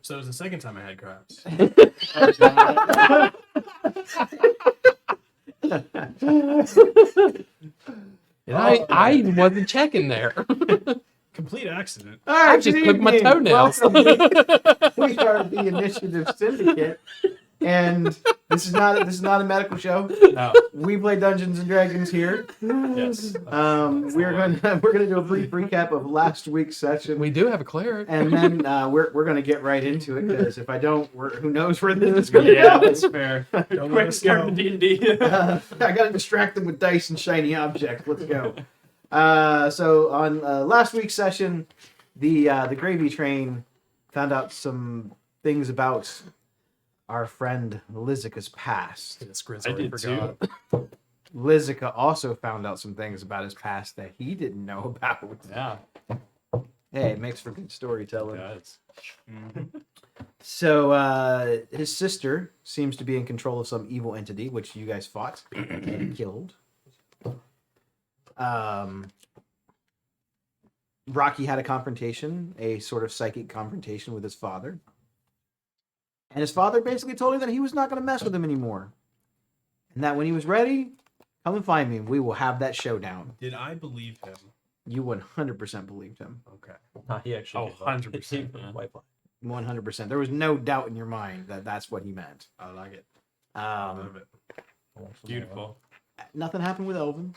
So it was the second time I had crabs. And I even wasn't checking there. Complete accident. All right, I just good clipped my evening. toenails. Welcome. We are the Initiative Syndicate, and this is not a medical show. No. We play Dungeons and Dragons here. Yes. We're gonna do a brief recap of last week's session, We do have a cleric. and then we're gonna get right into it because if I don't, who knows where this is gonna Yeah, go? that's fair. Don't let us go. D&D. I gotta distract them with dice and shiny objects. Let's go. So on last week's session, the gravy train found out some things about our friend Lizica's past. I did too. Lizica also found out some things about his past that he didn't know about. Yeah. Hey, it makes for good storytelling. Guys. So his sister seems to be in control of some evil entity, which you guys fought and killed. Rocky had a confrontation, a sort of psychic confrontation with his father. And his father basically told him that he was not going to mess with him anymore. And that when he was ready, come and find me. We will have that showdown. Did I believe him? You 100% believed him. Okay. He actually. Oh, 100%. Yeah. 100%. There was no doubt in your mind that that's what he meant. I like it. I love it. Beautiful. Nothing happened with Elvin.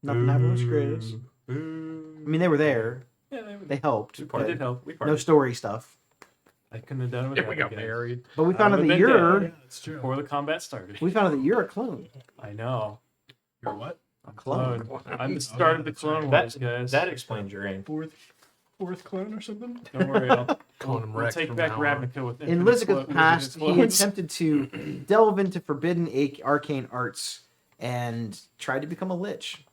Nothing happened with Chris. I mean, they were there. Yeah, They helped. it but did help. We no story stuff. I couldn't have done it If we without got you guys. married. But we I found out would've that been you're... dead. That's true. Before the combat started. We found out that you're a clone. I know. You're what? A clone. I'm the start of the Clone Wars, guys. That explains your aim. Fourth clone or something? Don't worry, Calling him we'll Rex take from back now on. Ravnica with In infinite Lizica's past, he clones. attempted to delve into forbidden arcane arts and tried to become a lich.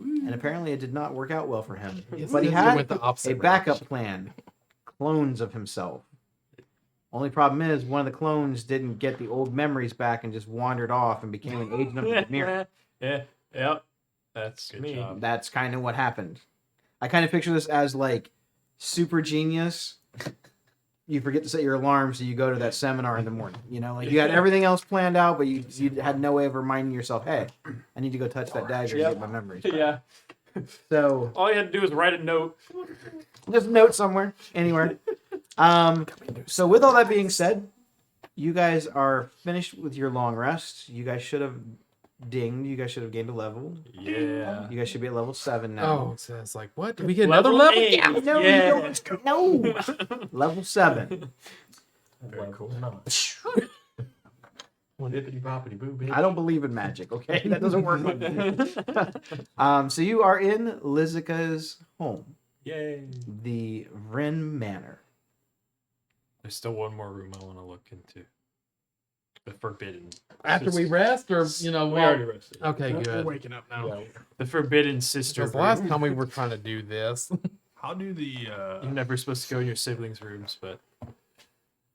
And apparently it did not work out well for him. Yes, But he he had went the opposite a backup direction. plan. Clones of himself. Only problem is, one of the clones didn't get the old memories back and just wandered off and became an agent of the mirror. Yeah. Yep. That's Good me. job. That's kind of what happened. I kind of picture this as like super genius. You forget to set your alarm, so you go to that seminar in the morning. You know, like you had everything else planned out, but you had no way of reminding yourself, hey, I need to go touch that dagger and Yep. get my memories back. Yeah. So All you had to do was write a note. just a note somewhere, anywhere. So with all that being said, you guys are finished with your long rest. You guys should have dinged. You guys should have gained a level. Yeah. You guys should be at level 7 now. Oh, so it's like, what? Did we get another level? 8. Yeah. No, Yeah. you don't. No. Level 7. Very cool. Bippity boppity boo, bitch. I don't believe in magic, okay? That doesn't work like that. So you are in Lizica's home, Yay. the Vryn Manor. There's still one more room I want to look into. The Forbidden. After we rest, or, We well, already rested. okay, We're good. waking up now. Yeah. The Forbidden Sister Because last room. time we were trying to do this. How do the... You're never supposed to go in your siblings' rooms, but...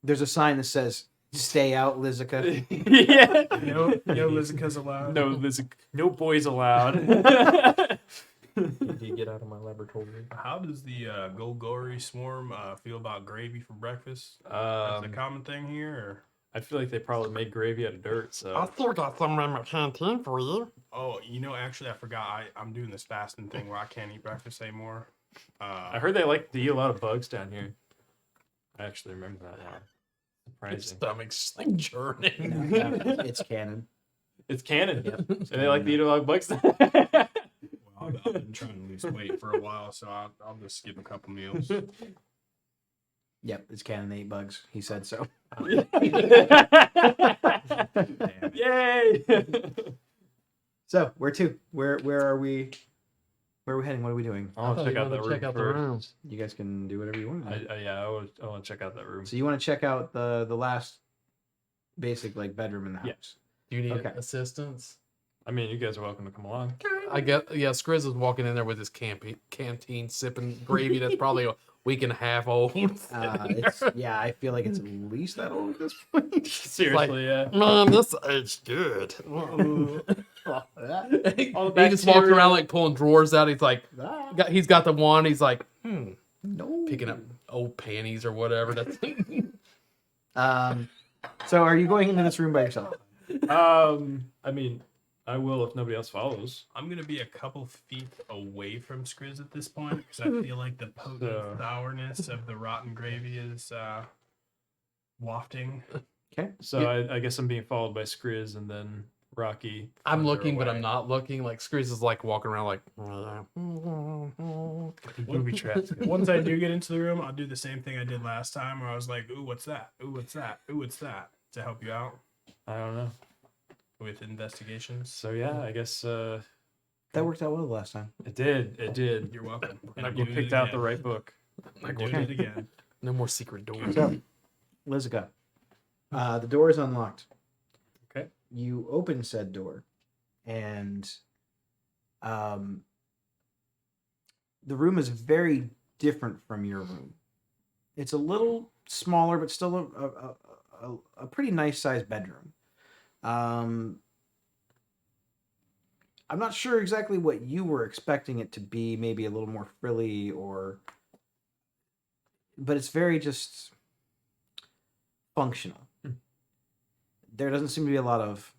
There's a sign that says, stay out, Lizica. Yeah. No Lizica's allowed. No boys allowed. Did you get out of my laboratory? How does the Golgori swarm feel about gravy for breakfast? That's a common thing here, or? I feel like they probably made gravy out of dirt, so. I still got some in my canteen for you. Oh, actually, I forgot. I'm doing this fasting thing where I can't eat breakfast anymore. I heard they like to eat a lot of bugs down here. I actually remember that now. Your Surprising. stomach's like churning. It's canon. It's canon. And they like to eat a lot of bugs. Well, I've been trying to lose weight for a while, so I'll just skip a couple meals. Yep, it's canon. They eat bugs. He said so. Damn it. Yay! So where to? Where are we? Where are we heading? What are we doing? I want to check out that room. Check out the first. room. You guys can do whatever you want. I want to check out that room. So you want to check out the last basic like bedroom in the house. Yeah. Do you need Okay. assistance? I mean, you guys are welcome to come along. I guess, yeah, Skriz is walking in there with his canteen sipping gravy that's probably week and a half old. Yeah, I feel like it's at least that old at this point. Seriously, yeah. Mom, this is good. He All the just walks bacteria. around like pulling drawers out. He's like, he's got the wand. He's like, No. picking up old panties or whatever. That's So are you going into this room by yourself? I mean, I will if nobody else follows. I'm gonna be a couple feet away from Skriz at this point because I feel like the potent sourness of the rotten gravy is wafting. Okay. So I guess I'm being followed by Skriz and then Rocky. I'm further looking, but away. I'm not looking. Like Screws is like walking around like. Booby traps. Once I do get into the room, I'll do the same thing I did last time, where I was like, "Ooh, what's that? Ooh, what's that? Ooh, what's that?" To help you out I don't know. with investigations. So yeah, I guess That worked out well the last time. it did. It did. You're welcome. And I doing it picked out the again. right book. I'm doing it again. No more secret doors. So, Lizica, the door is unlocked. Okay. You open said door, and the room is very different from your room. It's a little smaller, but still a pretty nice sized bedroom. I'm not sure exactly what you were expecting it to be. Maybe a little more frilly, but it's very just functional. There doesn't seem to be a lot of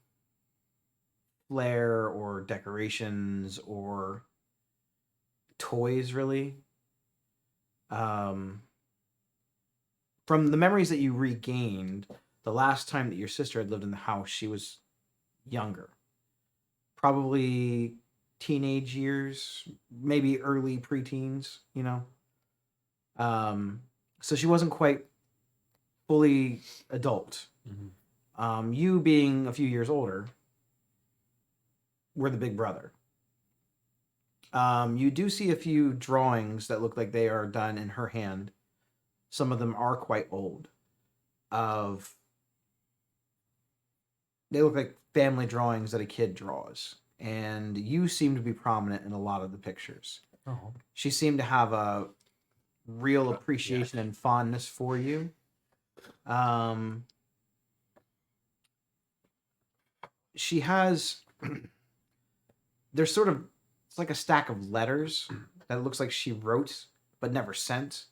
flair or decorations or toys, really. From the memories that you regained, the last time that your sister had lived in the house, she was younger. Probably teenage years, maybe early preteens, you know? So she wasn't quite fully adult. You being a few years older, were the big brother. You do see a few drawings that look like they are done in her hand. Some of them are quite old. They look like family drawings that a kid draws. And you seem to be prominent in a lot of the pictures. Oh. She seemed to have a real appreciation and fondness for you. She has there's sort of, it's like a stack of letters that looks like she wrote but never sent.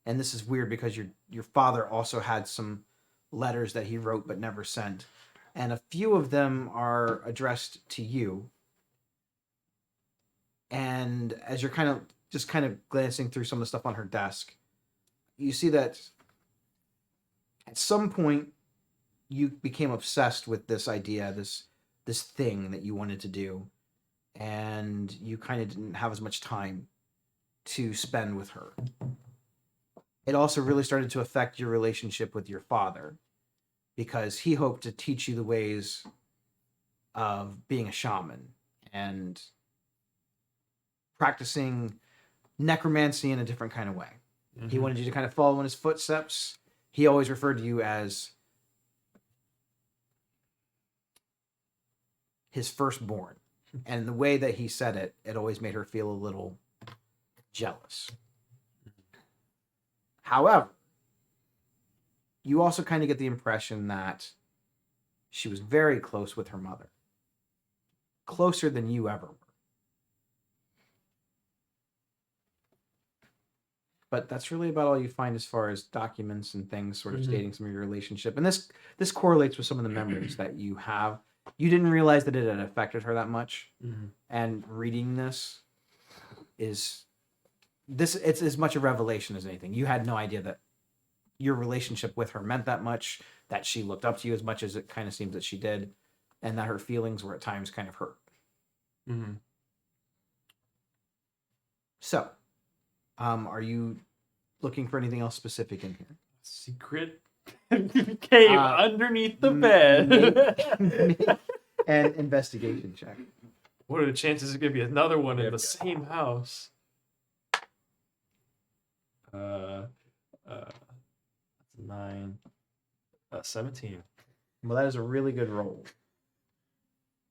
And this is weird because your father also had some letters that he wrote but never sent. And a few of them are addressed to you. And as you're kind of glancing through some of the stuff on her desk, you see that at some point you became obsessed with this idea, this thing that you wanted to do, and you kind of didn't have as much time to spend with her. It also really started to affect your relationship with your father, because he hoped to teach you the ways of being a shaman and practicing necromancy in a different kind of way. He wanted you to kind of follow in his footsteps. He always referred to you as his firstborn. And the way that he said it, it always made her feel a little jealous. However, you also kind of get the impression that she was very close with her mother. Closer than you ever were. But that's really about all you find as far as documents and things sort of stating some of your relationship. And this correlates with some of the memories that you have. You didn't realize that it had affected her that much. And reading this it's as much a revelation as anything. You had no idea that your relationship with her meant that much, that she looked up to you as much as it kind of seems that she did, and that her feelings were at times kind of hurt. So, are you looking for anything else specific in here? Secret cave underneath the bed. Make an investigation check. What are the chances there's gonna be another one in the same house? 9, 17. Well, that is a really good roll.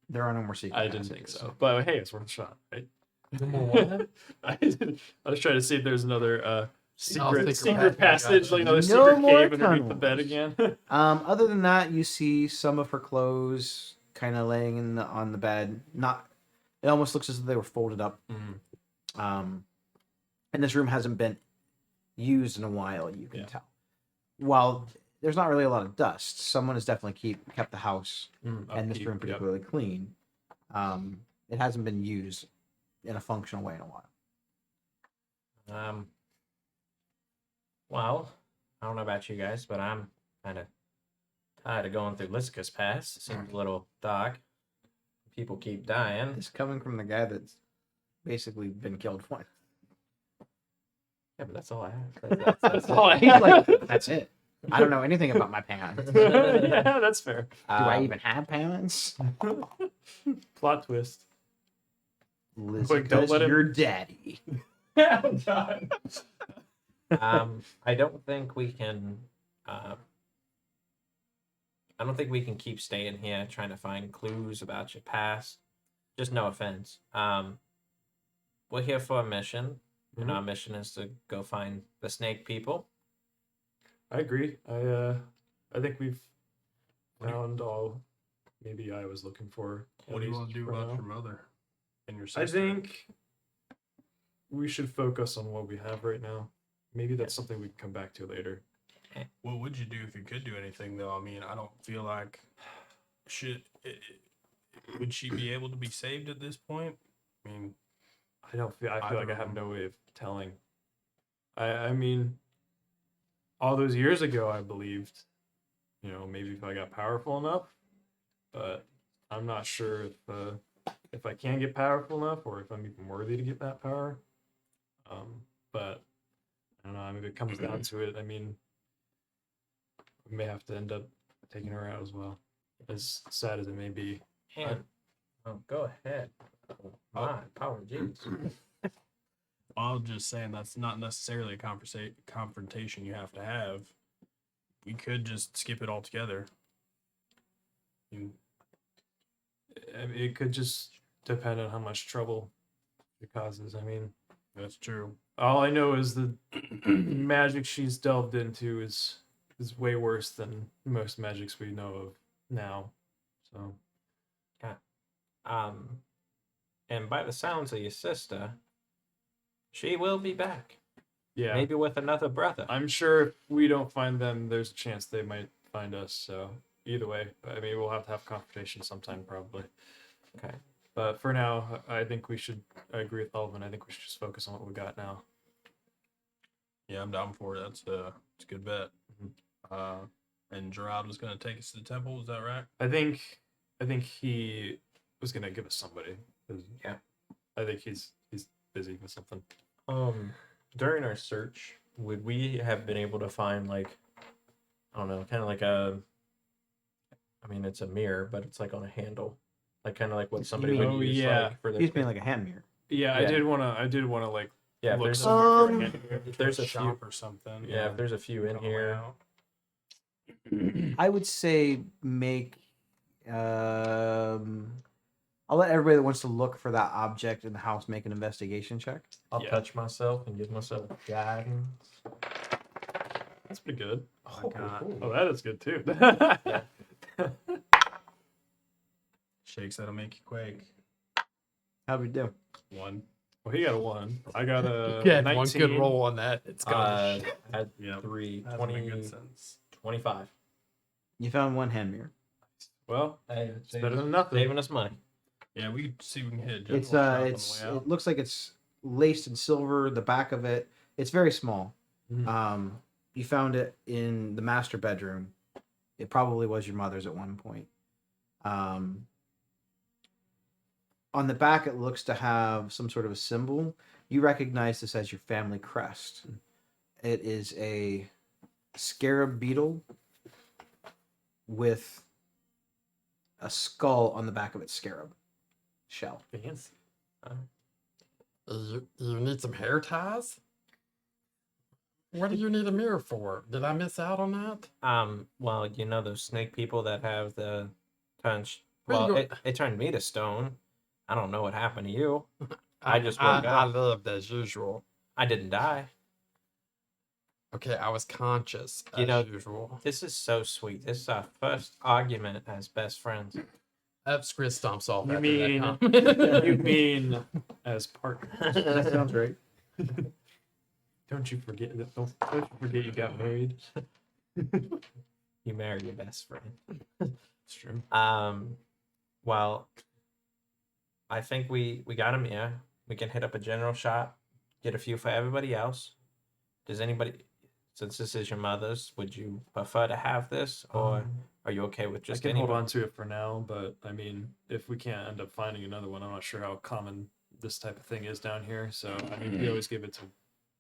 There are no more secret I didn't think passages. so, but hey, it's worth a shot, right? I was trying to see if there's another secret secret passage, like another No secret more cave underneath the tunnels. bed again. Other than that, you see some of her clothes kind of laying on the bed. Not, it almost looks as if they were folded up. And this room hasn't been used in a while. You can tell. While there's not really a lot of dust, someone has definitely kept the house and this room particularly clean. It hasn't been used in a functional way in a while. Well, I don't know about you guys, but I'm kind of tired of going through Liska's Pass. It seems a little dark. People keep dying. It's coming from the guy that's basically been killed once. Yeah, but that's all I have. That's all I He's like, that's it. I don't know anything about my parents. Do Yeah, that's fair. I even have parents? Plot twist. Listen, Quick, don't let him- your daddy. Oh God. I don't think we can. I don't think we can keep staying here trying to find clues about your past. Just no offense. We're here for a mission, and our mission is to go find the snake people. I agree. I think we've found all maybe I was looking for. What do you want to do about now. your mother and your sister? I think we should focus on what we have right now. Maybe that's something we can come back to later. What would you do if you could do anything, though? I mean, I don't feel like would she be able to be saved at this point? I mean, I feel like I don't have know. no way of telling. I mean, all those years ago, I believed, maybe if I got powerful enough, but I'm not sure if I can get powerful enough or if I'm even worthy to get that power. But I don't know. I mean, if it comes down to it, I mean, we may have to end up taking her out as well, as sad as it may be. And go ahead. Oh, my apologies. I was just saying that's not necessarily a confrontation you have to have. We could just skip it altogether. I mean, it could just depend on how much trouble it causes. I mean, That's true. all I know is the magic she's delved into is way worse than most magics we know of now. So And by the sounds of your sister, she will be back. yeah, Maybe with another brother. I'm sure if we don't find them, there's a chance they might find us. So either way, I mean, we'll have to have confrontation sometime probably. Okay. But for now, I think I agree with Elvin. I think we should just focus on what we got now. Yeah, I'm down for it. That's a good bet. And Gerard was going to take us to the temple. Is that right? I think he was gonna give us somebody. 'Cause Yeah. I think he's busy with something. During our search, would we have been able to find I don't know, kind of like I mean, it's a mirror, but it's like on a handle, like kind of like what somebody mean- would use yeah. for their. He's being like a hand mirror. Yeah, Yeah. I did wanna like Yeah, if look there's somewhere for a Um, hand here. if there's a few, shop or something. yeah, if there's a few in on the way here. out. I would say make. I'll let everybody that wants to look for that object in the house make an investigation check. I'll Yeah. touch myself and give myself guidance. That's pretty good. Oh, God. Oh, that is good too. Shakes that'll make you quake. How do we do? 1. Well, he got a 1. I got a Get 19. one good roll on that. It's gonna. I had Yep. 3, That 20, makes good sense. 25. You found one hand mirror. Well, Hey, it's better than nothing. saving us money. Yeah, we could see if we can hit a general It's shop on the it's way out. it looks like it's laced in silver. The back of it, it's very small. Mhm. You found it in the master bedroom. It probably was your mother's at one point. On the back, it looks to have some sort of a symbol. You recognize this as your family crest. It is a scarab beetle with a skull on the back of its scarab shell. Fancy. You need some hair ties? What do you need a mirror for? Did I miss out on that? Well, you know those snake people that have the punch. Where you Well, go- it turned me to stone. I don't know what happened to you. I just I woke up. lived as usual. I didn't die. Okay, I was conscious You as know- usual. This is so sweet. This is our first argument as best friends. Chris stomps off You after mean- that comment. You mean as partners? That sounds right. Don't you forget that? Don't you forget you got married? You marry your best friend. It's true. Well, I think we got him here. We can hit up a general shop, get a few for everybody else. Does anybody, since this is your mother's, would you prefer to have this, or are you okay with I just can any? hold on to it for now, but I mean, if we can't end up finding another one, I'm not sure how common this type of thing is down here. So I mean, we always give it to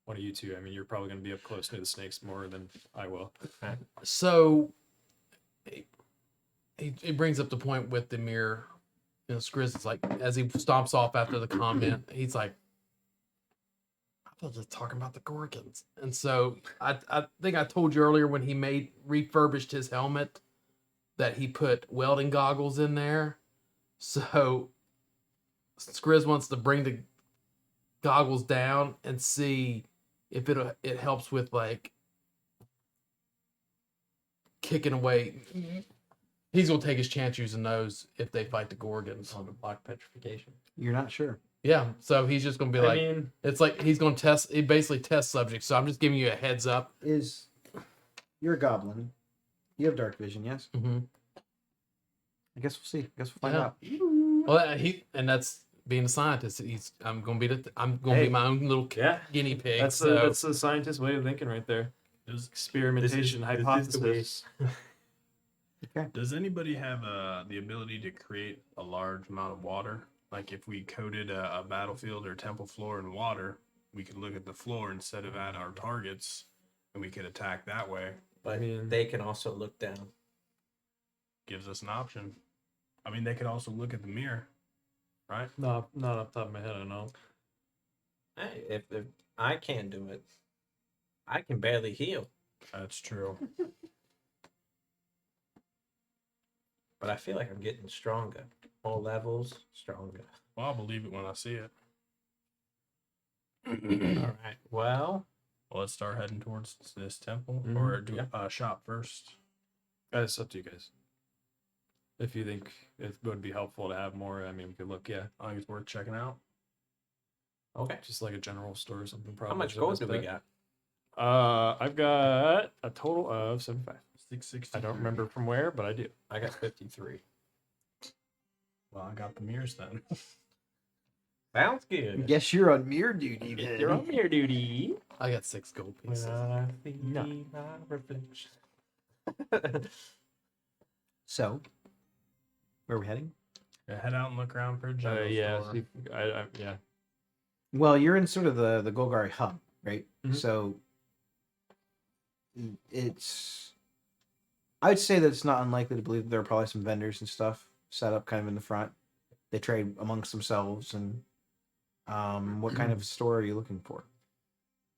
one of you two. I mean, you're probably going to be up close to the snakes more than I will. So he brings up the point with the mirror. You know, Skriz is like, as he stomps off after the comment, he's like, I was just talking about the Gorgons. And so I think I told you earlier when he refurbished his helmet that he put welding goggles in there. So Skriz wants to bring the goggles down and see if it helps with like kicking away. He's gonna take his chance using those if they fight the Gorgons. On the block petrification. You're not sure. Yeah, so he's just gonna be like, I mean, it's like he's gonna test. He basically test subjects. So I'm just giving you a heads up. You're a goblin. You have dark vision, yes? Mm-hmm. I guess we'll see. I guess we'll find Yeah. out. Well, that's being a scientist. I'm gonna be Hey. be my own little yeah, guinea pig. that's so that's the scientist way of thinking right there. Does Experimentation, this is the hypothesis. Does anybody have the ability to create a large amount of water? Like if we coated a battlefield or temple floor in water, we could look at the floor instead of at our targets, and we could attack that way. But I mean- they can also look down. Gives us an option. I mean, they could also look at the mirror, right? No, not off the top of my head. I don't know. Hey, if I can't do it, I can barely heal. That's true. But I feel like I'm getting stronger. All levels, stronger. Well, I'll believe it when I see it. All right. Well, Well, let's start heading towards this temple, Mhm. or do Yeah. shop first. It's up to you guys. If you think it would be helpful to have more, I mean, we could look. Yeah, I think it's worth checking out. okay. just like a general store or something. How Probably. much is the gold best do we bet. got? I've got a total of 75. 660. I don't remember from where, but I do. I got 53. Well, I got the mirrors then. Sounds good. Guess you're on mirror duty. then. You're on your duty. I got 6 gold pieces. I see my reflection. So, where are we heading? Yeah, head out and look around for a general Yeah, store. see, yeah. Well, you're in sort of the Golgari hub, right? Mhm. So I'd say that it's not unlikely to believe that there are probably some vendors and stuff set up kind of in the front. They trade amongst themselves, and what kind of store are you looking for?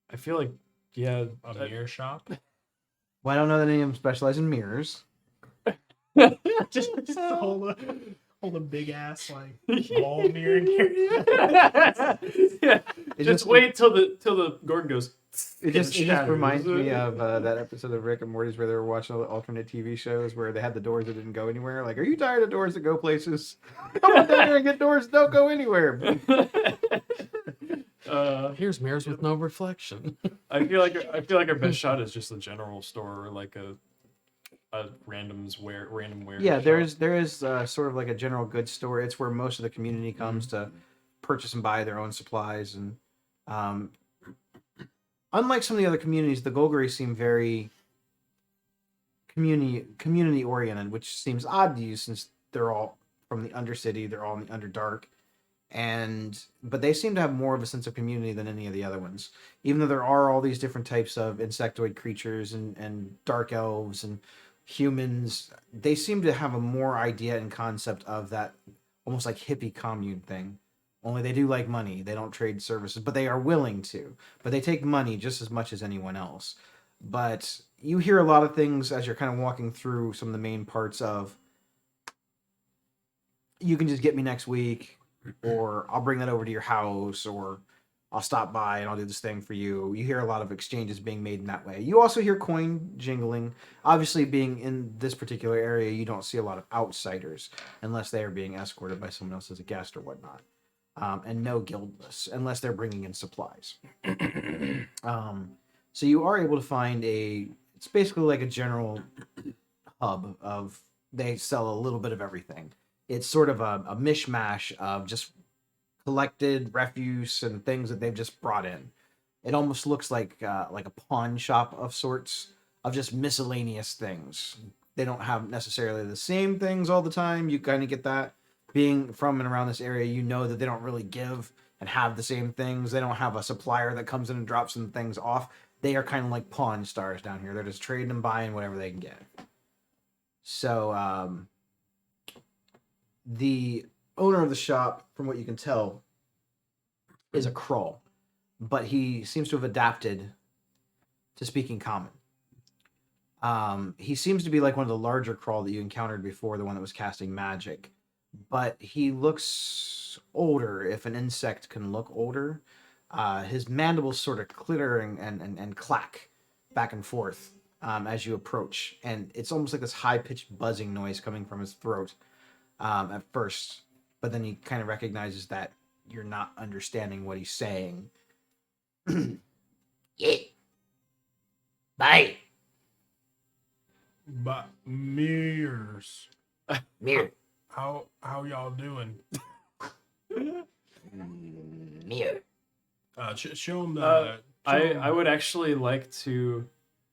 I feel like, yeah, A mirror shop. Well, I don't know that any of them specialize in mirrors. just hold a big ass like wall mirror in here. yeah. It Just wait till the Gordon goes. It just shatters. reminds me of that episode of Rick and Morty's where they were watching all the alternate TV shows where they had the doors that didn't go anywhere. Like, are you tired of doors that go places? Come on down here and get doors that don't go anywhere. Here's mirrors with no reflection. I feel like our best shot is just a general store or like a random wear. Yeah, shop. there is sort of like a general goods store. It's where most of the community comes to purchase and buy their own supplies. And unlike some of the other communities, the Golgari seem very community oriented, which seems odd to you since they're all from the Undercity. They're all in the Underdark. But they seem to have more of a sense of community than any of the other ones. Even though there are all these different types of insectoid creatures and dark elves and humans, they seem to have a more idea and concept of that almost like hippie commune thing. Only they do like money. They don't trade services, but they are willing to. But they take money just as much as anyone else. But you hear a lot of things as you're kind of walking through some of the main parts of, you can just get me next week, or I'll bring that over to your house, or I'll stop by and I'll do this thing for you. You hear a lot of exchanges being made in that way. You also hear coin jingling. Obviously, being in this particular area, you don't see a lot of outsiders unless they are being escorted by someone else as a guest or whatnot. And no guildless unless they're bringing in supplies. So you are able to find it's basically like a general hub of, they sell a little bit of everything. It's sort of a mishmash of just collected refuse and things that they've just brought in. It almost looks like a pawn shop of sorts of just miscellaneous things. They don't have necessarily the same things all the time. You kind of get that. Being from and around this area, you know that they don't really give and have the same things. They don't have a supplier that comes in and drops some things off. They are kind of like pawn stars down here. They're just trading and buying whatever they can get. So the owner of the shop, from what you can tell, is a Krull, but he seems to have adapted to speaking common. He seems to be like one of the larger Krull that you encountered before, the one that was casting magic, but he looks older, if an insect can look older. His mandibles sort of clitter and clack back and forth as you approach, and it's almost like this high-pitched buzzing noise coming from his throat at first, but then he kind of recognizes that you're not understanding what he's saying. Yeah. Bye. But mirrors. Mirror. How y'all doing? Mirror. Show them the. I would actually like to.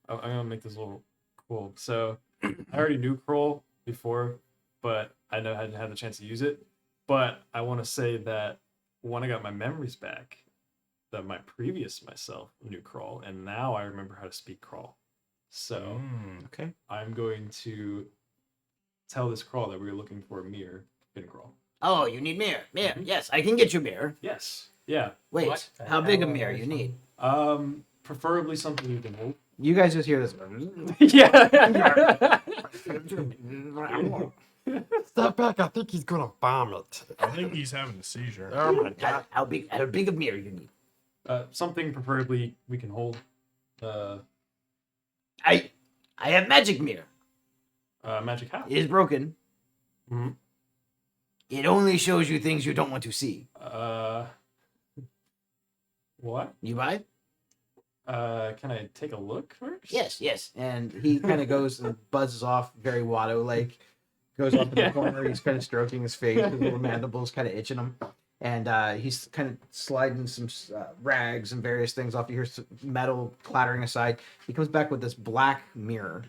I'm gonna make this a little cool. So I already knew Kroll before, but I hadn't had the chance to use it. But I want to say that when I got my memories back, that my previous myself knew Kroll, and now I remember how to speak Kroll. So Okay. I'm going to tell this Kroll that we were looking for a mirror in Kroll. Oh, you need mirror. Mirror. Yes, I can get you mirror. Yes. Yeah. Wait, What the how big a hell mirror are you you need? Preferably something you can hold. You guys just hear this. Yeah. Step back. I think he's gonna vomit. I think he's having a seizure. Oh my god. How big a mirror you need? Something preferably we can hold. I have magic mirror. Magic hat. It is broken. Mhm. It only shows you things you don't want to see. What? You buy? Can I take a look first? Yes, yes. And he kind of goes and buzzes off very Watto like, goes off in the corner. He's kind of stroking his face, his little mandibles kind of itching him. And he's kind of sliding some rags and various things off. You hear some metal clattering aside. He comes back with this black mirror.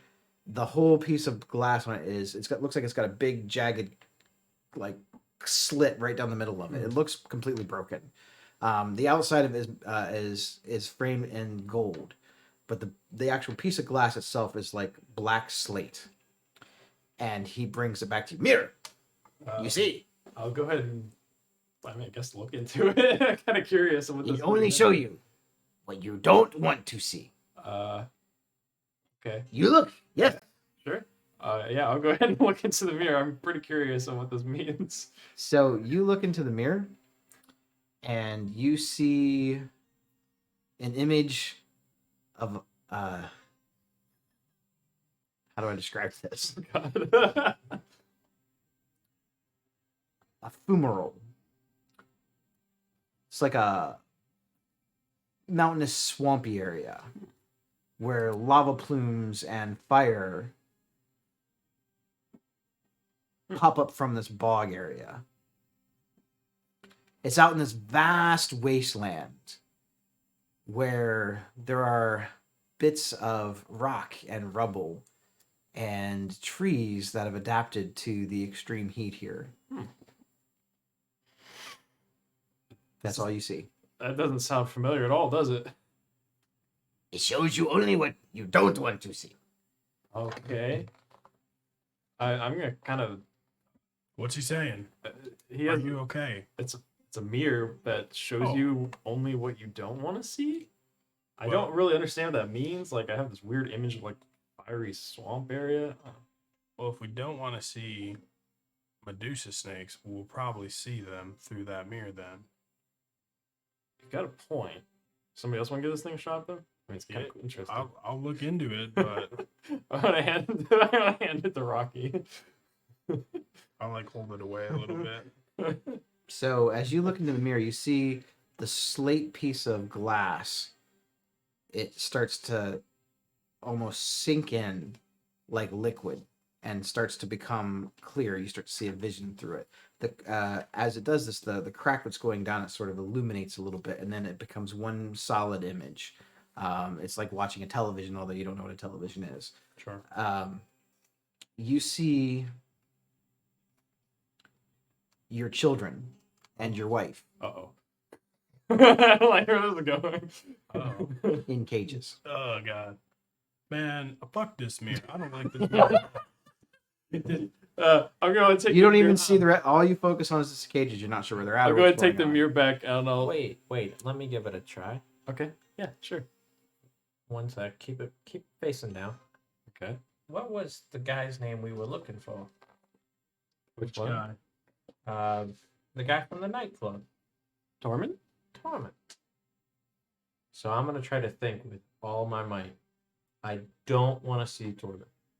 The whole piece of glass on it looks like it's got a big jagged like slit right down the middle of it. It looks completely broken. The outside of it is framed in gold, but the actual piece of glass itself is like black slate. And he brings it back to you. Mirror. You see, I'll go ahead and I guess look into it. I'm kind of curious on what this it only show you what you don't want to see. Okay. You look. Yes. Sure. Yeah, I'll go ahead and look into the mirror. I'm pretty curious on what this means. So you look into the mirror and you see an image of how do I describe this? God. A fumarole. It's like a mountainous, swampy area where lava plumes and fire pop up from this bog area. It's out in this vast wasteland where there are bits of rock and rubble and trees that have adapted to the extreme heat here. That's all you see. That doesn't sound familiar at all, does it? It shows you only what you don't want to see. Okay. I'm gonna kind of. What's he saying? He Are has. you okay? It's a mirror that shows Oh. you only what you don't want to see. I Well- don't really understand what that means. Like I have this weird image of like fiery swamp area. Well, if we don't want to see Medusa snakes, we'll probably see them through that mirror then. You've got a point. Somebody else want to give this thing a shot though? I mean, it's kind of interesting. I'll look into it, but I'm gonna hand it to Rocky. I'll like hold it away a little bit. So as you look into the mirror, you see the slate piece of glass. It starts to almost sink in like liquid and starts to become clear. You start to see a vision through it. As it does this, the crack that's going down, it sort of illuminates a little bit, and then it becomes one solid image. It's like watching a television, although you don't know what a television is. Sure. You see your children and your wife Uh-oh. I don't like where this is going. Oh. in cages. Oh god. Man, fuck this mirror. I don't like this mirror. I'm going to take You don't the even mirror- see all you focus on is the cages. You're not sure where they're at. I'm or going to what's take the on. mirror back and I'll... Wait, let me give it a try. Okay. Yeah, sure. One sec. Keep facing down. Okay. What was the guy's name we were looking for? Which one? guy? The guy from the nightclub. Tormund? Torment. So I'm gonna try to think with all my might. I don't want to see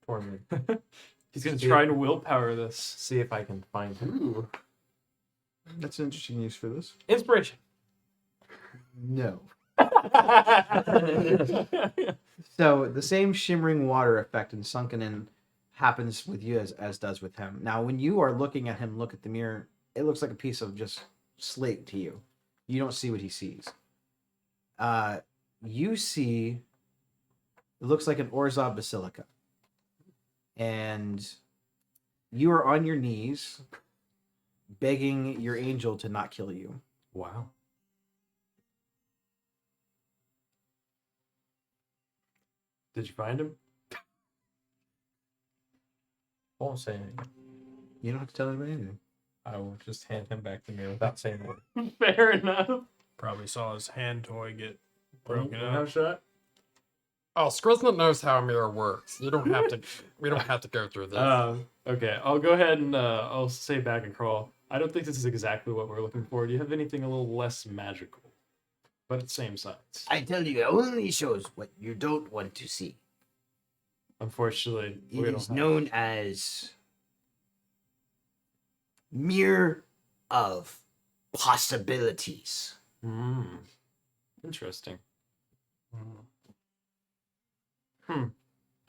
Torment. He's going to try and willpower this. See if I can find him. Ooh. That's an interesting use for this. Inspiration. No. So the same shimmering water effect and sunken in happens with you as does with him. Now, when you are looking at him, look at the mirror, it looks like a piece of just slate to you. You don't see what he sees. You see, it looks like an Orzhov basilica. And you are on your knees begging your angel to not kill you. Wow. Did you find him? Won't say anything. You don't have to tell anybody anything. I will just hand him back to me without saying a word. Fair enough. Probably saw his hand toy get Broken broken out up. shot. Oh, Skriznet knows how a mirror works. You don't have to. We don't have to go through this. Okay, I'll go ahead and I'll say back and crawl. I don't think this is exactly what we're looking for. Do you have anything a little less magical, but at the same size? I tell you, it only shows what you don't want to see. Unfortunately, we It don't is have- known as Mirror of Possibilities. Interesting.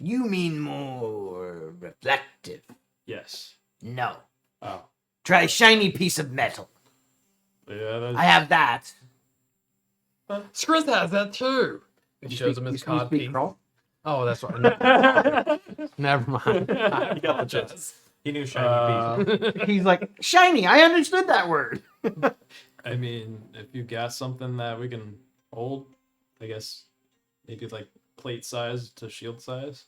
You mean more reflective? Yes. No. Oh. Try shiny piece of metal. Yeah, that's... I have that. Skriz has that too. He shows him his cod piece. Crawl? Oh, that's right. Never mind. You got the chance. He knew shiny piece. He's like, shiny, I understood that word. I mean, if you got something that we can hold, I guess maybe like plate size to shield size.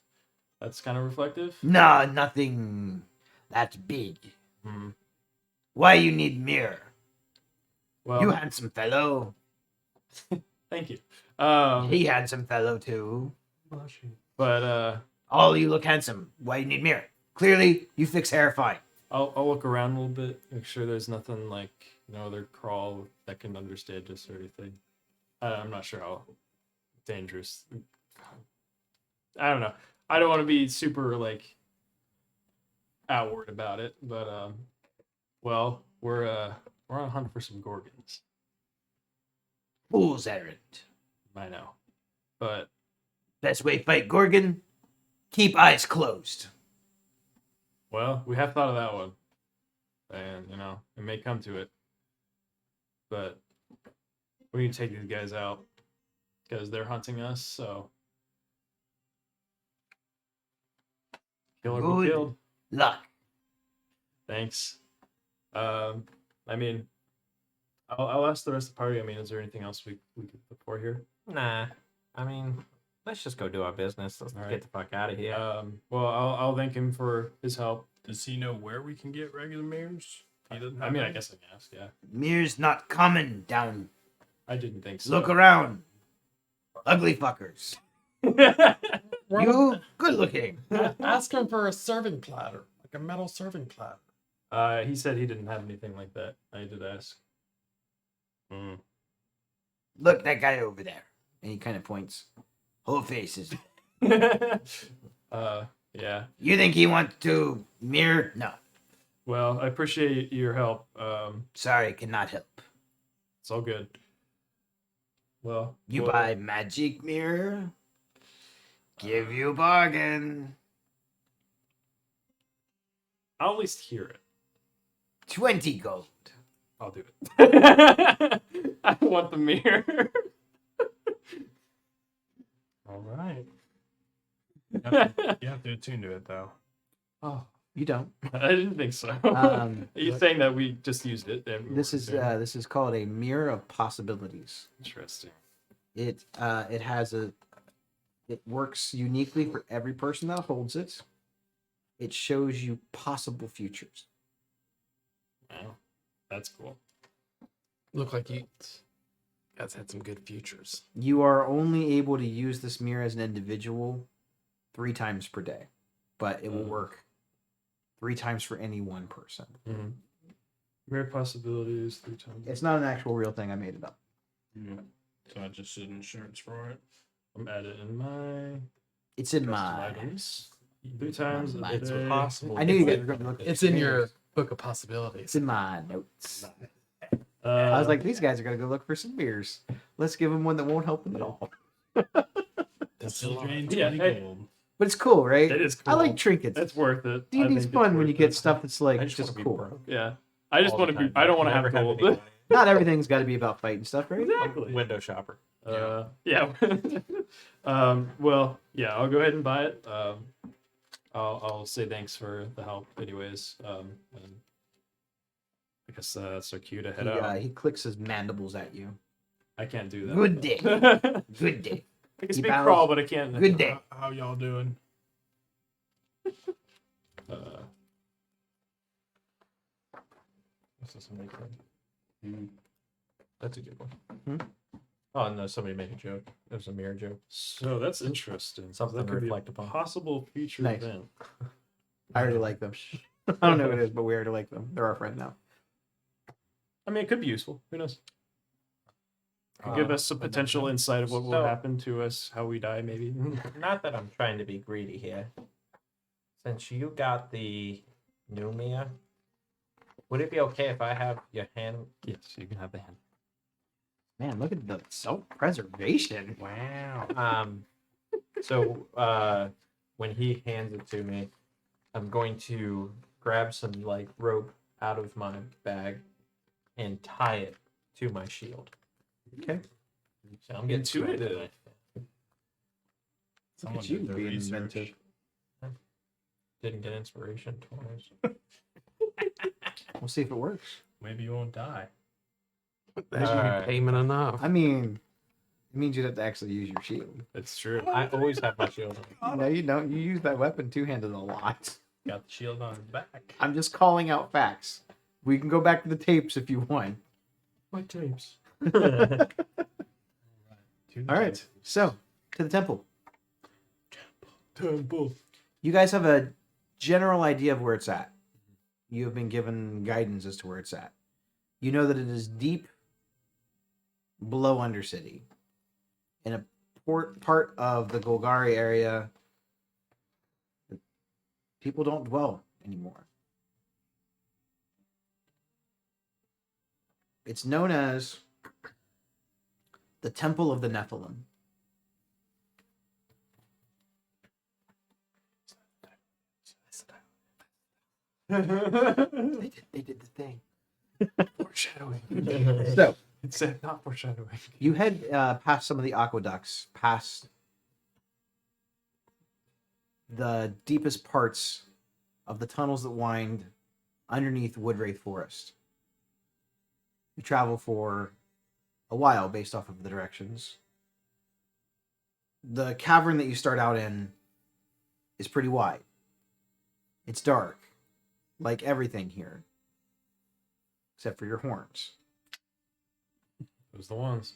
That's kind of reflective. No, nothing that big. Hmm. Why you need mirror? Well, You handsome fellow. thank you. He handsome fellow too. But All you look handsome. Why you need mirror? Clearly, you fix hair fine. I'll look around a little bit, make sure there's nothing like no other crawl that can understand us or anything. I'm not sure how dangerous. I don't know. I don't want to be super like outward about it, but well, we're on a hunt for some gorgons. Fool's errand. I know, but Best way fight Gorgon? Keep eyes closed. well, we have thought of that one, and you know it may come to it, but we need to take these guys out because they're hunting us. So kill or be Good. killed. Luck. Thanks. I mean, I'll ask the rest of the party. I mean, is there anything else we could look for here? Nah. I mean, let's just go do our business. Let's All right. get the fuck out of here. Well, I'll thank him for his help. Does he know where we can get regular mirrors? He doesn't. I have mean, I any? guess I can ask. Yeah, Mirror's not common down. I didn't think so. Look around. Ugly fuckers. You good looking. Ask him for a serving platter, like a metal serving platter. He said he didn't have anything like that. I did ask. Look, that guy over there. And he kind of points. Whole faces. Yeah. You think he wants to mirror? No. Well, I appreciate your help. Sorry, cannot help. It's all good. Well, You well, buy magic mirror? Give you a bargain. I'll at least hear it. 20 gold. I'll do it. I want the mirror. All right. You have to attune to it though. Oh, You don't. I didn't think so. Are you saying that we just used it? Everywhere, This is called a mirror of possibilities. interesting. It works uniquely for every person that holds it. It shows you possible futures. Wow, that's cool. Look like you guys had some good futures. You are only able to use this mirror as an individual 3 times per day, but it will work 3 times for any one person. Mm-hmm. Rare possibilities 3 times. It's not an actual real thing. I made it up. So I just did insurance for it. I'm adding in my It's in custom my. items 3 times a It's day. possible. I knew you guys were going to look. It's in your book of possibilities. It's in my notes. Uh, I was like, these guys are going to go look for some beers. Let's give them one that won't help them at all. That's Still a drain lot. 20 Yeah, hey. gold. But it's cool, right? it is I cool. like trinkets. It's worth it. I D&D's think it's fun when you worth get it. stuff that's like I just, wanna be cool. broke Yeah, I just all want the to be. time. I don't want to Never have have gold. any money. Not everything's got to be about fighting stuff, right? Exactly. Window shopper. Yeah. Well, yeah. I'll go ahead and buy it. I'll say thanks for the help, anyways. And I guess that's our cue to head out. He clicks his mandibles at you. I can't do that. Good day. I Good day. can He speak bows. crawl, but I can't. Good day. How y'all doing? This is somebody good. That's a good one. Hmm? Oh no, somebody made a joke. It was a mirror joke. So that's interesting. Something that to could be a reflect upon. possible future Nice. event. I already like them. I don't know what it is, but we already like them. They're our friend now. I mean, it could be useful. Who knows? Could give us some potential insight of what will So- happen to us, how we die, maybe. Not that I'm trying to be greedy here. Since you got the new Mia, would it be okay if I have your hand? Yes, you can have the hand. Man, look at the self-preservation. Wow. So when he hands it to me, I'm going to grab some like rope out of my bag and tie it to my shield. Okay. So I'm getting Intuitive. Someone at you did their being research. inventive. Didn't get inspiration twice. We'll see if it works. Maybe you won't die. That should Alright. be payment enough. I mean, it means you'd have to actually use your shield. It's true. I always have my shield on. No, you don't. You use that weapon two-handed a lot. Got the shield on his back. I'm just calling out facts. We can go back to the tapes if you want. What tapes? To the All right. temple. So, to the temple. Temple. You guys have a general idea of where it's at. You have been given guidance as to where it's at. You know that it is deep below Undercity, in a part of the Golgari area that people don't dwell anymore. It's known as the Temple of the Nephalim. They did the thing. Foreshadowing. So, It said not foreshadowing. you head past some of the aqueducts, past the deepest parts of the tunnels that wind underneath Woodwraith Forest. You travel for a while based off of the directions. The cavern that you start out in is pretty wide. It's dark, like everything here, except for your horns. Those the ones.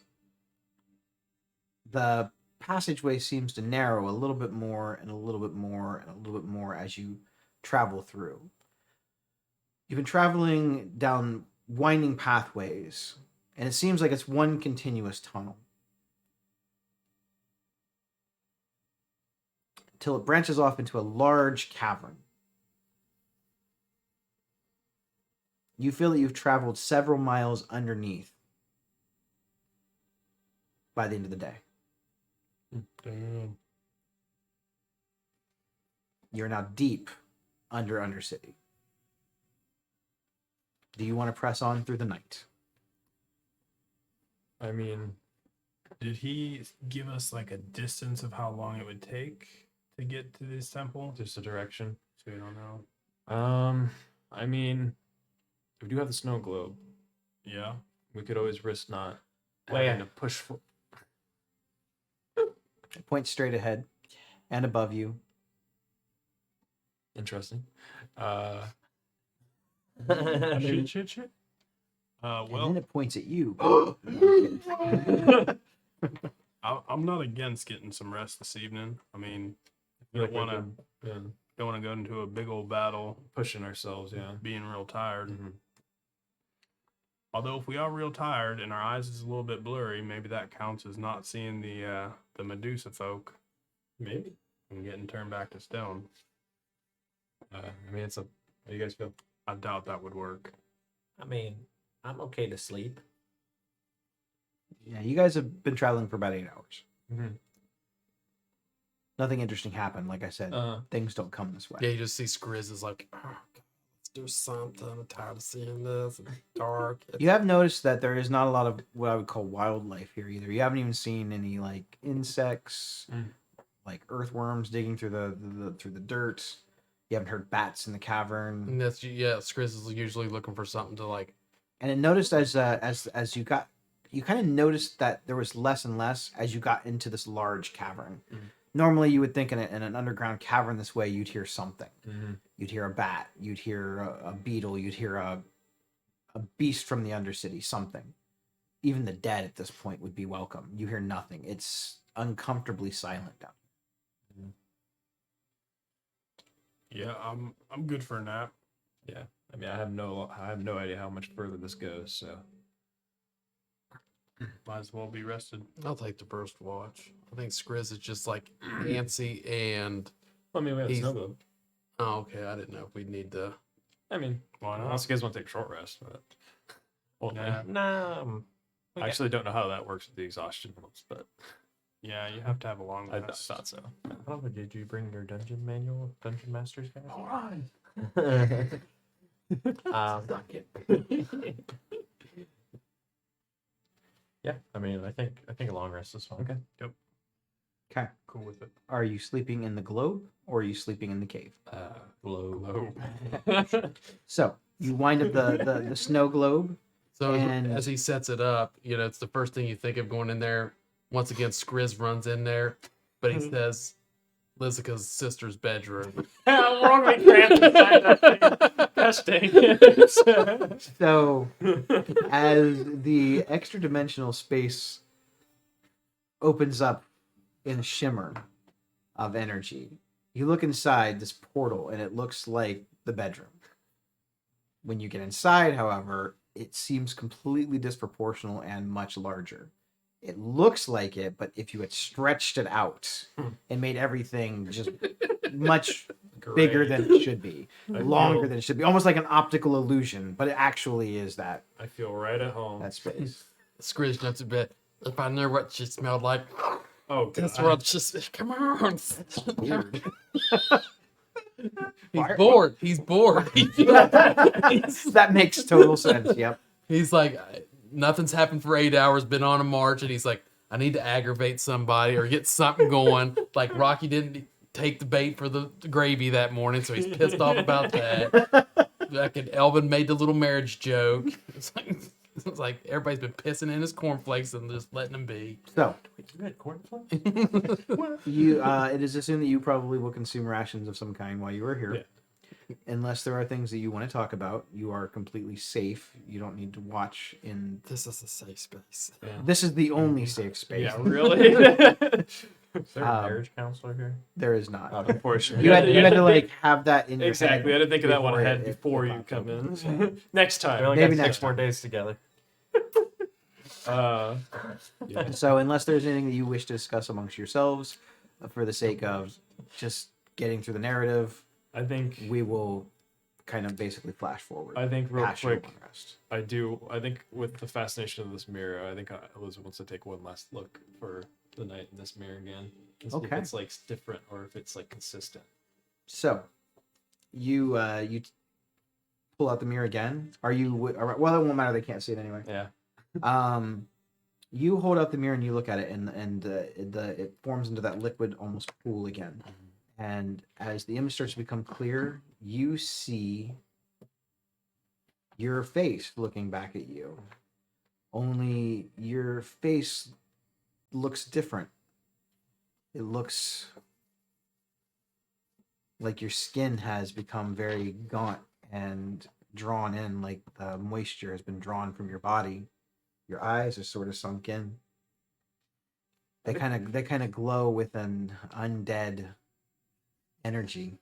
The passageway seems to narrow a little bit more and a little bit more and a little bit more as you travel through. You've been traveling down winding pathways And it seems like it's one continuous tunnel. Until it branches off into a large cavern. You feel that you've traveled several miles underneath by the end of the day. Damn. You're now deep under Undercity. Do you want to press on through the night? I mean, Did he give us like a distance of how long it would take to get to this temple? just a direction. So we don't know. I mean, we do have the snow globe. Yeah. We could always risk not Wait. having to push for. Point straight ahead and above you. Interesting. Shit. And Well, then it points at you. I'm not against getting some rest this evening. I mean, I feel don't like want we've to been don't want to go into a big old battle pushing ourselves. Yeah. being real tired. Mhm. Although if we are real tired and our eyes is a little bit blurry, maybe that counts as not seeing the Medusa folk Maybe. and getting turned back to stone. I mean, it's a. How do you guys feel? I doubt that would work. I mean, I'm okay to sleep. Yeah, you guys have been traveling for about 8 hours. Mhm. Nothing interesting happened. Like I said, things don't come this way. Yeah, you just see Skriz is like, oh, God, let's do something. I'm tired of seeing this. It's dark. You have noticed that there is not a lot of what I would call wildlife here either. You haven't even seen any like insects, like earthworms digging through the dirt. You haven't heard bats in the cavern. And that's Skriz is usually looking for something to like. And it noticed as you kind of noticed that there was less and less as you got into this large cavern. Normally, you would think in an underground cavern this way, you'd hear something. You'd hear a bat. You'd hear a beetle. You'd hear a beast from the Undercity. Something. Even the dead at this point would be welcome. You hear nothing. It's uncomfortably silent down Yeah, I'm good for a nap. Yeah. I mean, I have no idea how much further this goes. So. Might as well be rested. I'll take the first watch. I think Skriz is just like antsy and. I mean, we have a He's- snow globe. Oh, okay. I didn't know if we'd need to. I mean, Why not? unless you guys want to take a short rest, but. Well, Nah. Nah. I actually don't know how that works with the exhaustion levels, but Yeah, you have to have a long I rest. thought so. Oh, did you bring your dungeon manual, Dungeon Master's Guide? All right. Yeah, I mean, I think a long rest is fine. Okay. Okay. Cool with it. Are you sleeping in the globe or are you sleeping in the cave? Glow. So you wind up the snow globe. So And- as he sets it up, it's the first thing you think of going in there. Once again, Skriz runs in there, but he says, Lizica's sister's bedroom. Wrongly cramped inside that thing. Gosh dang it. So as the extra dimensional space opens up in a shimmer of energy, you look inside this portal and it looks like the bedroom. When you get inside, however, it seems completely disproportional and much larger. It looks like it, but if you had stretched it out and made everything just much bigger than it should be, longer than it should be, almost like an optical illusion, but it actually is that I feel right at home. space. Skriz jumps to bed. If I knew what she smelled like, Oh, that's God. what just come on. Weird. He's bored. He's bored. That makes total sense. Yep. He's like, nothing's happened for 8 hours, been on a march, and he's like, I need to aggravate somebody or get something going. Like Rocky didn't take the bait for the gravy that morning, so he's pissed off about that. Fucking Elvin made the little marriage joke. It's like everybody's been pissing in his cornflakes and just letting them be. So You had cornflakes? it is assumed that you probably will consume rations of some kind while you are here. Yeah. Unless there are things that you want to talk about, you are completely safe. You don't need to watch in. This is a safe space. This is the only safe space. Yeah, really? Is there a marriage counselor here? There is not. Unfortunately. You had to like have that in your Exactly. I head. had to think of that one before ahead it before you pops come up. in. Next We time. only Maybe got next 6 more days together. Yeah. So unless there's anything that you wish to discuss amongst yourselves, for the sake of just getting through the narrative, I think we will kind of basically flash forward. I think real past your quick. long rest. I think with the fascination of this mirror, I think Elizabeth wants to take one last look for the night in this mirror again. And see if Okay. it's like different or if it's like consistent. So, you pull out the mirror again. Are you? Well, it won't matter. They can't see it anyway. Yeah. You hold out the mirror and you look at it, and it forms into that liquid almost pool again. And as the image starts to become clear, you see your face looking back at you. Only your face looks different. It looks like your skin has become very gaunt and drawn in, like the moisture has been drawn from your body. Your eyes are sort of sunk in. They kind of glow with an undead energy.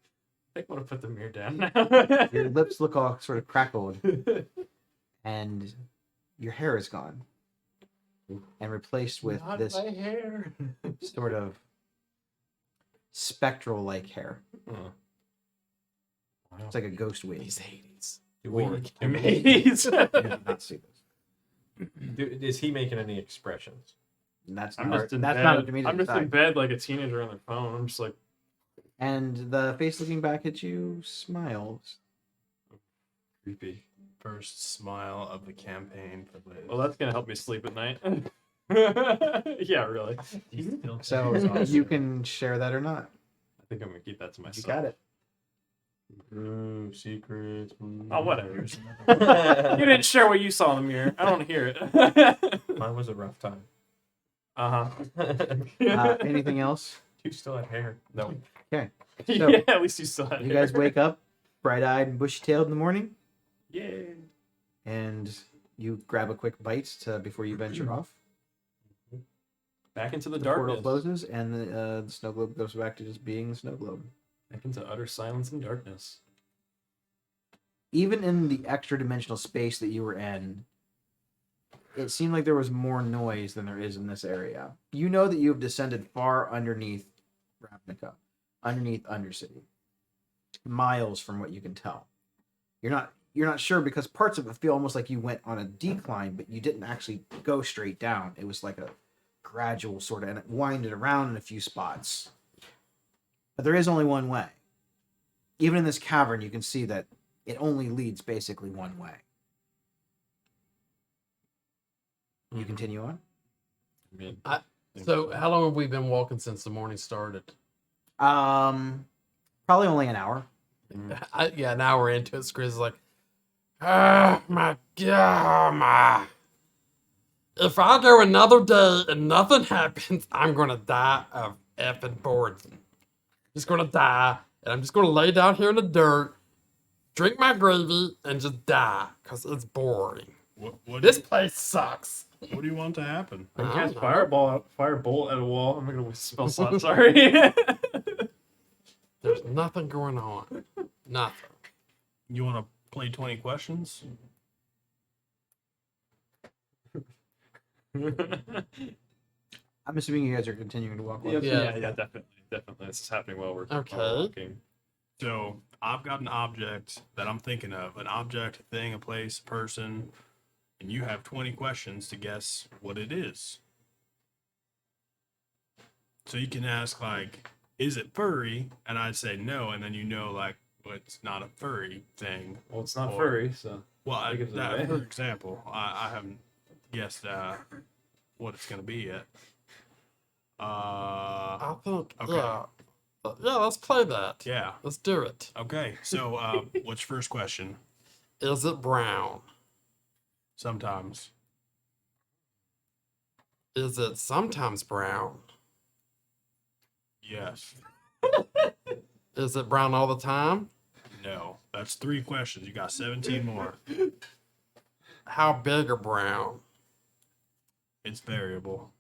I think I want to put the mirror down now. Your lips look all sort of crackled, and your hair is gone and replaced with Not this my hair. sort of spectral-like hair. Oh. It's like a ghost wig. These Hades. Do we, Amazing. You did not see this. is he making any expressions? And that's I'm not, just in that's bed. not up to me to I'm just in decide. bed like a teenager on their phone. I'm just like, And the face looking back at you smiles. creepy. First smile of the campaign for Liz. Well, that's gonna help me sleep at night. Yeah, really. So you can share that or not. I think I'm gonna keep that to myself. You got it. Ooh, secrets. Oh, whatever. You didn't share what you saw in the mirror. I don't want to hear it. Mine was a rough time. Uh-huh. Anything else? You still have hair. No. Okay. So, Yeah, at least you still had You guys hair. wake up bright-eyed and bushy-tailed in the morning, Yeah. and you grab a quick bite before you venture off. Back into the The portal darkness. closes, and the snow globe goes back to just being the snow globe. Back into utter silence and darkness. Even in the extra dimensional space that you were in, it seemed like there was more noise than there is in this area. You know that you have descended far underneath Ravnica, underneath Undercity, miles from what you can tell. You're not sure because parts of it feel almost like you went on a decline, but you didn't actually go straight down. It was like a gradual sort of, and it winded around in a few spots. But there is only one way. Even in this cavern, you can see that it only leads basically one way. You continue on. I mean, So, how long have we been walking since the morning started? Probably only an hour. Yeah, an hour into it, Skriz is like, oh my god, if I go another day and nothing happens, I'm gonna die of effing boredom. Just gonna die, and I'm just gonna lay down here in the dirt, drink my gravy, and just die, because it's boring. What This place sucks. do you want to happen? I I cast don't know. firebolt at a wall. I'm gonna spell slot. Sorry. There's nothing going on. Nothing. You want to play 20 questions? I'm assuming you guys are continuing to walk. Yeah, along. Yeah. definitely. This is happening while we're Okay. walking. So I've got an object that I'm thinking of, an object, a thing, a place, a person, and you have 20 questions to guess what it is. So you can ask like, is it furry? And I'd say no, and then you know like, well, it's not a furry thing. Well, it's not Or- furry, so Well, That gives it away. for example, I haven't guessed what it's gonna be yet. I think, Okay. yeah. Yeah, let's play that. Yeah. Let's do it. Okay. So, what's your first question? Is it brown? Sometimes. Is it sometimes brown? Yes. Is it brown all the time? No. That's 3 questions. You got 17 more. How big are brown? It's variable.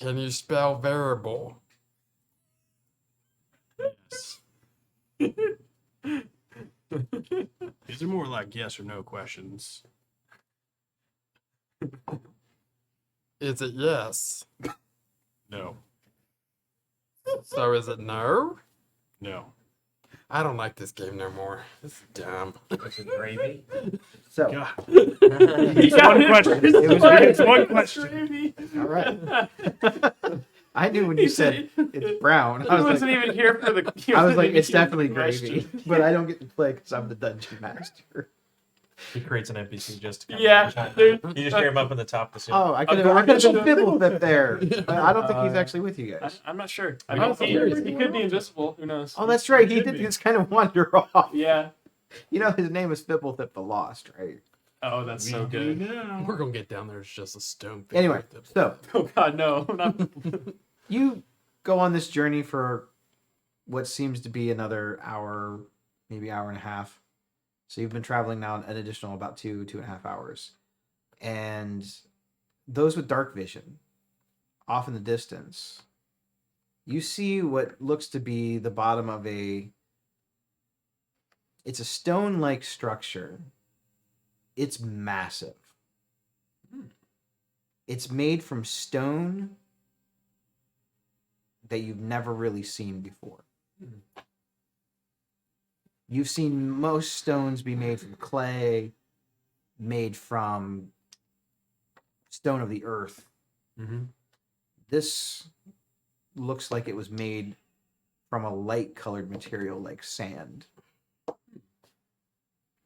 Can you spell variable? Yes. These are more like yes or no questions. Is it yes? No. So is it no? No. I don't like this game no more. It's dumb. Is it gravy? So, God. It's one question. It's one question. all right. I knew when you said it's brown. I He was wasn't like, even here for the. I was like, it's he was definitely the gravy, question. but I don't get to play because I'm the dungeon master. He creates an NPC just to come Yeah, in. dude. You just hear him up in the top of the Oh, I could have Gorgon? been Fibblethip there, but I don't think he's actually with you guys. I'm not sure. I I mean, was curious. he could be invisible. Who knows? Oh, that's right. He Could did be. just kind of wander off. Yeah. You know, his name is Fibblethip the Lost, right? Oh, that's so good. We're gonna get down there. It's just a stone. Anyway, so Oh God, no. Not... you go on this journey for what seems to be another hour, maybe hour and a half. So you've been traveling now an additional about 2.5 hours. And those with dark vision, off in the distance, you see what looks to be the bottom of it's a stone-like structure. It's massive. It's made from stone that you've never really seen before. You've seen most stones be made from clay, made from stone of the earth. Mm-hmm. This looks like it was made from a light-colored material like sand.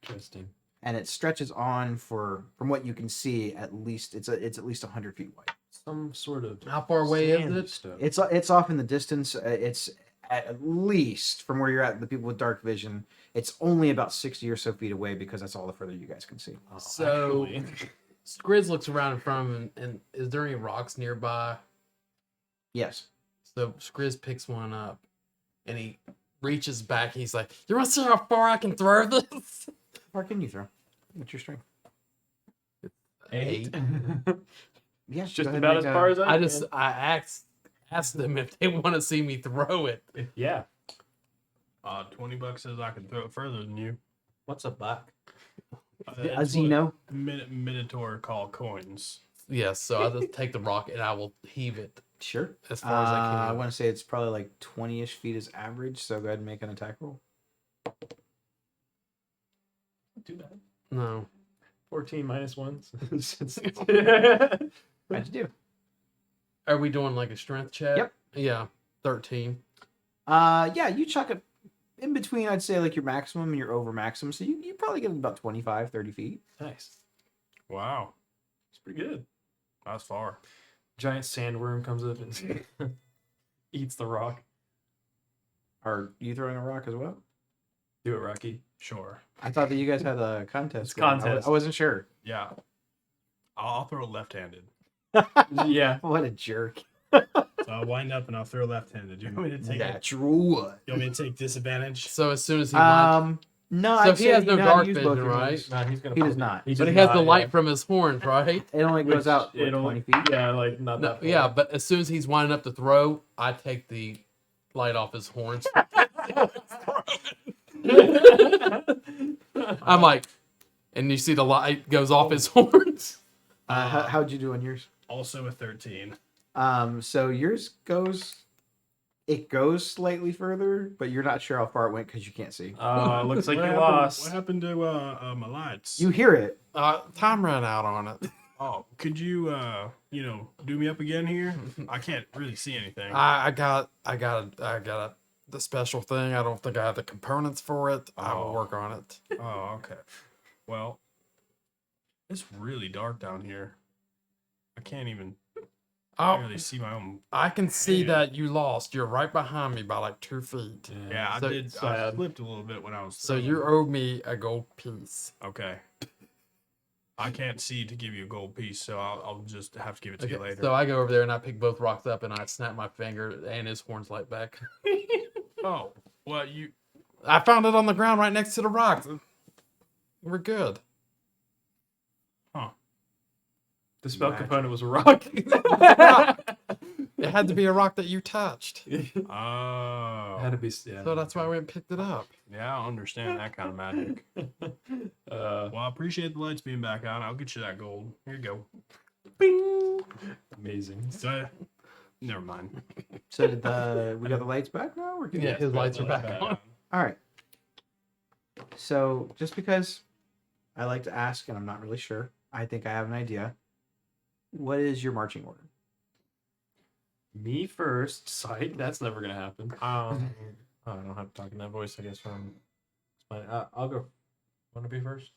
Interesting. And it stretches on from what you can see, at least it's at least 100 feet wide. Some sort of. How far away is it? sandstone. It's off in the distance. It's at least from where you're at, the people with dark vision, it's only about 60 or so feet away because that's all the further you guys can see. Oh, So actually. Skriz looks around in front of him, and is there any rocks nearby? Yes. So Skriz picks one up, and he reaches back. And he's like, "You want to see how far I can throw this?" How far can you throw? What's your strength? 8. Yeah, It's just about as far as I asked them if they want to see me throw it. Yeah. $20 says I can throw it further than you. What's a buck? a That's what Xeno. Minotaur call coins. Yes, so I'll just take the rock and I will heave it Sure. as far as I I can. want to say it's probably like 20-ish feet is average. So go ahead and make an attack roll. Too bad. No. 14 minus 1. How'd you do? Are we doing like a strength check? Yep. Yeah, 13. Yeah, you chuck it in between, I'd say, like your maximum and your over maximum. So you probably get about 25, 30 feet. Nice. Wow. It's pretty good. That's far. Giant sandworm comes up and eats the rock. Are you throwing a rock as well? Do it, Rocky. Sure. I thought that you guys had a contest. It's going. contest. I wasn't sure. Yeah. I'll throw left-handed. Yeah. What a jerk. So I'll wind up and I'll throw left-handed. You want me to take Natural what? You want me to take disadvantage? So as soon as he winds, No, so I'd he say has you no know how to dark use vision, both your right? moves. Nah, he's gonna. He does not. but he does has the not, light yeah. from his horns, right? It only goes out what, It only- 20 feet. Yeah, like not No, that far. yeah, but as soon as he's winding up to throw, I take the light off his horns. I'm like, and you see the light goes off his horns. How'd you do on yours? Also a 13. So yours goes. It goes slightly further, but you're not sure how far it went because you can't see. Looks like What you happened- lost. What happened to my lights? You hear it. Time ran out on it. Oh, could you do me up again here? I can't really see anything. I got the special thing. I don't think I have the components for it. I will Oh. work on it. Oh, okay. Well, it's really dark down here. I can't even Oh, really see my own. I can see Yeah. that you lost. You're right behind me by like 2 feet. Yeah, I So- did. I sad. slipped a little bit when I was. So throwing. you owe me a gold piece. Okay. I can't see to give you a gold piece, so I'll just have to give it to you Okay, later. so I go over there and I pick both rocks up and I snap my finger and his horns light back. Oh, well, you. I found it on the ground right next to the rocks. We're good. The spell Magic. component was a rock. It had to be a rock that you touched. Oh. Had to be. Yeah. So that's why we went and picked it up. Yeah, I understand that kind of magic. Well, I appreciate the lights being back on. I'll get you that gold. Here you go. bing. Amazing. So, never mind. So did we got the lights back now? We're good. Yeah, his lights are back on. All right. So just because I like to ask and I'm not really sure, I think I have an idea. What is your marching order? Me first. Sight. That's never gonna happen. I don't have to talk in that voice. I guess it's fine. I'll go. Want to be first?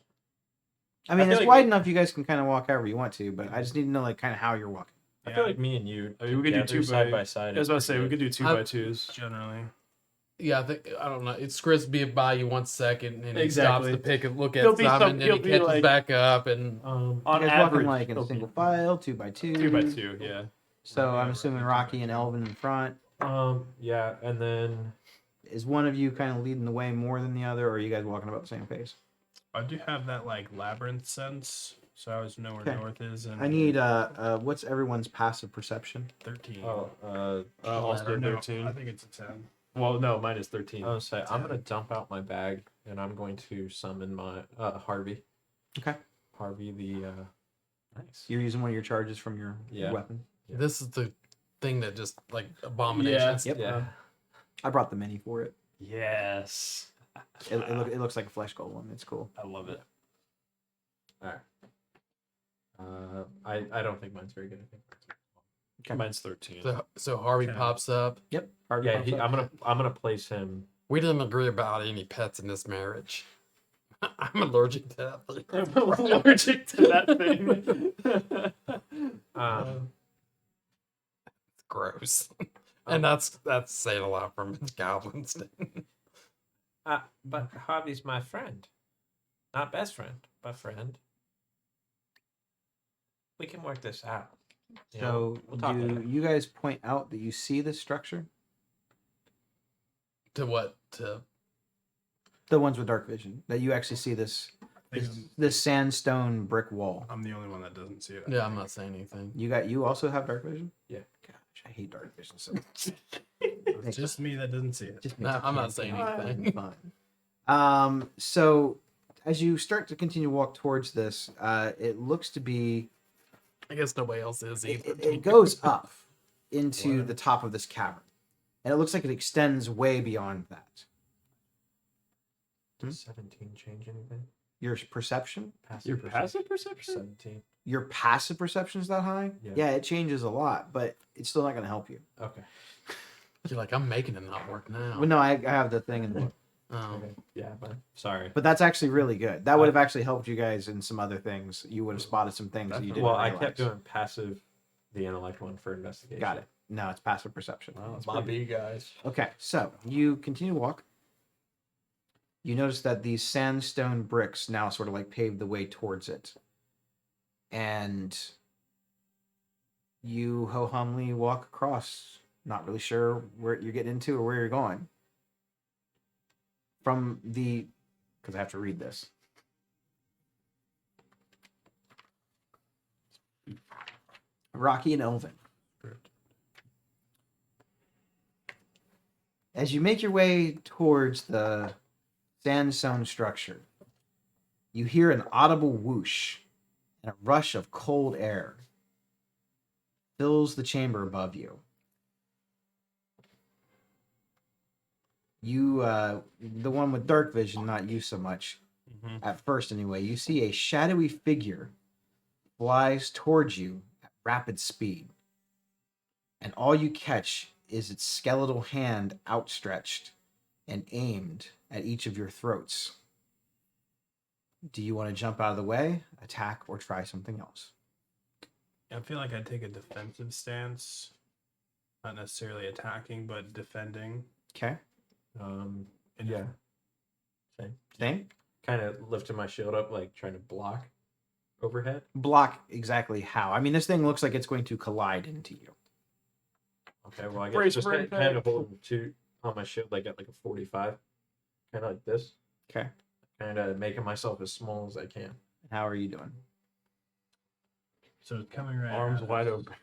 I mean, feel it's like wide we- enough you guys can kind of walk however you want to, but I just need to know like kind of how you're walking. I feel like me and you. I mean, we could do together, two side by- by side. I was is about to say we pretty could do two I- by twos. Generally. Yeah, I don't know. It's Chris be by you 1 second, and he Exactly. stops to pick and look at He'll be something, some- and then he'll he be catches like- back up, and good. On You guys average, walking like in a it'll single be file, 2 by 2. 2 by 2. Yeah. So Yeah, I'm assuming Rocky and Elvin in front. Yeah, and then Is one of you kind of leading the way more than the other, or are you guys walking about the same pace? I do have that like labyrinth sense, so I always know where Okay. north is. And I need what's everyone's passive perception? 13. also No, 13. I think it's a 10. Well, no, mine is 13. I was say I'm gonna dump out my bag and I'm going to summon my Harvey. Okay. Harvey the nice. You're using one of your charges from your Yeah. weapon. this is the thing that just like abominations. Yep. Yeah. I brought the mini for it. Yes. It looks like a flesh golem. It's cool. I love it. I don't think mine's very good. I think. Okay. Mine's 13. So Harvey Okay. pops up. Yep. Harvey Yeah, pops up. I'm gonna place him. We didn't agree about any pets in this marriage. I'm allergic to that thing. I'm allergic to that thing. It's gross. And that's saying a lot from his goblins. But Harvey's my friend, not best friend, but friend. We can work this out. You know, So we'll talk do later. you guys point out that you see this structure? To what? To The ones with dark vision. That you actually see this I think this sandstone brick wall. I'm the only one that doesn't see it. yeah, I'm not saying anything. You also have dark vision? Yeah. Gosh, I hate dark vision so It's just me that doesn't see it. just No, makes I'm it not saying fun. anything. Fun. So as you start to continue to walk towards this, it looks to be I guess nobody else is either. it goes up into the top of this cavern. And it looks like it extends way beyond that. Does 17 change anything? Your perception? Your passive perception? 17. Your passive perception is that high? Yeah. It changes a lot, but it's still not going to help you. Okay. You're like, I'm making it not work now. Well, no, I have the thing in the book. Oh. Okay. Yeah, but sorry. But that's actually really good. That would have actually helped you guys in some other things. You would have spotted some things that you didn't Well, I realize. kept doing passive, the intellect one for investigation. Got it. No, it's passive perception. My B guys. Okay, so you continue to walk. You notice that these sandstone bricks now sort of like pave the way towards it. And you ho humly walk across, not really sure where you're getting into or where you're going. From the, because I have to read this. Rocky and Elvin. As you make your way towards the sandstone structure, you hear an audible whoosh and a rush of cold air fills the chamber above you. You, the one with dark vision, not you so much, at first anyway, you see a shadowy figure flies towards you at rapid speed. And all you catch is its skeletal hand outstretched and aimed at each of your throats. Do you want to jump out of the way, attack, or try something else? I feel like I'd take a defensive stance, not necessarily attacking, but defending. Okay. And Yeah. Same. Same. Kind of lifting my shield up, like trying to block overhead. Block exactly how? I mean, this thing looks like it's going to collide into you. Okay, well, I guess Brace just for kind impact. of holding two on my shield, like at like a 45. Kind of like this. Okay. Kind of making myself as small as I can. How are you doing? So it's coming right Arms at us. wide open.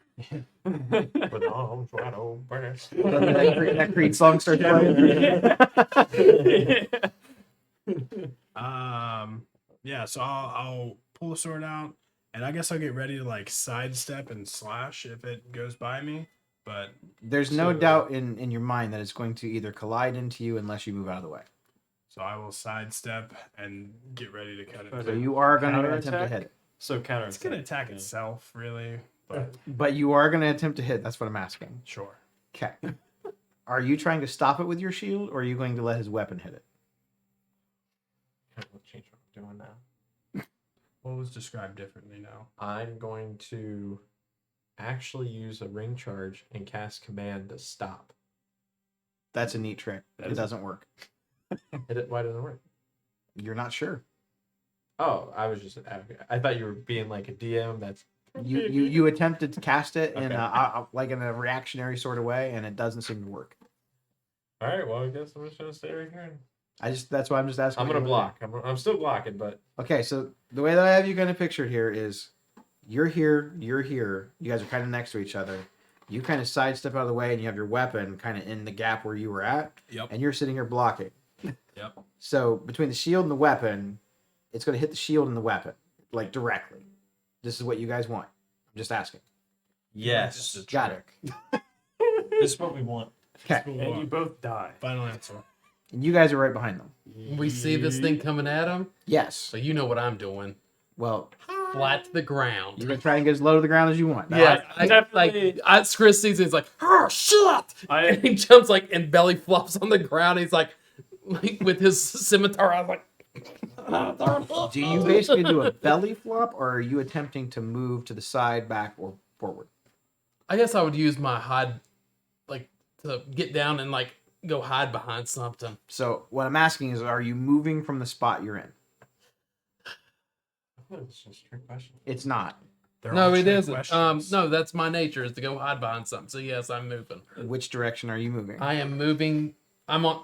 With the arms wide open. that Creed song starts playing. Yeah, so I'll pull the sword out And I guess I'll get ready to like sidestep and slash if it goes by me. But There's no So- doubt in your mind that it's going to either collide into you unless you move out of the way. so I will sidestep and get ready to cut it. Okay. So you are going to Counterattack? attempt to hit it. So counter. It's gonna attack itself, really. But But you are going to attempt to hit. That's what I'm asking. sure. Okay. Are you trying to stop it with your shield, or are you going to let his weapon hit it? I'll change what I'm doing now. What was described differently now? I'm going to actually use a ring charge and cast command to stop. That's a neat trick. That It is- doesn't work. Why doesn't it work? You're not sure. Oh, I was just. I thought you were being like a DM. That's You attempted to cast it in Okay. like in a reactionary sort of way, and it doesn't seem to work. all right. Well, I guess I'm just gonna stay right here. That's why I'm just asking. I'm what gonna you wanna block. I'm still blocking, but do. Okay, so the way that I have you kind of pictured here is, you're here, you're here. You guys are kind of next to each other. You kind of sidestep out of the way, and you have your weapon kind of in the gap where you were at, Yep. and you're sitting here blocking. Yep. So between the shield and the weapon, it's going to hit the shield and the weapon, like directly. This is what you guys want. I'm just asking. yes, Just a Got it. trick. this is what we want. Okay. And you both die. Final answer. And you guys are right behind them. We see this thing coming at him, Yes. so you know what I'm doing. Well, Flat to the ground. you're going to try and get as low to the ground as you want. Yeah, I definitely- Chris sees it, he's like, oh, shit! I- And he jumps like and belly flops on the ground. He's like with his scimitar. I was like, Do you basically do a belly flop, or are you attempting to move to the side, back, or forward? I guess I would use my hide, like to get down and like go hide behind something. So what I'm asking is, are you moving from the spot you're in? It's just a trick question. It's not. They're No, all it trick isn't. questions. No, that's my nature is to go hide behind something. So yes, I'm moving. Which direction are you moving? I am moving. I'm on.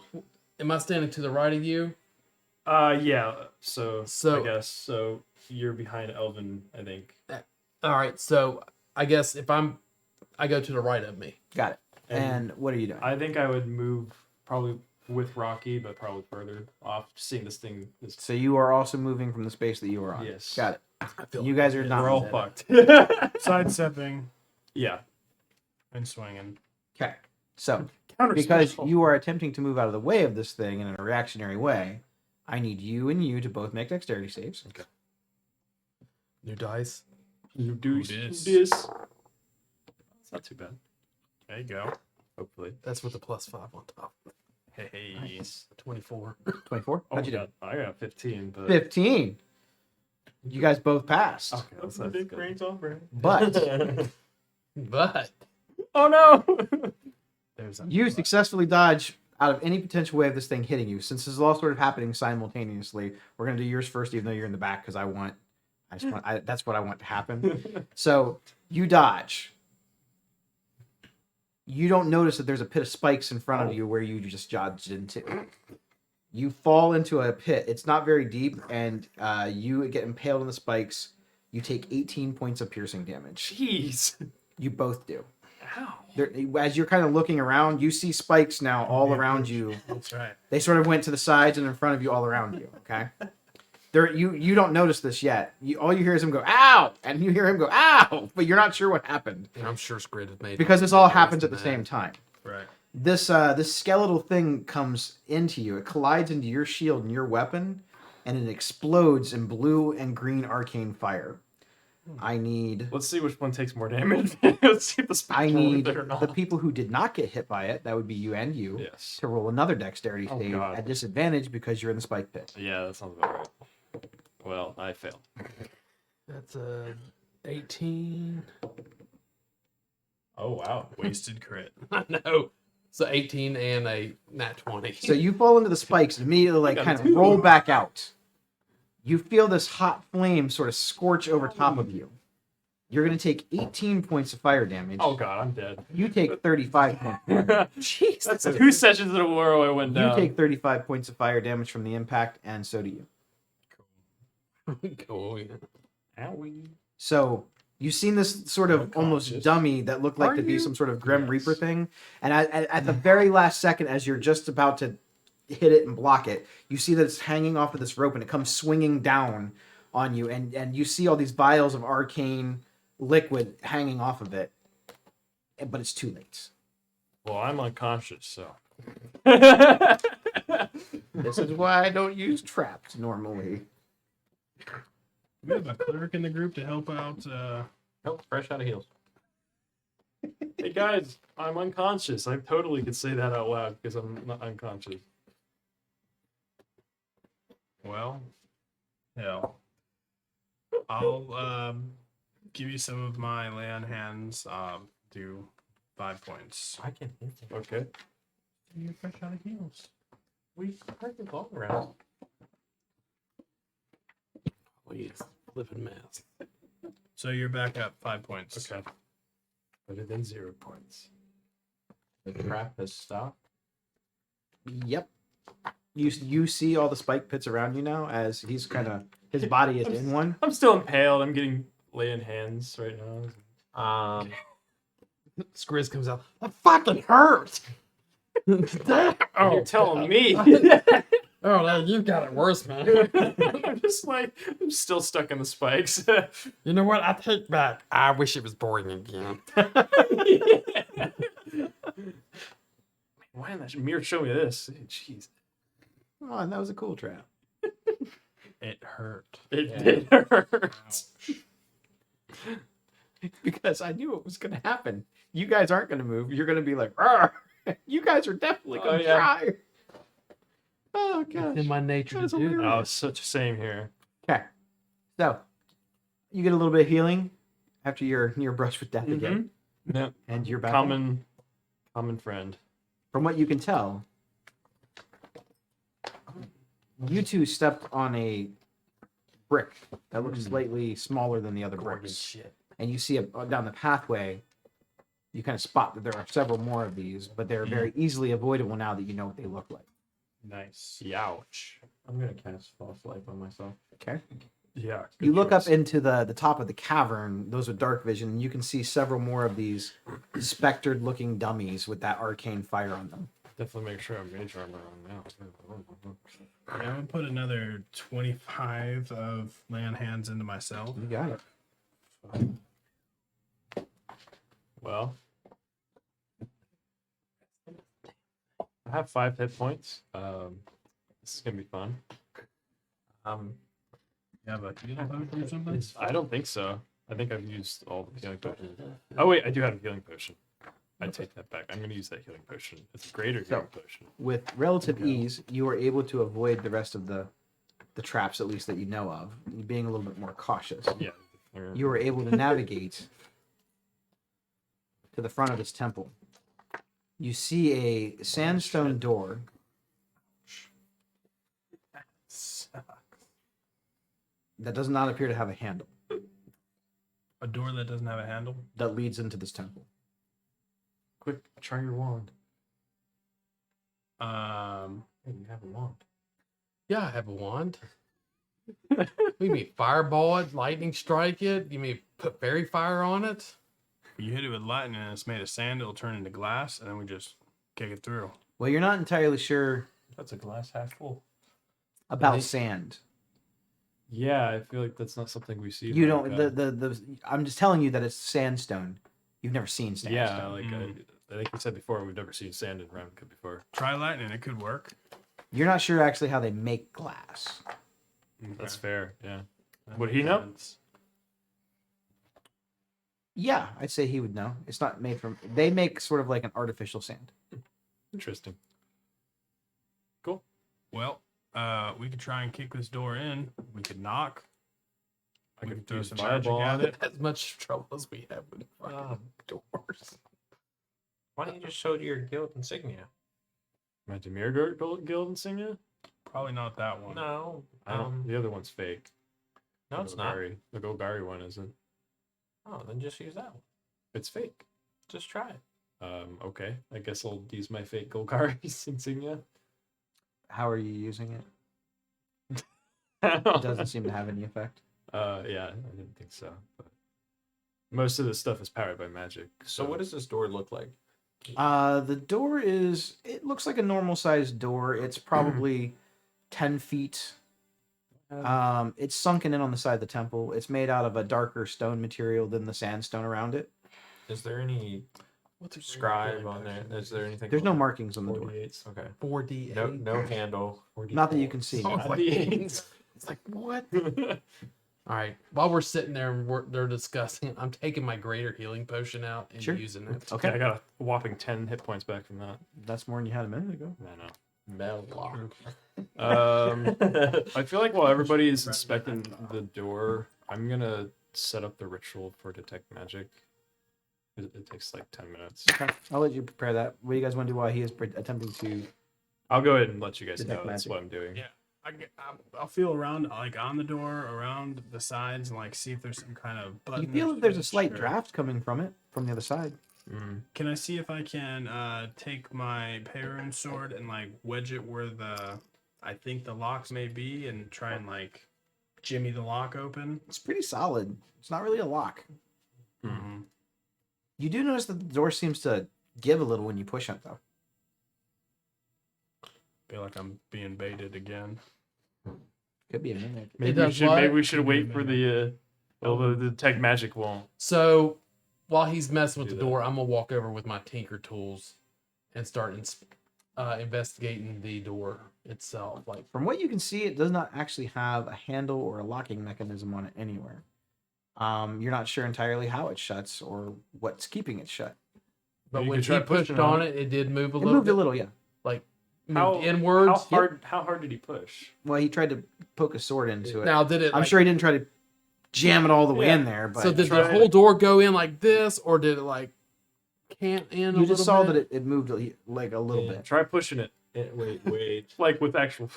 Am I standing to the right of you? Yeah. So So- I guess so. You're behind Elvin, I think. All right. So I guess if I go to the right of me. Got it. And what are you doing? I think I would move probably with Rocky, but probably further off. Seeing this thing. So you are also moving from the space that you were on. Yes. Got it. I feel You guys are not. We're all dead. fucked. Sidestepping Yeah. and swinging. Okay. So Counter because spell. you are attempting to move out of the way of this thing in a reactionary way, I need you and you to both make dexterity saves. Okay. new dice. You do This. this. It's not too bad. There you go. Hopefully. That's with the +5 on top. Hey. Nice. 24. 24. Oh, How'd you do? God. I got 15, but 15. You guys both passed. okay, That's that's a big good. brains over. But But Oh no! There's a you successfully dodge out of any potential way of this thing hitting you. Since this is all sort of happening simultaneously, we're gonna do yours first, even though you're in the back, because that's what I want to happen. So you dodge. You don't notice that there's a pit of spikes in front of you where you just dodged into. You fall into a pit. It's not very deep, and you get impaled in the spikes. You take 18 points of piercing damage. Jeez. You both do. Ow. As you're kind of looking around, you see spikes now all around you. That's right. They sort of went to the sides and in front of you, all around you. Okay. You don't notice this yet. All you hear is him go ow, and you hear him go ow, but you're not sure what happened and I'm sure Squid has made because this all worse happens at than the that. same time. Right. This skeletal thing comes into you. It collides into your shield and your weapon, and it explodes in blue and green arcane fire. I need Let's see which one takes more damage. Let's see if the spike I is need worth it or not. the people who did not get hit by it. That would be you and you. Yes. To roll another dexterity Oh, save God. at disadvantage because you're in the spike pit. Yeah, that sounds about right. Well, I failed. That's a 18. Oh wow. Wasted crit. I know. So 18 and a nat 20. So you fall into the spikes and immediately like got kind of two. roll back out. You feel this hot flame sort of scorch over top of you. You're going to take 18 points of fire damage. Oh god, I'm dead. You take 35 points. Jeez, That's 2 sessions in a row I went You down. take 35 points of fire damage from the impact, and so do you. cool. Yeah. Owie. So you've seen this sort of almost Unconscious. dummy that looked like Are to be you? some sort of Grim Yes. Reaper thing. And at the very last second, as you're just about to hit it and block it, you see that it's hanging off of this rope and it comes swinging down on you, and you see all these vials of arcane liquid hanging off of it, but it's too late. Well, I'm unconscious, so. This is why I don't use traps normally. We have a cleric in the group to help out. Nope, fresh out of heels. Hey guys, I'm unconscious. I totally could say that out loud because I'm not unconscious. Well, hell, I'll give you some of my lay on hands. Do 5 points. I can hit it. Okay. You're fresh out of heels. We heard it all around. Please, living mess. So you're back up 5 points. Okay. Better than 0 points. The trap has stopped. Yep. You see all the spike pits around you now as he's kind of his body is in one. I'm still impaled. I'm getting laying hands right now. Skriz comes out. That fucking hurt. Damn. Oh, You're telling me. Oh, no, you got it worse, man. I'm just like, I'm still stuck in the spikes. You know what? I take back. I wish it was boring again. Why didn't that mirror show me this? Jeez. Oh, and that was a cool trap. It hurt. It did hurt. Because I knew it was going to happen. You guys aren't going to move. You're going to be like, "Arr!" You guys are definitely going to yeah. try. Oh, It's gosh. in my nature to That's do hilarious. that. Oh, such a same here. Okay. So, you get a little bit of healing after your near brush with death again. Yeah. And you're back. Common friend. From what you can tell, you two stepped on a brick that looks slightly smaller than the other bricks. Shit. And you see down the pathway, you kind of spot that there are several more of these, but they're very easily avoidable now that you know what they look like. Nice. Youch. I'm gonna cast false life on myself. Okay. Yeah. You look up into the top of the cavern, those with dark vision, and you can see several more of these spectered looking dummies with that arcane fire on them. Definitely make sure I'm mage armor on now. Yeah, I'm gonna put another 25 of lay on hands into myself. You got it. Well, I have 5 hit points. This is gonna be fun. You have a healing potion or something? I don't think so. I think I've used all the healing potions. Oh wait, I do have a healing potion. I take that back. I'm going to use that healing potion. It's a greater healing potion. With relative ease, you are able to avoid the rest of the traps, at least that you know of, you being a little bit more cautious. Yeah. You were able to navigate to the front of this temple. You see a sandstone door that does not appear to have a handle A door that doesn't have a handle? that leads into this temple. Quick, try your wand. Hey, you have a wand. Yeah, I have a wand. We mean fireball it, lightning strike it. You mean put fairy fire on it? You hit it with lightning and it's made of sand, it'll turn into glass, and then we just kick it through. Well, you're not entirely sure That's a glass half full. about Right. sand. Yeah, I feel like that's not something we see. You like, don't. The. I'm just telling you that it's sandstone. You've never seen sandstone. Yeah, like I think you said before, we've never seen sand in Ravnica before. Try lightning, it could work. You're not sure actually how they make glass. That's Okay. fair. Yeah. That Would makes he know? sense. Yeah, I'd say he would know. It's not made from. They make sort of like an artificial sand. Interesting. Well, we could try and kick this door in. We could knock. I We could could throw use some fireball magic on at it. it. As much trouble as we have with fucking doors. Why don't you just show your guild insignia? My Demir Guild insignia? Probably not that one. No. I don't. The other one's fake. No, it's not. The Golgari one isn't. Oh, then just use that one. It's fake. Just try it. Okay. I guess I'll use my fake Golgari's insignia. How are you using it? It It doesn't seem to have any effect. Yeah, I didn't think so. But most of this stuff is powered by magic. So what does this door look like? The door is. It looks like a normal sized door. It's probably 10 feet It's sunken in on the side of the temple. It's made out of a darker stone material than the sandstone around it. Is there any What's a scribe on there? Is there anything? There's no on markings on the door. 48s. Okay. 4D8? No handle. Not that you can see. Oh, it's like, 48. it's like, what? All right. While we're sitting there and they're discussing, I'm taking my greater healing potion out and Sure. using it. Okay. I got a whopping 10 hit points back from that. That's more than you had a minute ago. I know. Metal lock. I feel like while everybody is inspecting the door, I'm gonna set up the ritual for detect magic. It takes like 10 minutes. Okay. I'll let you prepare that. What do you guys want to do while he is attempting to? I'll go ahead and let you guys Detect know that's magic. what I'm doing. Yeah. I'll feel around, like on the door, around the sides, and like see if there's some kind of button. You feel or that there's a switch slight or- draft coming from it from the other side. Mm. Can I see if I can take my Perun sword and like wedge it where I think the locks may be, and try and like jimmy the lock open? It's pretty solid. It's not really a lock. Mm-hmm. You do notice that the door seems to give a little when you push it, though. Feel like I'm being baited again. Could be a minute. does what? Maybe we should Give me a wait for the the detect magic won't. So while he's messing with Do the that. door, I'm going to walk over with my tinker tools and start investigating the door itself. Like, From what you can see, it does not actually have a handle or a locking mechanism on it anywhere. You're not sure entirely how it shuts or what's keeping it shut. but You when could he try pushed pushing on on it, it did move a It little moved bit. a little, yeah. Like, How moved inwards. How hard did he push? Well, he tried to poke a sword into it. Now, did it? I'm like, sure he didn't try to jam it all the way Yeah. in there, but So did Try the it. whole door go in like this, or did it like cant in a you little just saw bit? that it moved like a little Yeah. bit. Try pushing it, Wait. like with actual.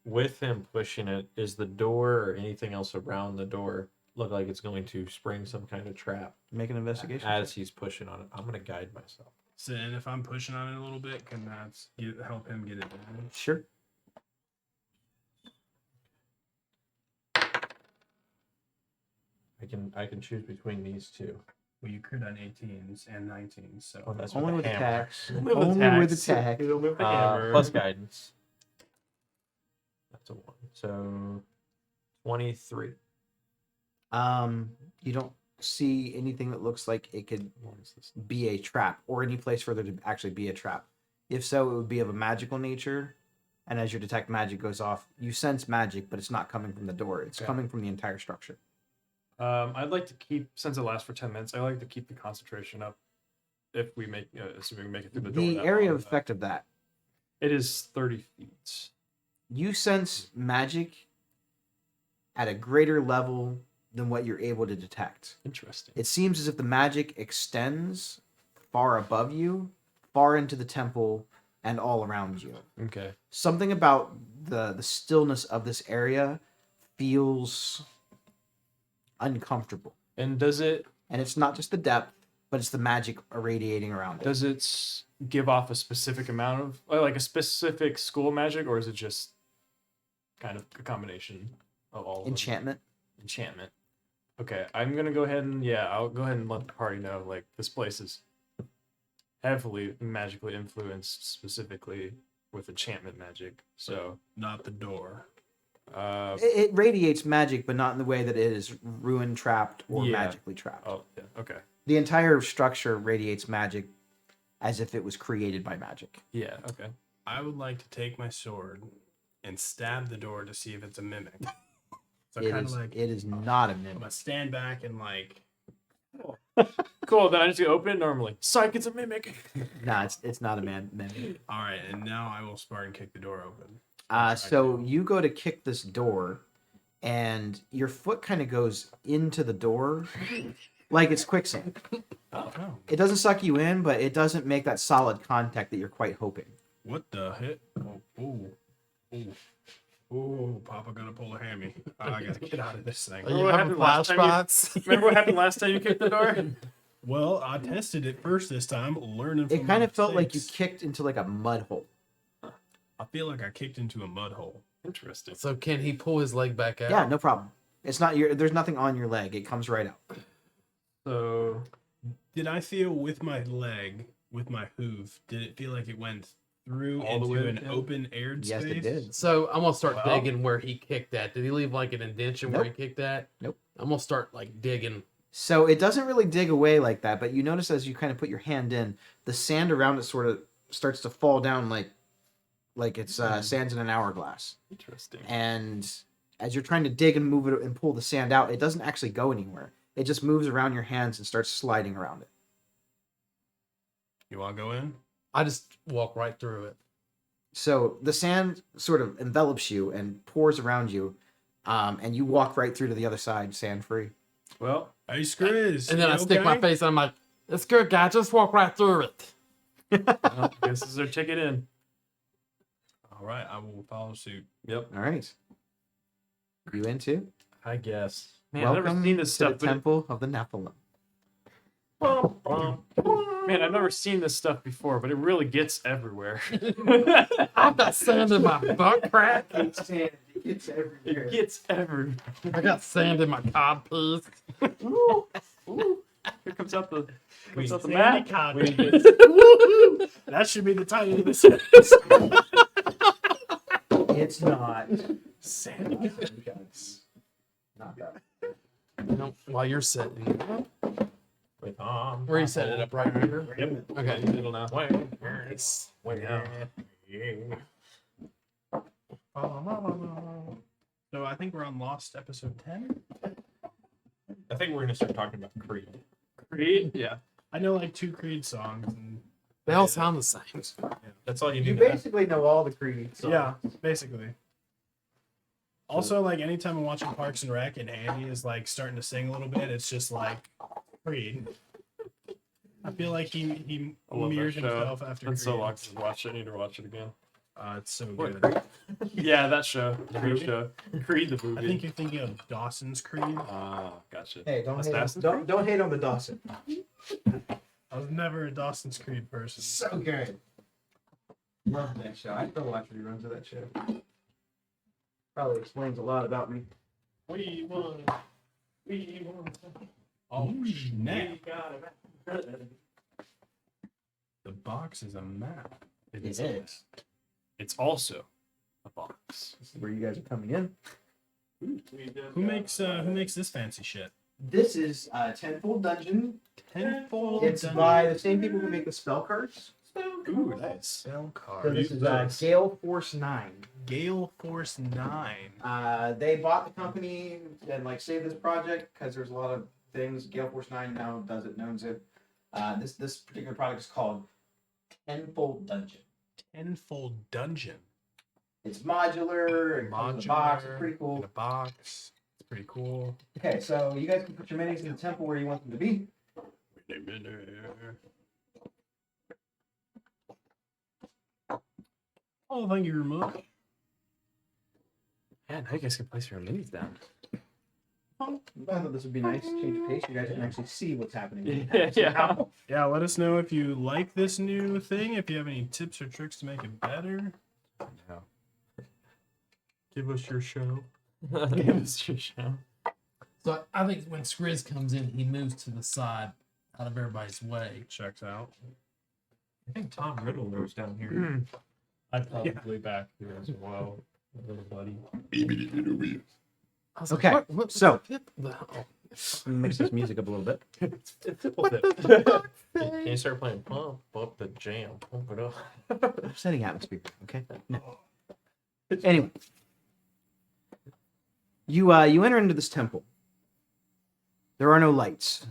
With him pushing it, is the door or anything else around the door look like it's going to spring some kind of trap Make an investigation. as he's pushing on it? I'm gonna guide myself. So, and if I'm pushing on it a little bit, can that help him get it down? Sure. I can choose between these two. Well, you crit on 18s and 19s, so Oh, that's Only with the hammer. attacks. Only with attacks. With the hammer. Plus guidance. That's a 1. So 23. You don't see anything that looks like it could be a trap or any place for there to actually be a trap. If so, it would be of a magical nature. And as your detect magic goes off, you sense magic, but it's not coming from the door. It's Okay. coming from the entire structure. I'd like to keep, since it lasts for 10 minutes, I like to keep the concentration up. If we make, assuming we make it through the door. The that area long, of effect of that, It is 30 feet. you sense magic at a greater level than what you're able to detect. Interesting. It seems as if the magic extends far above you, far into the temple, and all around you. Okay. Something about the stillness of this area feels uncomfortable. And does it And it's not just the depth, but it's the magic irradiating around it. give off a specific amount of like a specific school magic, or is it just kind of a combination of all of them? Enchantment. Enchantment. Okay, I'm gonna go ahead and I'll go ahead and let the party know like this place is heavily magically influenced, specifically with enchantment magic. So not the door. It radiates magic, but not in the way that it is ruin trapped or Yeah. magically trapped. oh yeah, okay. The entire structure radiates magic as if it was created by magic. Yeah, okay. I would like to take my sword and stab the door to see if it's a mimic. So It kind is, of like it is not a I'm mimic. gonna stand back and like Cool, then I just open it normally. Psych, it's a mimic. No, it's not a mimic. all right, and now I will Spartan kick the door open. So you go to kick this door, and your foot kind of goes into the door, like it's quicksand. Oh, It doesn't suck you in, but it doesn't make that solid contact that you're quite hoping. what the heck? Oh, Papa gonna pull a hammy. I gotta get out of this thing. Are you what having happened last time flashbacks? Remember what happened last time you kicked the door? Well, I tested it first this time, learning from It kind my of felt like you mistakes. kicked into like a mud hole. I feel like I kicked into a mud hole. Interesting. So can he pull his leg back out? Yeah, no problem. It's not your. There's nothing on your leg. It comes right out. So Did I feel with my leg, with my hoof, did it feel like it went through All the into way an down? open aired Yes, space? it did. So I'm gonna start Well- digging where he kicked at. Did he leave like an indention where he kicked at? Nope. I'm gonna start like digging. So it doesn't really dig away like that, but you notice as you kind of put your hand in, the sand around it sort of starts to fall down like it's sands in an hourglass. Interesting. And as you're trying to dig and move it and pull the sand out, it doesn't actually go anywhere. It just moves around your hands and starts sliding around it. You want to go in? I just walk right through it. So the sand sort of envelops you and pours around you, and you walk right through to the other side, sand free. Well, Hey, Scrizz. And then you I stick my okay? face and I'm like, it's good, guy. Just walk right through it. I guess this is our ticket in. All right, I will follow suit. Yep. All right. You in too? I guess. Man, I've never seen this to stuff. the But Temple of the Nephalim. man, I've never seen this stuff before, but it really gets everywhere. I've got sand in my butt crack. It's sand. It's everywhere. It gets everywhere. I got sand in my cob piece. Ooh, ooh. Here comes out the Sandy map. Cod. We- That should be the title of this. It's not. Sandy Cod. Not that. You know, while you're sitting, With where you set it up right here. Yep. Okay. Middle now. Nice. So I think we're on Lost episode 10. I think we're gonna start talking about Creed. Creed. Yeah. I know like 2 Creed songs. And They all sound the same. That's all you You need to know. basically know all the Creed songs. yeah, basically. Also, like anytime I'm watching Parks and Rec and Andy is like starting to sing a little bit, it's just like Creed. I feel like he I love that mirrored show. himself after It's so Creed. long since I watched it. I need to watch it again. It's so What, good. Yeah, that show. The Creed movie? show. Creed the I movie. think you're thinking of Dawson's Creed. Gotcha. Hey, don't hate, Assassin's don't hate on the Dawson. I was never a Dawson's Creed person. So good. Love that show. I still watch reruns of that show. Probably explains a lot about me. We won. Oh snap! We got it. The box is a map. It is. It's also a box. This is where you guys are coming in. Who makes this fancy shit? This is Tenfold Dungeon. Tenfold. It's by the same people who make the spell cards. Ooh, nice. Spell So card. this is Gale Force 9. Gale Force 9. They bought the company and like saved this project because there's a lot of things. Gale Force 9 now does it, knows it. This particular product is called Tenfold Dungeon. Tenfold Dungeon. It's modular. It comes in a box. It's pretty In cool. a box. It's pretty cool. Okay, so you guys can put your minis in the temple where you want them to be. Oh, thank you very much. Yeah, now you guys can place your minis down. I thought this would be nice. Change of pace. You guys can actually see what's happening. Yeah. Yeah, let us know if you like this new thing. If you have any tips or tricks to make it better, give us your show. Give us your show. So I think when Skriz comes in, he moves to the side out of everybody's way. Checks out. I think Tom Riddle lives down here. I'd probably back here as well, little buddy. I was Okay, like, what so- oh. Let me mix this music up a little bit. Can you start playing Pump Up the Jam? Pump it up. I'm setting atmosphere. Okay. No. Anyway, you enter into this temple. There are no lights.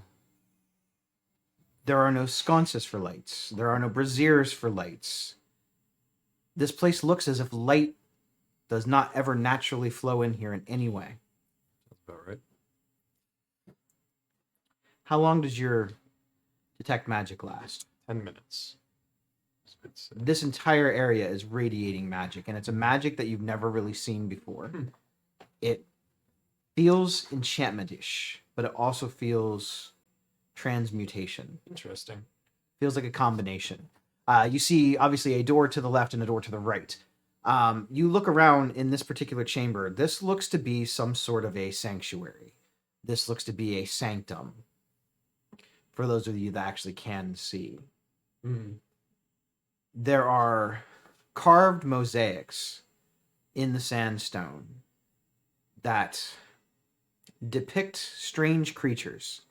There are no sconces for lights. There are no braziers for lights. This place looks as if light does not ever naturally flow in here in any way. That's about right. How long does your detect magic last? 10 minutes. It's This entire area is radiating magic, and it's a magic that you've never really seen before. It feels enchantment-ish, but it also feels transmutation. interesting. Feels like a combination. You see, obviously, a door to the left and a door to the right. You look around in this particular chamber. This looks to be some sort of a sanctuary. This looks to be a sanctum. For those of you that actually can see. Mm. There are carved mosaics in the sandstone that depict strange creatures,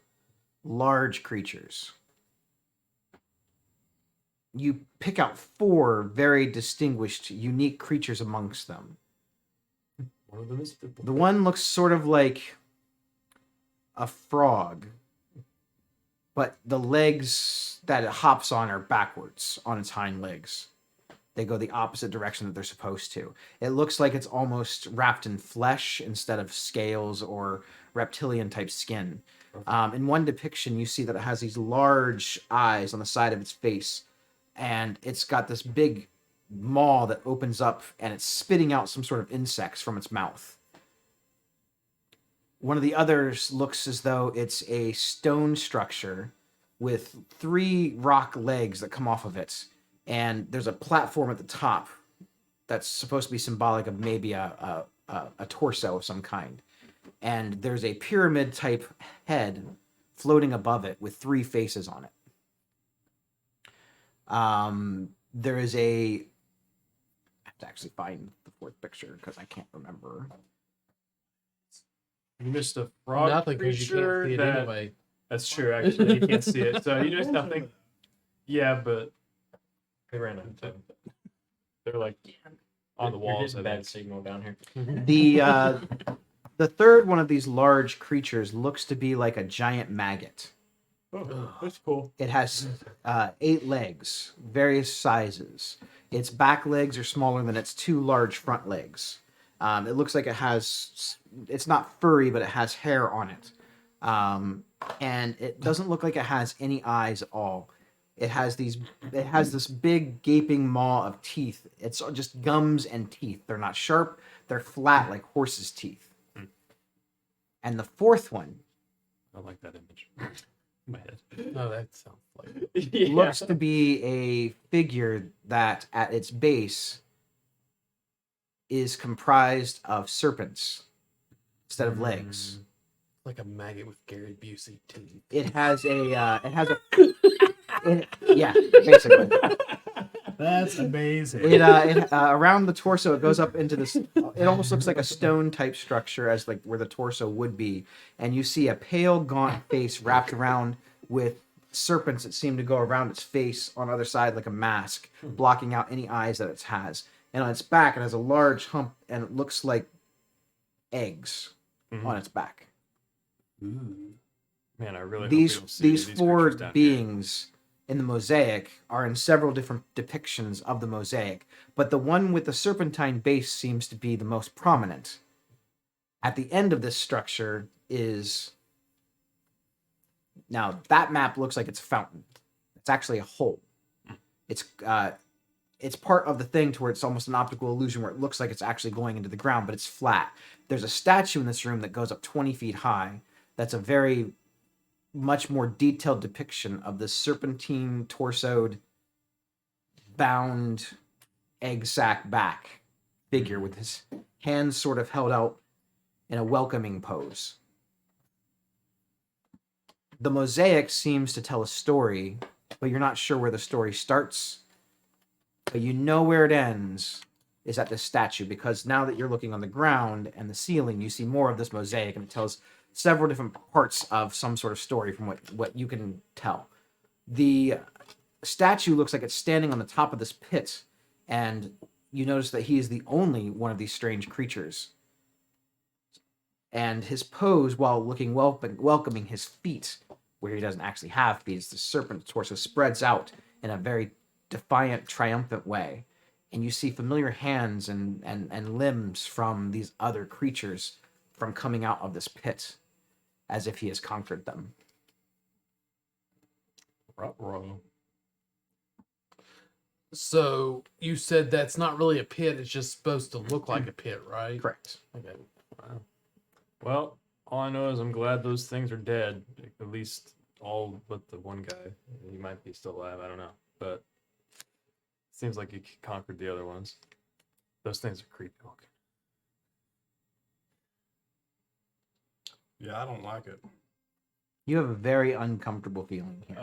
large creatures. You pick out 4 very distinguished, unique creatures amongst them. One of them is Pipple. The one looks sort of like a frog, but the legs that it hops on are backwards on its hind legs. They go the opposite direction that they're supposed to. It looks like it's almost wrapped in flesh instead of scales or reptilian type skin. In one depiction, you see that it has these large eyes on the side of its face, and it's got this big maw that opens up, and it's spitting out some sort of insects from its mouth. One of the others looks as though it's a stone structure with 3 rock legs that come off of it, and there's a platform at the top that's supposed to be symbolic of maybe a torso of some kind. And there's a pyramid type head floating above it with 3 faces on it. There is a... I have to actually find the 4th picture because I can't remember. You missed a frog Nothing, because you can't creature see it that- anyway. That's true, actually. You can't see it. So you missed nothing. Yeah, but We ran out of time. they're like on the You're walls. getting I bad think. signal down here. The 3rd one of these large creatures looks to be like a giant maggot. Oh, that's cool. It has 8 legs, various sizes. Its back legs are smaller than its 2 large front legs. It looks like it has... It's not furry, but it has hair on it. And it doesn't look like it has any eyes at all. It has this big gaping maw of teeth. It's just gums and teeth. They're not sharp. They're flat like horse's teeth. And the 4th one I like that image. In my head. No, that sounds like Yeah. looks to be a figure that at its base is comprised of serpents instead of legs. like a maggot with Gary Busey teeth. It has yeah, basically. That's amazing. It around the torso, it goes up into this. It almost looks like a stone type structure, as like where the torso would be, and you see a pale, gaunt face wrapped around with serpents that seem to go around its face on the other side like a mask, blocking out any eyes that it has. And on its back, it has a large hump, and it looks like eggs on its back. Man, I really hope These we don't see these these 4 creatures down here. beings in the mosaic are in several different depictions of the mosaic, but the one with the serpentine base seems to be the most prominent. At the end of this structure is... Now, that map looks like it's a fountain. It's actually a hole. It's part of the thing to where it's almost an optical illusion where it looks like it's actually going into the ground, but it's flat. There's a statue in this room that goes up 20 feet high. That's a very much more detailed depiction of the serpentine torsoed, bound, egg sac back figure with his hands sort of held out in a welcoming pose. The mosaic seems to tell a story, but you're not sure where the story starts. But you know where it ends is at this statue, because now that you're looking on the ground and the ceiling, you see more of this mosaic, and it tells several different parts of some sort of story from what you can tell. The statue looks like it's standing on the top of this pit, and you notice that he is the only one of these strange creatures. And his pose, while looking welcoming, his feet, where he doesn't actually have feet, is the serpent torso spreads out in a very defiant, triumphant way. And you see familiar hands and limbs from these other creatures from coming out of this pit, as if he has conquered them. Ruh-roh. So you said that's not really a pit; it's just supposed to look like a pit, right? Correct. Okay. Well, all I know is I'm glad those things are dead. At least all but the one guy. He might be still alive. I don't know. But it seems like he conquered the other ones. Those things are creepy looking. Yeah, I don't like it. You have a very uncomfortable feeling here.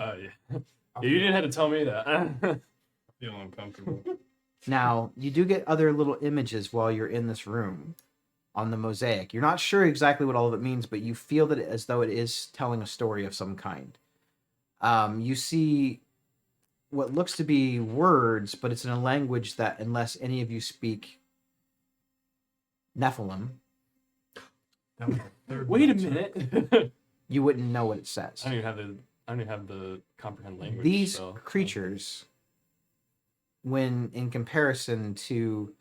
Yeah. You didn't have to tell me that. Feel uncomfortable. Now, you do get other little images while you're in this room on the mosaic. You're not sure exactly what all of it means, but you feel that as though it is telling a story of some kind. You see what looks to be words, but it's in a language that, unless any of you speak Nephalim, Wait a minute. you wouldn't know what it says. I don't even have the comprehend language. These so, creatures, when in comparison to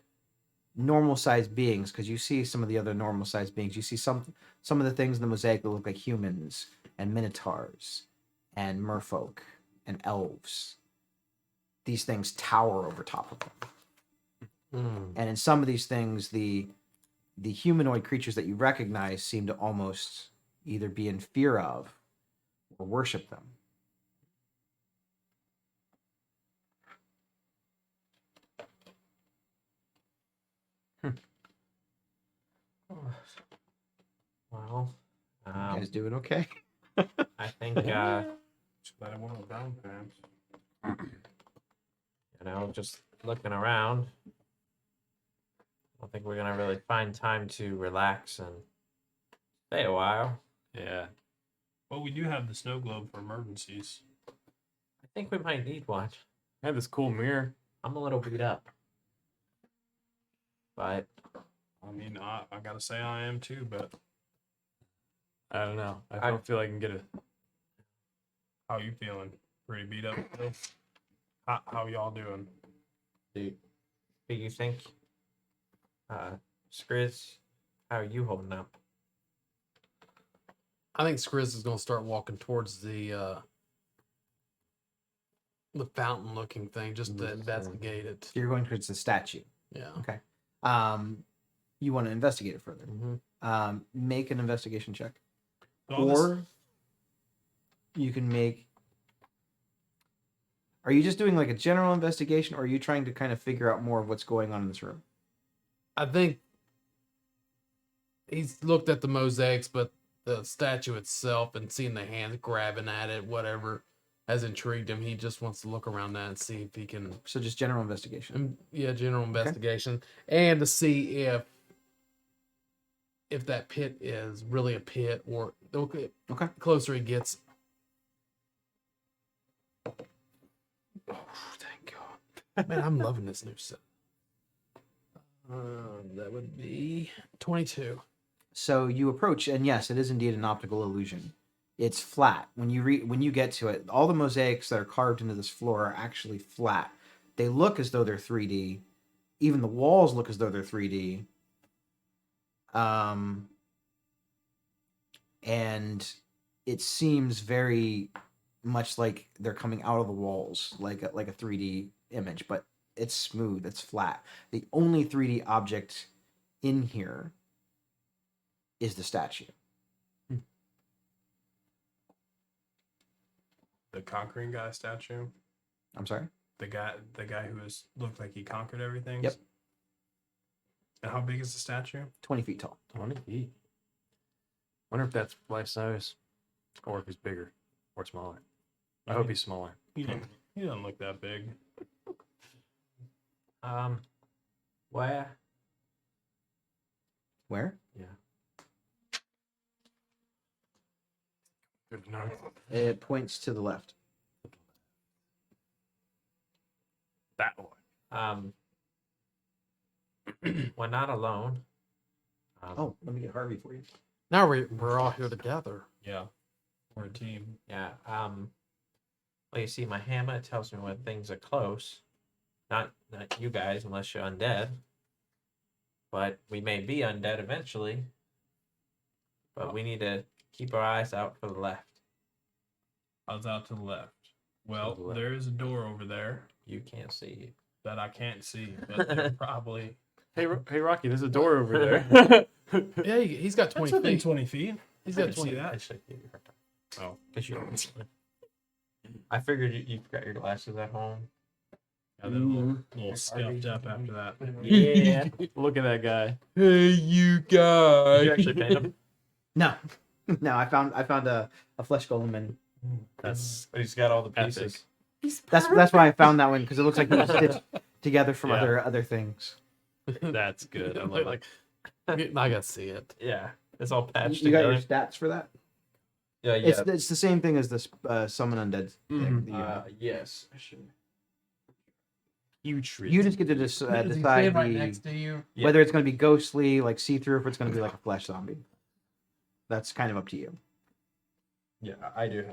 normal sized beings, because you see some of the other normal sized beings, you see some of the things in the mosaic that look like humans and minotaurs and merfolk and elves. These things tower over top of them. And in some of these things, the humanoid creatures that you recognize seem to almost either be in fear of or worship them. Well, You guys doing okay? I think But I want down pants. just looking around, I don't think we're gonna really find time to relax and stay a while. yeah. Well, we do have the snow globe for emergencies. I think we might need one. I have this cool mirror. I'm a little beat up, but I mean, I gotta say I am too, but I don't know. I I- don't feel I can get it. how you feeling? Pretty beat up still? How y'all doing? do you think, Skriz, how are you holding up? I think Skriz is going to start walking towards the fountain-looking thing just to investigate it. You're going towards the statue. Yeah. Okay. You want to investigate it further. Make an investigation check. So all this- Or you can make... Are you just doing like a general investigation, or are you trying to kind of figure out more of what's going on in this room? I think he's looked at the mosaics, but the statue itself and seeing the hands grabbing at it, whatever, has intrigued him. He just wants to look around that and see if he can, So just general investigation. general investigation, and to see if that pit is really a pit or okay. Closer he gets. Oh, thank God, man! I'm loving this new set. That would be 22. So you approach, and yes, it is indeed an optical illusion. It's flat. When you get to it, all the mosaics that are carved into this floor are actually flat. They look as though they're 3D. Even the walls look as though they're 3D. And it seems very much like they're coming out of the walls, like a 3D image, but it's smooth, it's flat. The only 3D object in here is the statue. the conquering guy statue. I'm sorry? The guy who looked like he conquered everything. Yep. And how big is the statue? 20 feet tall. 20 feet. Wonder if that's life size, or if he's bigger or smaller. I hope he's smaller. He doesn't look that big. Where? Where? Yeah. Good enough. It points to the left. That one. We're not alone. Oh, let me get Harvey for you. Now we're all here together. Yeah. We're a team. Yeah. Well, you see, my hammer tells me when things are close. Not you guys, unless you're undead. But we may be undead eventually. But we need to keep our eyes out for the left. I was out to the left. Well, To the left. there is a door over there You can't see. that I can't see, but they're probably Hey, Rocky, there's a door over there. Yeah, he's got 20 within feet. 20 feet. He's I got can 20 see that. Actually, Oh, because you. I figured you forgot your glasses at home. yeah, they're a little scuffed up after that. Yeah. Look at that guy. Hey, you Did guys. you actually paint them? No. No, I found a flesh golem, and That's But he's got all the pieces. epic. that's why I found that one, because it looks like he was together from Yeah. other things. That's good. I love like, it. I gotta see it. Yeah, it's all patched You got your together. stats for that? Yeah, yeah. It's the same thing as this summon undead thing. Mhm. that you have. Yes, I should. Huge. You just get to Is he decide standing right next to you? Yeah. whether it's going to be ghostly, like see-through, or if it's going to be like a flesh zombie. That's kind of up to you. Yeah, I do.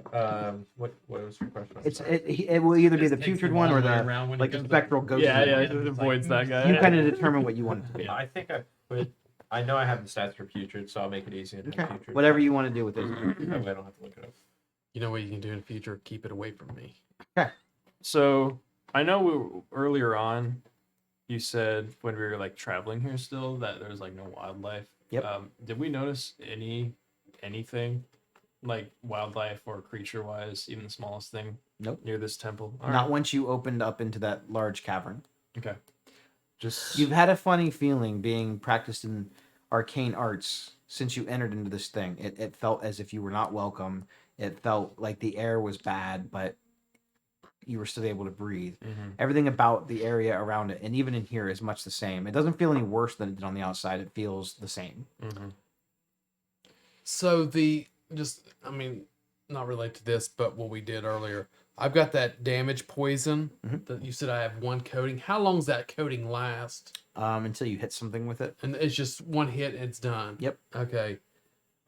What was your question? I'm It's sorry. it will either be Just the takes putrid him one all or the way the around when he like the goes up. spectral ghost. Yeah, one. yeah. It's It like, avoids that guy. You kind of determine what you want it to be. I think I put. I know I have the stats for putrid, so I'll make it easy and Okay. have putrid. Whatever you want to do with it. That way I don't have to look it up. You know what you can do in the future? Keep it away from me. So I know earlier on, you said when we were like traveling here still that there was like no wildlife. Yep. Did we notice anything like wildlife or creature wise, even the smallest thing? Nope. Near this temple. All Not right. once you opened up into that large cavern. Okay. Just You've had a funny feeling being practiced in arcane arts since you entered into this thing. It felt as if you were not welcome. It felt like the air was bad, but you were still able to breathe. Mhm. Everything about the area around it, and even in here, is much the same. It doesn't feel any worse than it did on the outside. It feels the same. Mhm. So I mean, not relate to this, but what we did earlier. I've got that damage poison Mhm. that you said I have one coating. How long does that coating last? Until you hit something with it. And it's just one hit and it's done. Yep. Okay.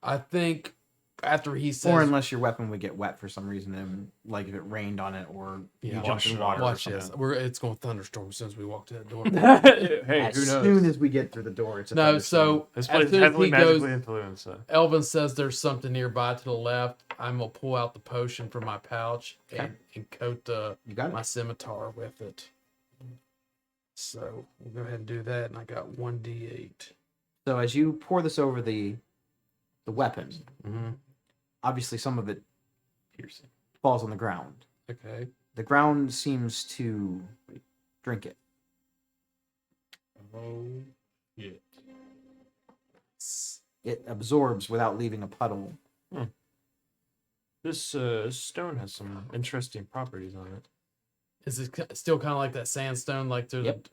I think after he says, Or unless your weapon would get wet for some reason, and like if it rained on it or Yeah, you jumped in water. watch or this. something. It's going to thunderstorm as soon as we walk to that door. Hey, As who knows? soon as we get through the door, it's a No, thunderstorm. so This as place is soon as heavily he goes, magically influenced. So. Elvin says there's something nearby to the left. I'm gonna pull out the potion from my pouch Okay. and coat You got my it. scimitar with it. So we'll go ahead and do that. And I got 1d8. So as you pour this over the weapon, Mm-hmm. obviously some of it Piercing. falls on the ground. Okay. The ground seems to drink it. Oh, yeah. It absorbs without leaving a puddle. This stone has some interesting properties on it. Is it still kind of like that sandstone? Like through Yep.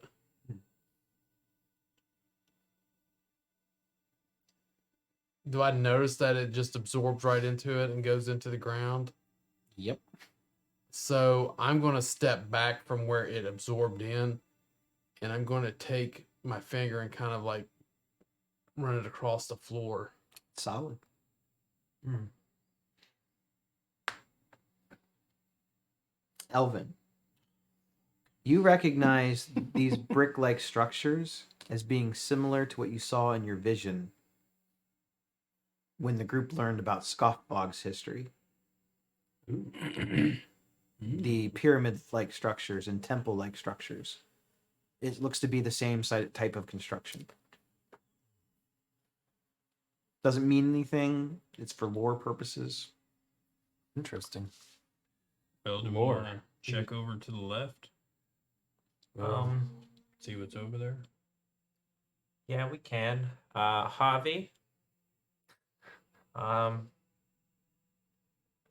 Do I notice that it just absorbs right into it and goes into the ground? Yep. So I'm going to step back from where it absorbed in, and I'm going to take my finger and kind of like run it across the floor. Solid. Hmm. Elvin, you recognize these brick-like structures as being similar to what you saw in your vision when the group learned about Scoffbog's history. The pyramid-like structures and temple-like structures. It looks to be the same type of construction. Doesn't mean anything. It's for lore purposes. Interesting. Well, do we More. want to check over to the left? See what's over there? Yeah, we can. Javi.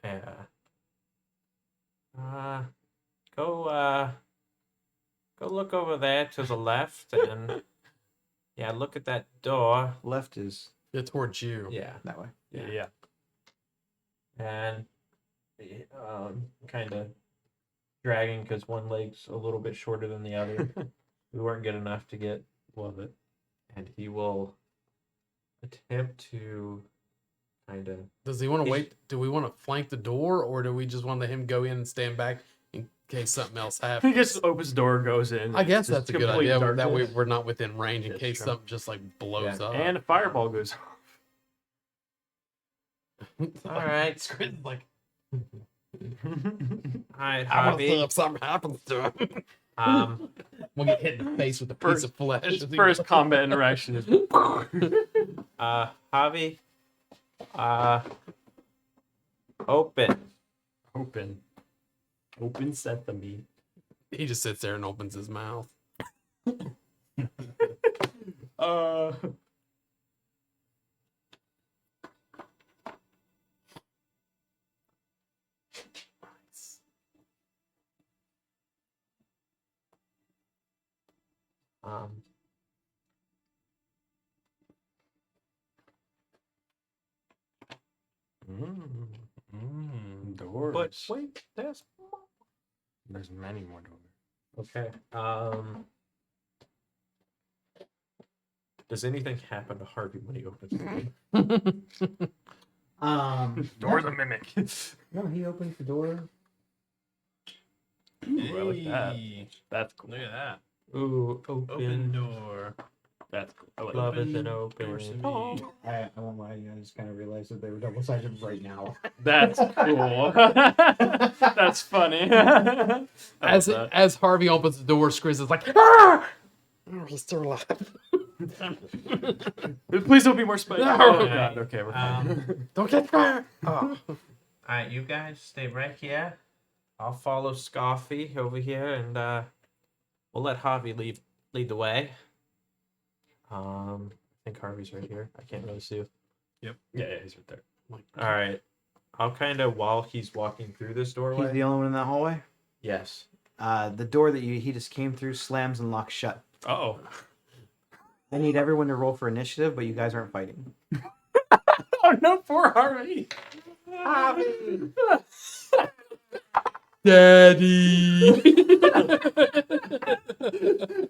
Yeah. Go look over there to the left and yeah, look at that door. Left is Yeah, towards you. Yeah. that way. Yeah. And kind of dragging because one leg's a little bit shorter than the other. We weren't good enough to get. Love it. And he will attempt to kind of. Does he want to wait? Do we want to flank the door, or do we just want to let him go in and stand back in case something else He happens? just opens the door, goes in. I guess Just that's a good complete idea. That way darkness. we're not within range in Yeah, case sure. something just like blows Yeah. up. And a fireball goes off. All right. Screen's like, Hi, I want to see Javi. if something happens to him. We'll get hit in the face with a piece First- of flesh. His first combat interaction is Javi. Open. open. Open sesame. He just sits there and opens his mouth. Uh, Doors. But wait, there's There's many more doors. okay. Does anything happen to Harvey when he opens the door? Door's a mimic. No, he opens the door. Ooh, I like that. Hey, That's cool. look at that. Ooh, Open door. That's cool. I like Love that. has been Doors open. to me. I won't lie to you. I just kind of realized that they were double-sided right now. That's cool. That's funny. I As love that. as Harvey opens the door, Skriz is like, ah! Oh, he's still alive. Please don't be more spicy. No. Oh god. Okay, we're fine. Don't get fire. Oh. Alright, you guys stay right here. I'll follow Scoffy over here, and we'll let Harvey lead the way. I think Harvey's right here. I can't really see. Yeah, he's right there. All right. I'll kind of, while he's walking through this He's doorway. the only one in that hallway. Yes. The door that he just came through slams and locks shut. Uh-oh. I need everyone to roll for initiative, but you guys aren't fighting. Oh no, poor Harvey. Daddy.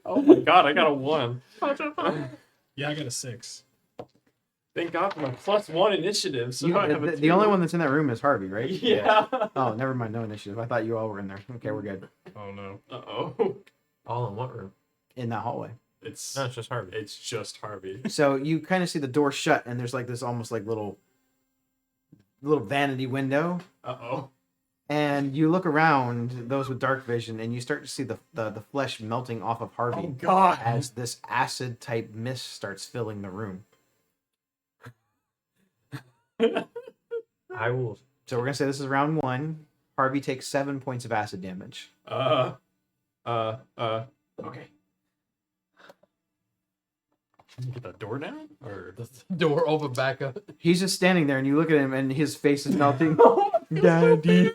Oh my god, I got a 1. Yeah, I got a 6. Thank God for my +1 initiative. So You- I have a the only 2. one that's in that room is Harvey, right? Yeah. Oh, never mind. No initiative. I thought you all were in there. Okay, we're good. Oh no. Uh-oh. All in what room? In that hallway. It's No, it's just Harvey. it's just Harvey. So you kind of see the door shut, and there's like this almost like little vanity window. Uh-oh. And you look around, those with dark vision, and you start to see the flesh melting off of Harvey Oh god. as this acid type mist starts filling the room. I will. So we're gonna say this is round 1. Harvey takes 7 points of acid damage. Okay. Can you get that door down? Or The door open back up. He's just standing there, and you look at him, and his face is melting. Daddy.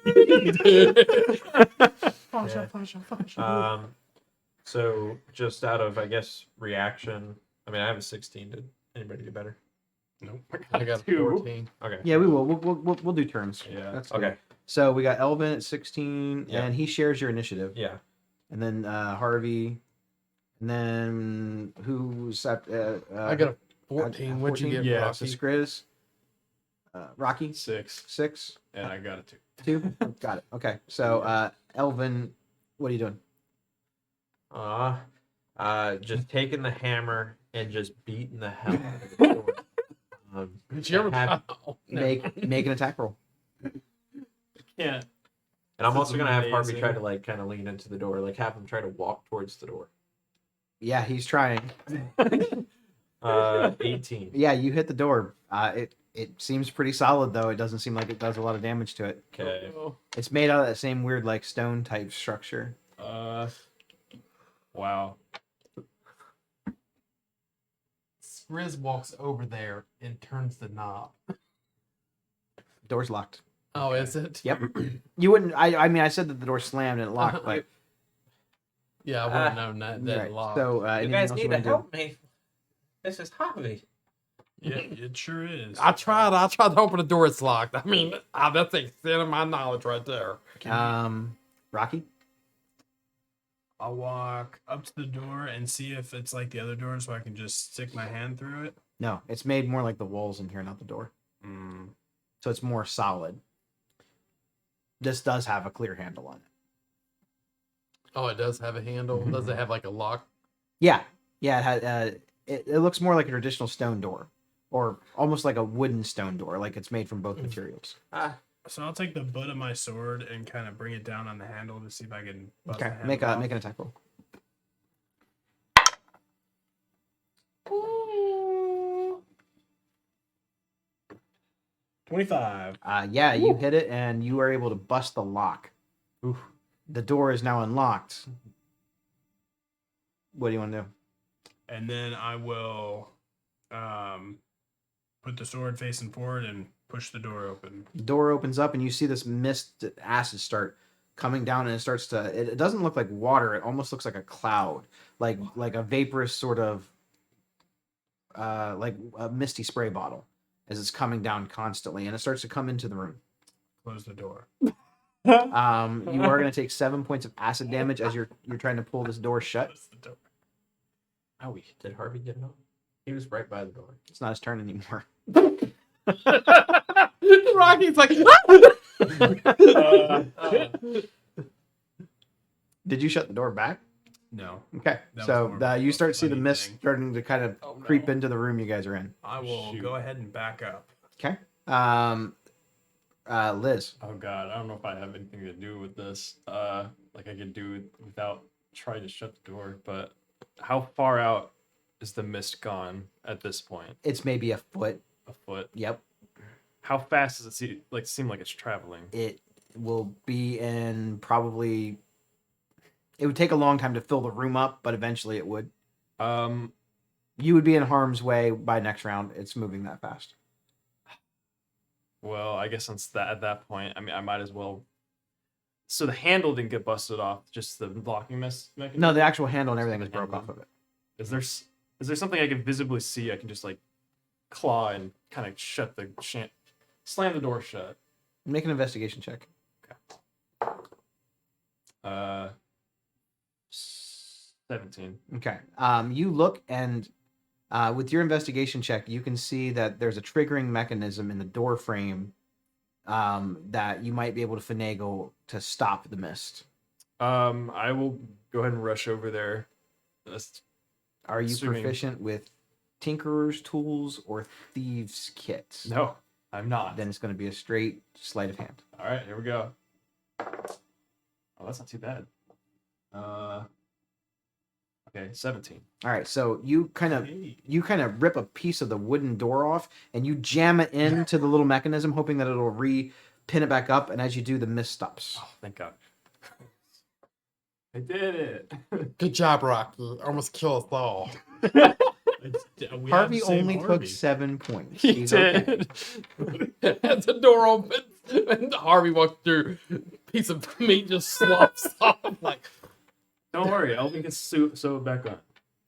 So just out of, I guess, reaction. I mean, I have a 16. Did anybody do better? Nope. I got a 2. 14. Okay. Yeah, we will. We'll do turns. Yeah. That's good. Okay. So we got Elvin at 16, Yeah. and he shares your initiative. Yeah. And then Harvey, and then who's at? I got a 14. What'd you 14? get, Yeah, Rocky? So Skriz, Rocky 6. 6, And I got a 2. 2. Got it. Okay. So Elvin, what are you doing? Just taking the hammer and just beating the hell out of the door. Did you ever? have- Oh, no. Make an attack roll. Yeah. And I'm This also is gonna have Harvey amazing. try to like kind of lean into the door, like have him try to walk towards the door. Yeah, he's trying. 18. Yeah, you hit the door. It seems pretty solid though. It doesn't seem like it does a lot of damage to it. Okay. It's made out of that same weird like stone type structure. Wow. Skriz walks over there and turns the knob. Door's locked. Oh, is it? Yep. You wouldn't. I mean, I said that the door slammed and it locked, but Yeah, I would have known that right. locked. So You anything guys else need to wanna do? help me. This is Harvey. Yeah, it sure is. I tried to open the door. It's locked. I mean, that's the extent of my knowledge right there. Rocky. I'll walk up to the door and see if it's like the other door so I can just stick my hand through it. No, it's made more like the walls in here, not the door. Mm. So it's more solid. This does have a clear handle on it. Oh, it does have a handle. Does it have like a lock? Yeah, yeah. It had. It looks more like a traditional stone door, or almost like a wooden stone door, like it's made from both materials. So I'll take the butt of my sword and kind of bring it down on the handle to see if I can bust Okay, the handle make off. an attack roll. 25. Yeah, you hit it, and you are able to bust the lock. Oof. The door is now unlocked. What do you want to do? And then I will put the sword facing forward and push the door open. The door opens up, and you see this mist acid start coming down, and it starts to. It doesn't look like water. It almost looks like a cloud, like a vaporous sort of, like a misty spray bottle. as it's coming down constantly, and it starts to come into the room. Close the door. You are going to take 7 points of acid damage as you're trying to pull this door shut. Close the door. Oh, did Harvey get it on? He was right by the door. It's not his turn anymore. Rocky's like, Did you shut the door back? No. Okay, That was so more of a you start to see the funny mist thing. starting to kind of Oh, no. creep into the room you guys are in. I will Shoot. go ahead and back up. Okay. Liz. Oh god, I don't know if I have anything to do with this. Like I could do it without trying to shut the door, but how far out is the mist gone at this point? It's maybe a foot. A foot. Yep. How fast does it seem like it's traveling? It will be in probably. It would take a long time to fill the room up, but eventually it would. You would be in harm's way by next round. It's moving that fast. Well, I guess since that at that point, I mean, I might as well. So the handle didn't get busted off, just the blocking mechanism. No, the actual handle and everything The is broke handle. off of it. Is there something I can visibly see? I can just like claw and kind of shut the slam the door shut. Make an investigation check. 17. Okay. You look and with your investigation check, you can see that there's a triggering mechanism in the door frame that you might be able to finagle to stop the mist. I will go ahead and rush over there. Are you Assuming- proficient with tinkerer's tools or thieves' kits? No, I'm not. Then it's going to be a straight sleight of hand. All right, here we go. Oh, that's not too bad. Okay, 17. All right, so you kind of rip a piece of the wooden door off and you jam it into the little mechanism, hoping that it'll pin it back up. And as you do, the mist stops. Oh, thank God. I did it. good job, Rocky. Almost kill us all. We Harvey have to save only Harvey. took 7 points. He He's okay. did. As the door opens and Harvey walks through, piece of meat just slops off. Like, Don't worry, Elvin can sew it back on.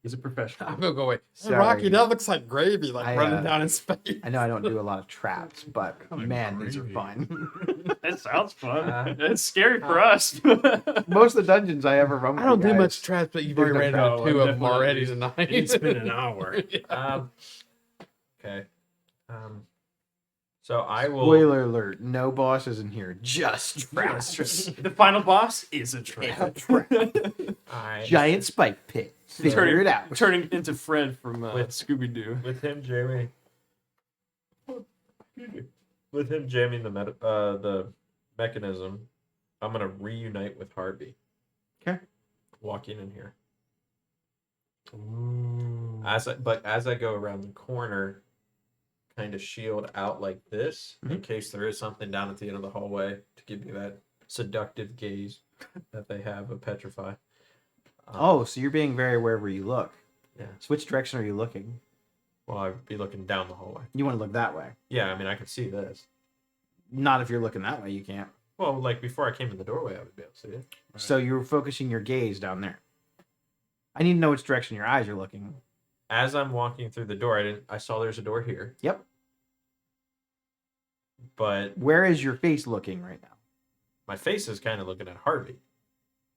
He's a professional. I'm gonna go away. Hey, Sorry. Rocky, that looks like gravy, like I, running down his face. I know I don't do a lot of traps, but Kinda man, these are creepy. fun. That sounds fun. It's scary for us. Most of the dungeons I ever run with I don't you do guys- much trash, but you've already ran No, into two I'm of them already definitely- tonight. It's been an hour. Okay. So I will. Spoiler alert, no bosses in here, just traps. The final boss is a trap. I, Giant spike pit. Figure Turning- it out. Turning into Fred from With- Scooby Doo. with him jamming. With him jamming the mechanism, I'm gonna reunite with Harvey. Okay. Walking in here. As I go around the corner, kind of shield out like this in case there is something down at the end of the hallway to give you that seductive gaze that they have of petrify. Oh, so you're being very aware where you look. Yeah. So which direction are you looking? Well, I'd be looking down the hallway. You want to look that way. Yeah, I mean I can see this. Not if you're looking that way, you can't. Well, like before I came in the doorway, I would be able to see it. So you're focusing your gaze down there. I need to know which direction your eyes are looking. As I'm walking through the door, I saw there's a door here, Yep. but Where is your face looking right now? my face is kind of looking at Harvey.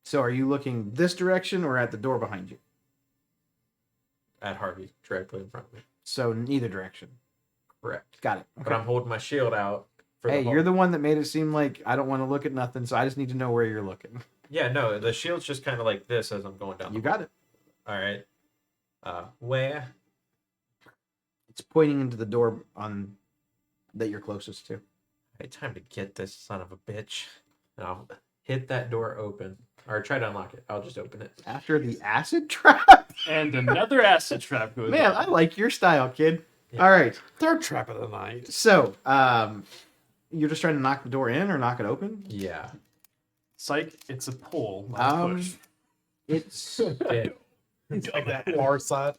So are you looking this direction or at the door behind you? At Harvey, directly in front of me. So neither direction. Correct. Got it. But I'm holding my shield out. For Hey, the you're the one that made it seem like I don't want to look at nothing, so I just need to know where you're looking. Yeah, no, the shield's just kind of like this as I'm going down. You got it. All right. Where? It's pointing into the door on that you're closest to. Hey, time to get this son of a bitch. And I'll hit that door open. Or try to unlock it. I'll just open it. After the acid trap? And another acid trap goes Man, off. I like your style, kid. Yeah. All right. Third trap of the night. So, you're just trying to knock the door in or knock it open? Yeah. Psych, it's a pull, not a push. It's It's like that far side.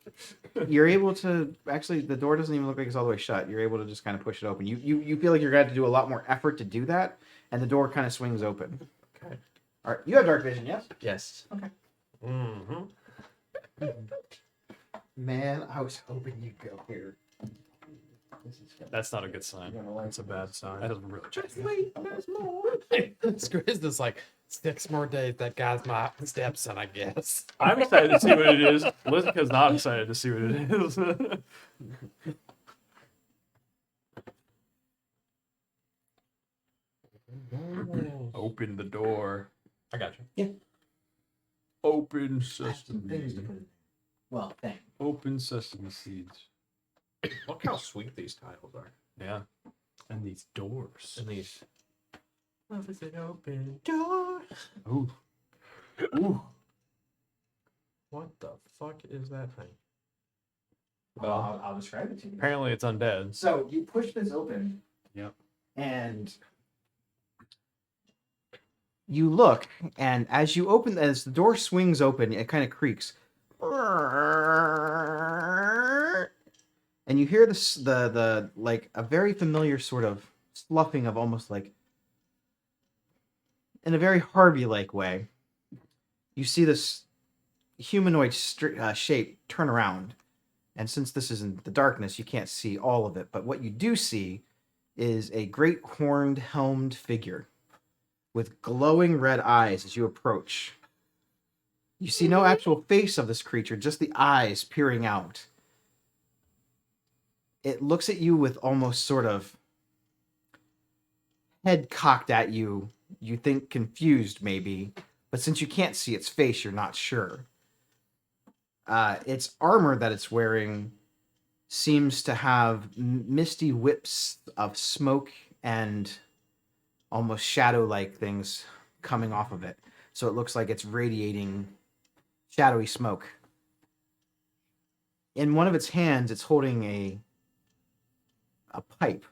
you're able to actually the door doesn't even look like it's all the way shut. You're able to just kind of push it open. You feel like you're going to do a lot more effort to do that, and the door kind of swings open. Okay. All right, you have dark vision, yes? Yes. Okay. Mm-hmm. Man, I was hoping you'd go here. That's not a good sign. That's a bad sign. That is really Just wait, there's more. Scrizz is like 6 more days. That guy's my stepson, I guess. I'm excited to see what it is. Lizica's not excited to see what it is. Open the door. I got you. Open Things to sesame. put in there. Well, thanks. Open sesame seeds. Look how sweet these tiles are. Yeah. And these doors. And these. Love is an open door. Ooh. Ooh. What the fuck is that thing? Well, I'll describe it to you. Apparently it's undead. So you push this open. Yep. And you look, and as the door swings open, it kind of creaks. And you hear the like a very familiar sort of sloughing of almost like in a very Harvey-like way. You see this humanoid shape turn around. And since this is in the darkness, you can't see all of it. But what you do see is a great horned, helmed figure with glowing red eyes as you approach. You see no actual face of this creature, just the eyes peering out. It looks at you with almost sort of head cocked at you. You think confused, maybe. But since you can't see its face, you're not sure. Its armor that it's wearing seems to have misty whips of smoke and almost shadow-like things coming off of it. So it looks like it's radiating shadowy smoke. In one of its hands, it's holding a pipe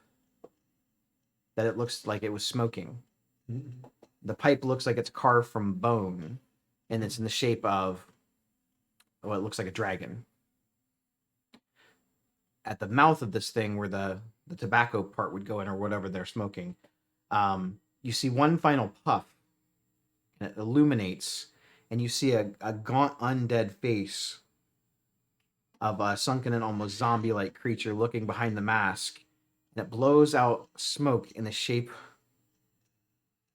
that it looks like it was smoking. The pipe looks like it's carved from bone, and it's in the shape of what looks like a dragon. At the mouth of this thing, where the tobacco part would go in, or whatever they're smoking, you see one final puff, and it illuminates, and you see a gaunt undead face of a sunken and almost zombie-like creature looking behind the mask, and it blows out smoke in the shape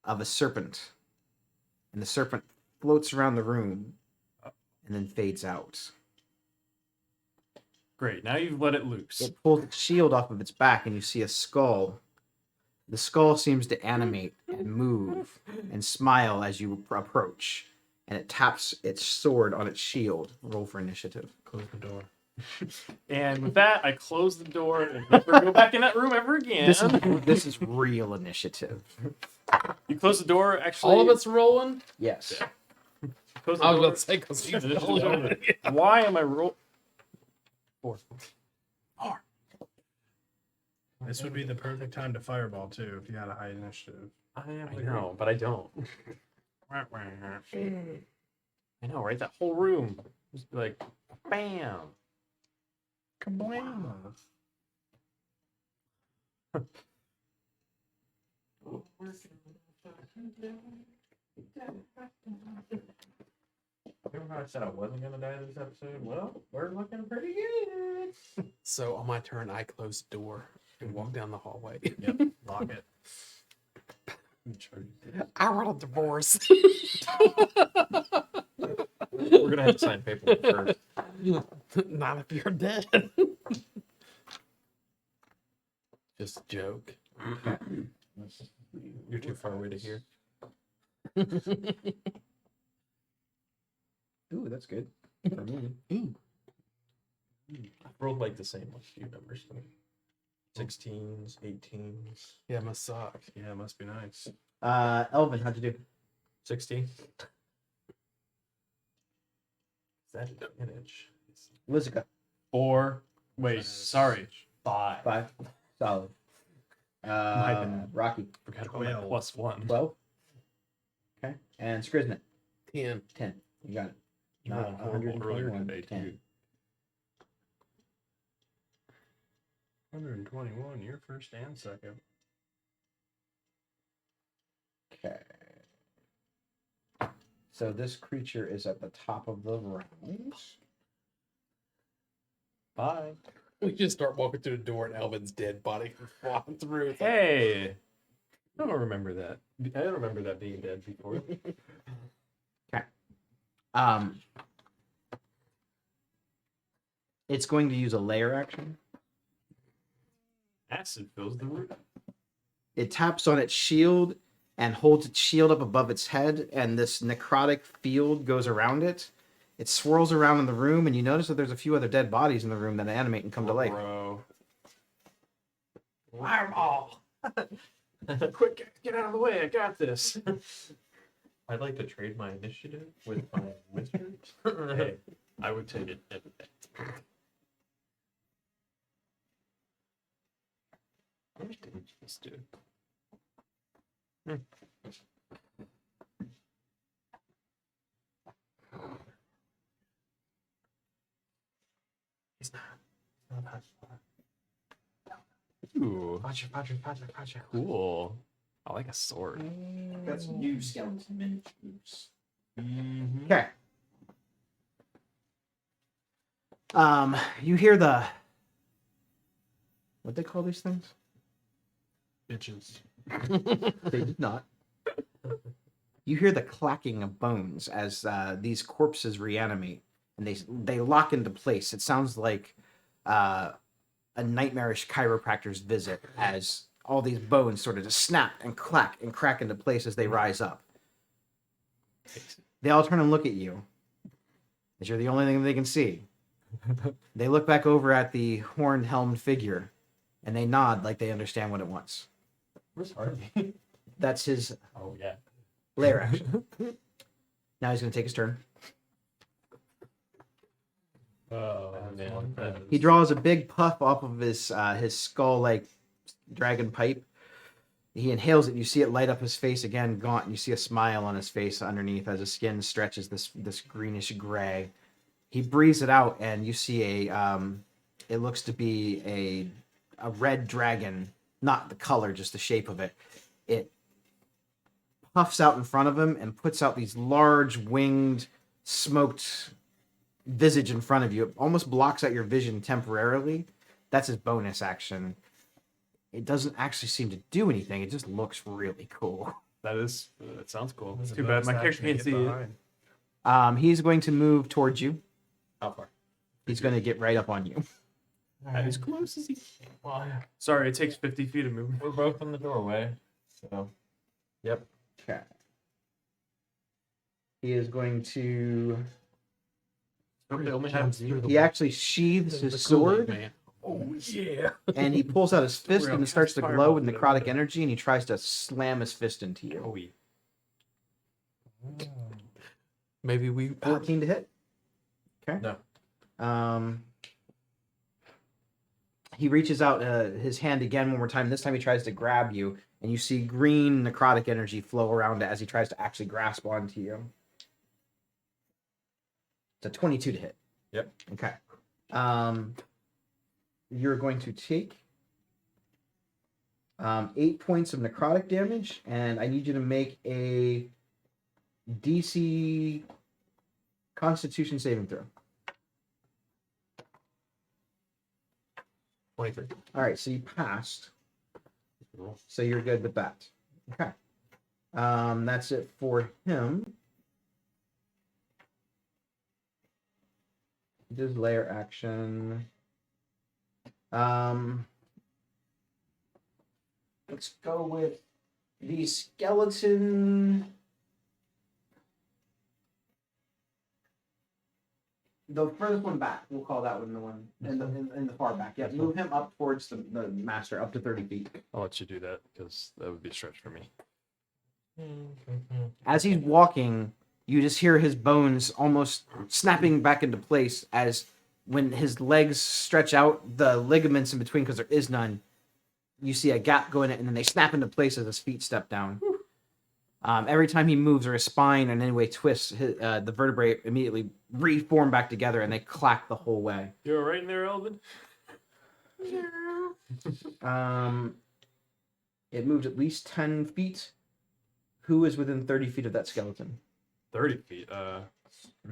of a serpent, and the serpent floats around the room and then fades out. Great. Now you've let it loose. It pulls its shield off of its back, and you see a skull. The skull seems to animate and move and smile as you approach, and it taps its sword on its shield. Roll for initiative. Close the door. And with that, I close the door and never go back in that room ever again. This is real initiative. You close the door, actually. All of it's rolling. Yes. Close the I was door. about to say because he's This is rolling. over. Why am I roll? 4. This would be the perfect time to fireball too if you had a high initiative. I know, but I don't. I know, right? That whole room. Just be like, bam. Kablam. Remember how I said I wasn't gonna die this episode? Well, we're looking pretty good. So on my turn, I close the door and walk down the hallway. Yep. Lock it. I want a divorce. We're gonna have to sign paperwork first. Not if you're dead. Just a joke. You're too far away to hear. Ooh, that's good. For me. I rolled like the same like few numbers. 16s, 18s, Yeah, must suck. Yeah, it must be nice. Elvin, how'd you do? 60. Is that advantage? Lizica. 4. Wait, sorry. 5. 5. Solid. My bad. Rocky. Forgot about my 12. +1. 12. Okay. And Skriznet. 10. 10. You got it. You rolled horrible earlier today, 10. too. 121. You're first and second. Okay. So this creature is at the top of the round. Bye. We just start walking through the door and Elvin's dead body comes flying through. It's like, Hey, I don't remember that. I don't remember that being dead before. It's going to use a layer action. Acid fills the room. It taps on its shield and holds its shield up above its head, and this necrotic field goes around it. It swirls around in the room, and you notice that there's a few other dead bodies in the room that animate and come to life. Bro. Fireball! Quick, get out of the way. I got this. I'd like to trade my initiative with my wizards. Hey, I would take it every day. What did you just do? He's not that far. Ooh, Gotcha. cool. I like a sword. Got some new skeleton miniatures. Mm-hmm. Okay. You hear the... What they call these things? Bitches. They did not. You hear the clacking of bones as these corpses reanimate, and they lock into place. It sounds like a nightmarish chiropractor's visit as all these bones sort of just snap and clack and crack into place as they rise up. They all turn and look at you, as you're the only thing they can see. They look back over at the horned-helmed figure, and they nod like they understand what it wants. Where's Harvey? That's his Oh, yeah. lair action. Now he's going to take his turn. Oh, man. He draws a big puff off of his skull like dragon pipe. He inhales it. You see it light up his face again, gaunt. And you see a smile on his face underneath as his skin stretches this greenish gray. He breathes it out, and you see it looks to be a red dragon, not the color, just the shape of it. It puffs out in front of him and puts out these large winged, smoked visage in front of you. It almost blocks out your vision temporarily. That's his bonus action. It doesn't actually seem to do anything. It just looks really cool. That sounds cool. That's It's a too bad my bonus character action to can't see get it. behind. He's going to move towards you. How far? He's going to get right up on you. As close as he can. Well, Sorry, it takes 50 feet of movement. we're both in the doorway. So, yep. Okay. He is going to... They only have zero. He actually sheathes his sword, Man. Oh, yeah. and he pulls out his fist, Real and it starts to glow fireball with for the necrotic window. energy, and he tries to slam his fist into you. Oh, yeah. Maybe we 14 to hit. Okay. No. He reaches out his hand again one more time. This time he tries to grab you, and you see green necrotic energy flow around it as he tries to actually grasp onto you. It's a 22 to hit. Yep. Okay. You're going to take 8 points of necrotic damage, and I need you to make a DC Constitution saving throw. 23. All right, so you passed. So you're good with that. Okay. That's it for him. Does layer action. Let's go with the skeleton. The furthest one back. We'll call that one the one in the far back. Yeah, move him up towards the master, up to 30 feet. I'll let you do that because that would be a stretch for me. As he's walking, you just hear his bones almost snapping back into place as when his legs stretch out, the ligaments in between, because there is none, you see a gap go in it, and then they snap into place as his feet step down. Every time he moves or his spine in any way twists, the vertebrae immediately reform back together, and they clack the whole way. You're right in there, Elvin. It moved at least 10 feet. Who is within 30 feet of that skeleton? 30 feet. There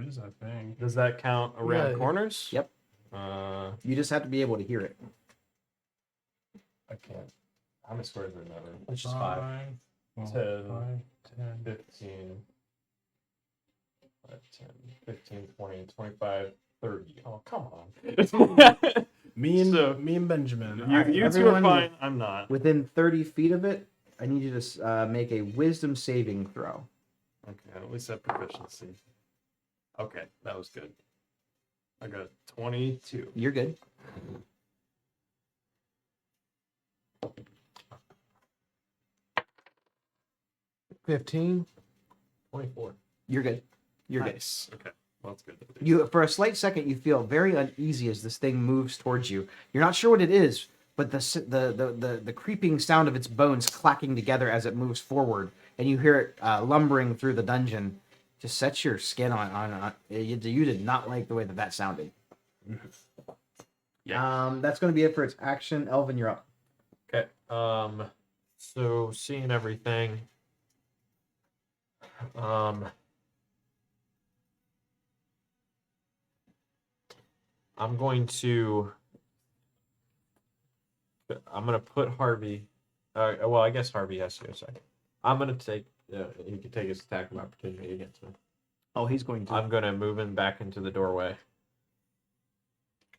is, I think. Does that count around Yeah. corners? Yep. You just have to be able to hear it. I can't. How many squares are in that room? It's just 5. 10, 10. 15, 5, 10, 15, 20, 25, 30. Oh, come on. Me and So- Benjamin. You, Alright, you two are everyone fine. I'm not. Within 30 feet of it, I need you to make a wisdom saving throw. Okay, at least that proficiency. Okay, that was good. I got 22. You're good. $15. 24. You're good. You're good. Nice. Okay, well, that's good. You, for a slight second, you feel very uneasy as this thing moves towards you. You're not sure what it is, but the creeping sound of its bones clacking together as it moves forward, and you hear it lumbering through the dungeon, just sets your skin on. You did not like the way that sounded. That's going to be it for its action. Elvin, you're up. Okay. So seeing everything. I'm going to put Harvey. Well, I guess Harvey has to go second. I'm gonna take. He can take his attack of opportunity against me. Oh, he's going to. I'm gonna move him back into the doorway.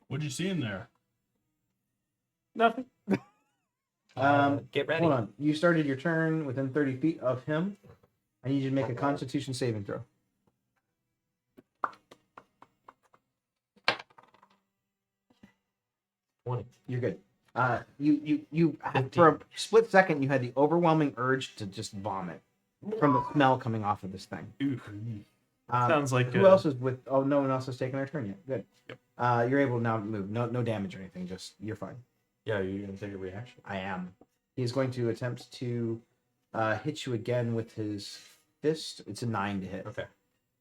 What'd you see in there? Nothing. Get ready. Hold on. You started your turn within 30 feet of him. I need you to make a Constitution saving throw. You're good. You for a split second you had the overwhelming urge to just vomit from the smell coming off of this thing. Ooh. Sounds like Who else is with? Oh, no one else has taken their turn yet. Good. Yep. You're able to now move. No damage or anything. Just you're fine. Yeah, you're gonna take a reaction. I am. He is going to attempt to hit you again with his fist. It's a 9 to hit. Okay.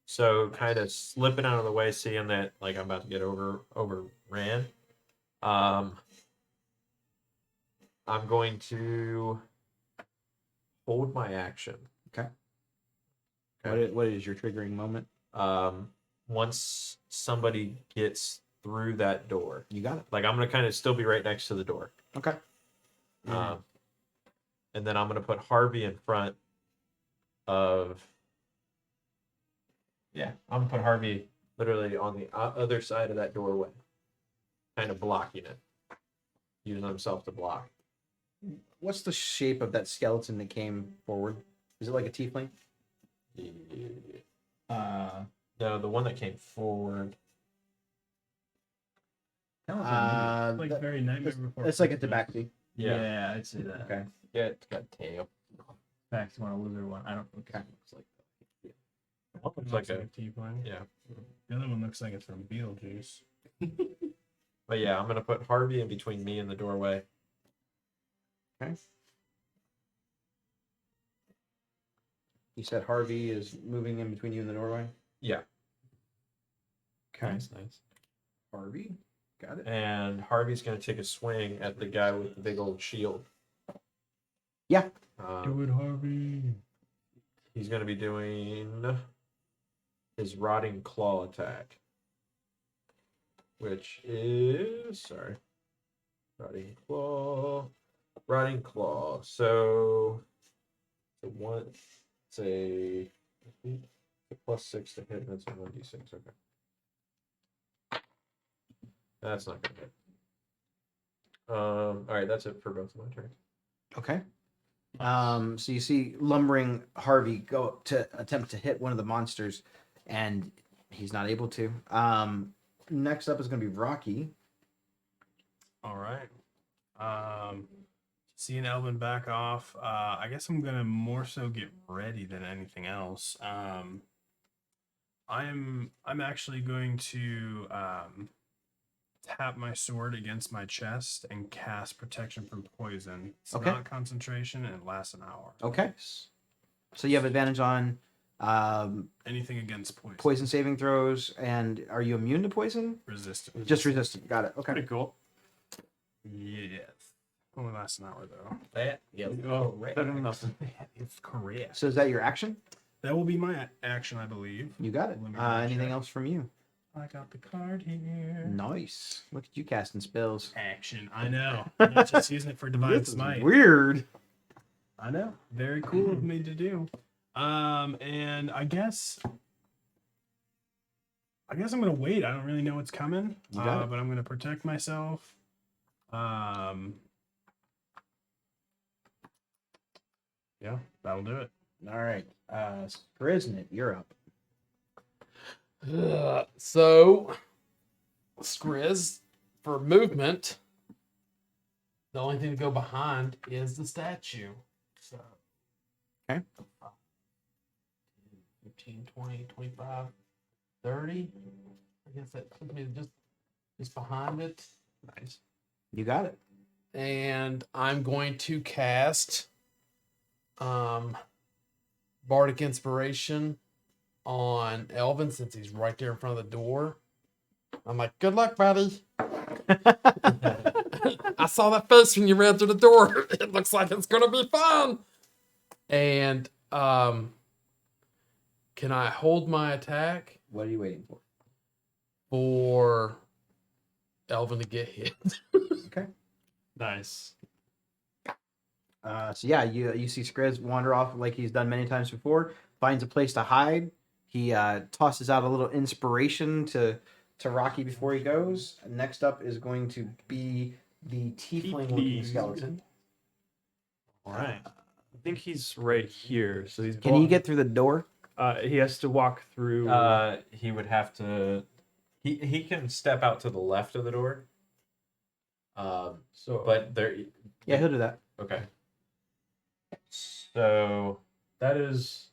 So kind of slipping out of the way, seeing that like I'm about to get overran. I'm going to hold my action. Okay. Okay. What is your triggering moment? Once somebody gets through that door, You got it. like I'm gonna kind of still be right next to the door. Okay. And then I'm gonna put Harvey in front of. Yeah, I'm gonna put Harvey literally on the other side of that doorway, kind of blocking it, using himself to block. What's the shape of that skeleton that came forward? Is it like a tiefling? No, the one that came forward. Like very Nightmare Before It's like a Christmas. tabaxi. Yeah, I'd say that. Okay. yeah, it's got tail. Back to one, a lizard one. I don't think Okay. it looks like that. One looks like a tiefling. yeah. The other one looks like it's from Beetlejuice. But yeah, I'm gonna put Harvey in between me and the doorway. Okay. You said Harvey is moving in between you and the doorway? Yeah. Okay. Nice. Harvey. Got it. And Harvey's gonna take a swing at the guy with the big old shield. Yeah. Do it, Harvey. He's gonna be doing his rotting claw attack, which is rotting claw. So the one, it's a +6 to hit. That's a 1d6. Okay. That's not gonna hit. All right, that's it for both of my turns. Okay. So you see lumbering Harvey go up to attempt to hit one of the monsters, and he's not able to. Next up is going to be Rocky. All right. Seeing Elvin back off, I guess I'm gonna more so get ready than anything else. I'm actually going to tap my sword against my chest and cast protection from poison. It's Okay. not concentration and it lasts an hour. Okay. So you have advantage on Anything against poison. poison saving throws, and are you immune to poison? Resistant. Just resistant. Got it. Okay. Pretty cool. Yes. Only lasts an hour though. That yeah. Oh, better than nothing. It's correct. So is that your action? That will be my action, I believe. You got it. Let me Anything check. else from you? I got the card here. Nice. Look at you casting spells. Action. I know. I'm not just using it for divine This is smite. weird. I know. Very cool of me to do. And I guess I'm gonna wait. I don't really know what's coming. You got it. But I'm gonna protect myself. Yeah, that'll do it. All right. Skriznit, you're up. So, Skriz, for movement, the only thing to go behind is the statue. So, Okay. 15, 20, 25, 30. I guess that puts me just behind it. Nice. You got it. And I'm going to cast Bardic Inspiration on Elvin since he's right there in front of the door. I'm like, good luck, buddy. I saw that face when you ran through the door. It looks like it's gonna be fun. And can I hold my attack What are you waiting for? for Elvin to get hit? Nice. So yeah, you see Skriz wander off like he's done many times before, finds a place to hide. He tosses out a little inspiration to Rocky before he goes. Next up is going to be the tiefling-looking skeleton. All right. I think he's right here. So he's. Can he get through the door? He has to walk through. He would have to. He can step out to the left of the door. So, But there. Yeah, he'll do that. Okay. So. that's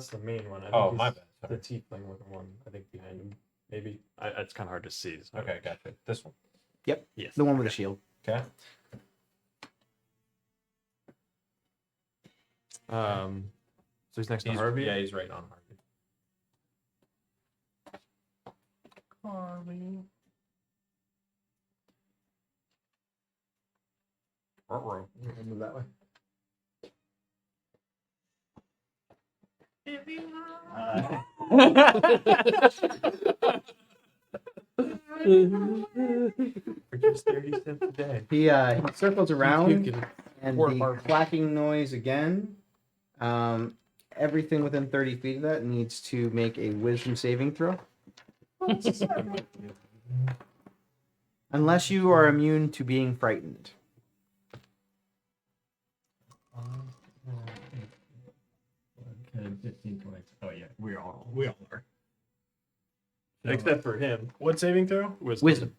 the main one. I think Oh, he's my bad. The tiefling looking one. I think behind him. Maybe. It's kind of hard to see. So. Okay, gotcha. This one. Yep. Yes. The one with the shield. Okay. So he's next to Harvey. Yeah, he's right on Harvey. Harvey. Move that way. For just 30 cents a day. He circles around, Puking. and Poor the Harvey. clacking noise again. Everything within 30 feet of that needs to make a wisdom saving throw. Unless you are immune to being frightened. 10, 15, 20. Oh, yeah. We all are. Except for him. What saving throw? Wisdom.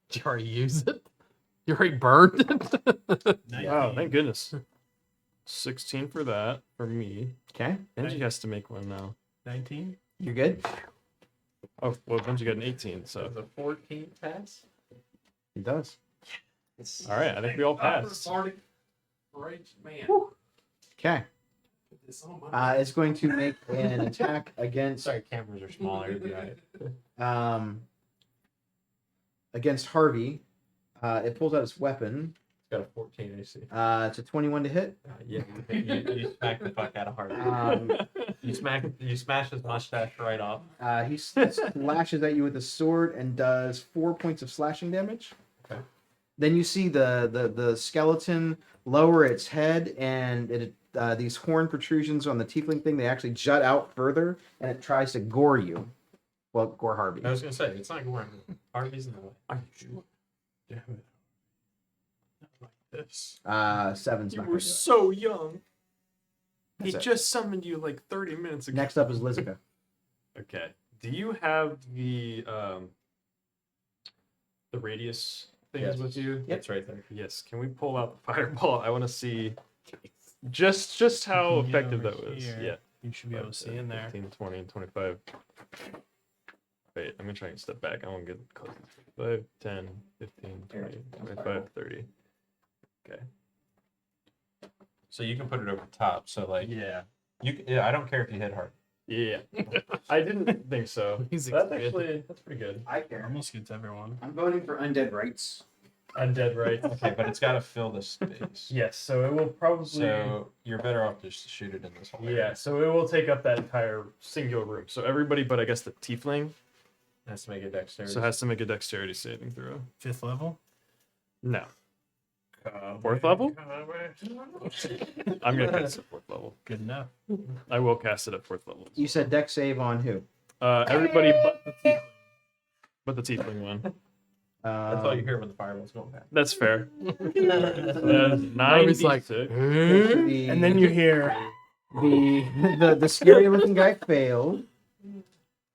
Did you already use it? You already burned it? Wow, thank goodness. 16 for that, for me. Okay, Benji has to make one now. 19. you're good. Oh, well, Benji got an 18, so. The 14 pass. He does. All right, I think we all passed. Bardic Rage, man. Okay, Put this on my- it's going to make an attack against Sorry, cameras are smaller. It'd be all right. against Harvey. It pulls out its weapon. It's got a 14 AC. It's a 21 to hit. Yeah, you smack the fuck out of Harvey. You smash his mustache right off. He slashes at you with a sword and does 4 points of slashing damage. Okay. Then you see the skeleton lower its head, and it these horn protrusions on the tiefling thing, they actually jut out further, and it tries to gore you. Well, gore Harvey. I was gonna say it's not going. Harvey's in the way. Damn it. Not like this. 7's You not were gonna do it. so young. He That's it. just summoned you like 30 minutes ago. Next up is Lizica. Okay. Do you have the radius things Yes. with you? It's right there. Yes. Can we pull out the fireball? I want to see just how You can get effective over that was. here. Yeah. You should be able to see in there. 15, 20, and 25. Wait, I'm gonna try and step back. I want to get close. 5, 10, 15, 20, 25, 30. Okay. So you can put it over top. So like Yeah. I don't care if you hit hard. Yeah. I didn't think so. He's That's excited. actually, that's pretty good. I care. Almost gets everyone. I'm voting for undead rights. undead rights. Okay, but it's got to fill the space. Yes, so it will probably. So you're better off just to shoot it in this hole. Yeah, so it will take up that entire singular room. So everybody, but I guess the tiefling, Has to make a dexterity. so has to make a dexterity saving throw. 5th level. No, 4th level. I'm gonna cast it at 4th level. Good enough. I will cast it at 4th level. You said deck save on who? Everybody but the tiefling one. That's all you hear when the fireball's going past. That's fair. Harvey's 96. like, And then you hear, the scary looking guy failed.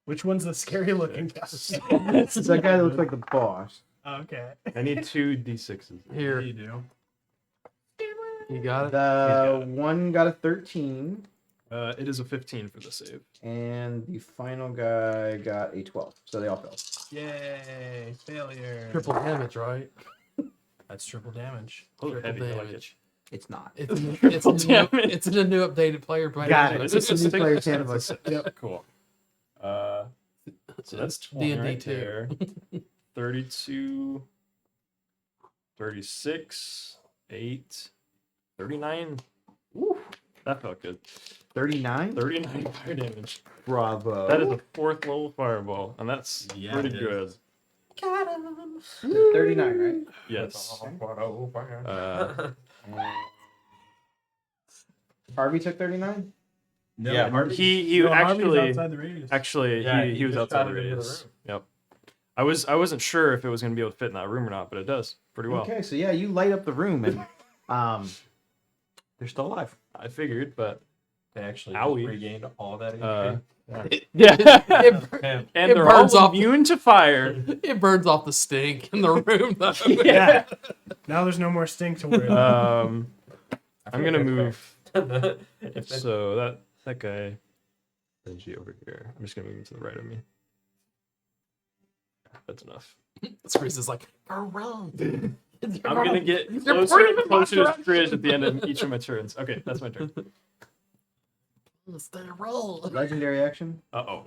which one's the scary looking guy? It's that guy that looks like the boss. Okay. I need 2 d6s. here, You do. you got it. The one got a 13, It is a 15 for the save. and the final guy got a 12. So they all failed. Yay! Failure. Triple damage, right? That's triple damage. Oh, Triple heavy. I like it. damage. It's not. It's in the new updated player. Got it. It's a new player's handbook. Yep. Cool. So that's 20 D&D right too. there. 32, 36, 8, 39. Woo, that felt good. 39? 39 fire damage. Bravo. That is a 4th level fireball, and that's Yeah, pretty it good. is. 39, right? Yes. Harvey took 39? No, Yeah, Harvey- He no, Harvey's actually outside the radius. actually Yeah, he he was just outside shot the it into the radius. room. Yep. I wasn't sure if it was gonna be able to fit in that room or not, but it does pretty well. Okay, so yeah, you light up the room and they're still alive. I figured, but They actually Owie. just regained all that uh, HP. yeah, Man, and it they're burns all off- immune to fire. It burns off the stink in the room, though. Yeah. Now there's no more stink to worry about. I'm gonna move. if it- So that guy, Benji over here. I'm just gonna move him to the right of me. That's enough. Screws is like, around. I'm gonna get You're closer burning and in my closer to direction. Scrizz at the end of each of my turns. Okay, that's my turn. Stay roll. Legendary action. Uh-oh.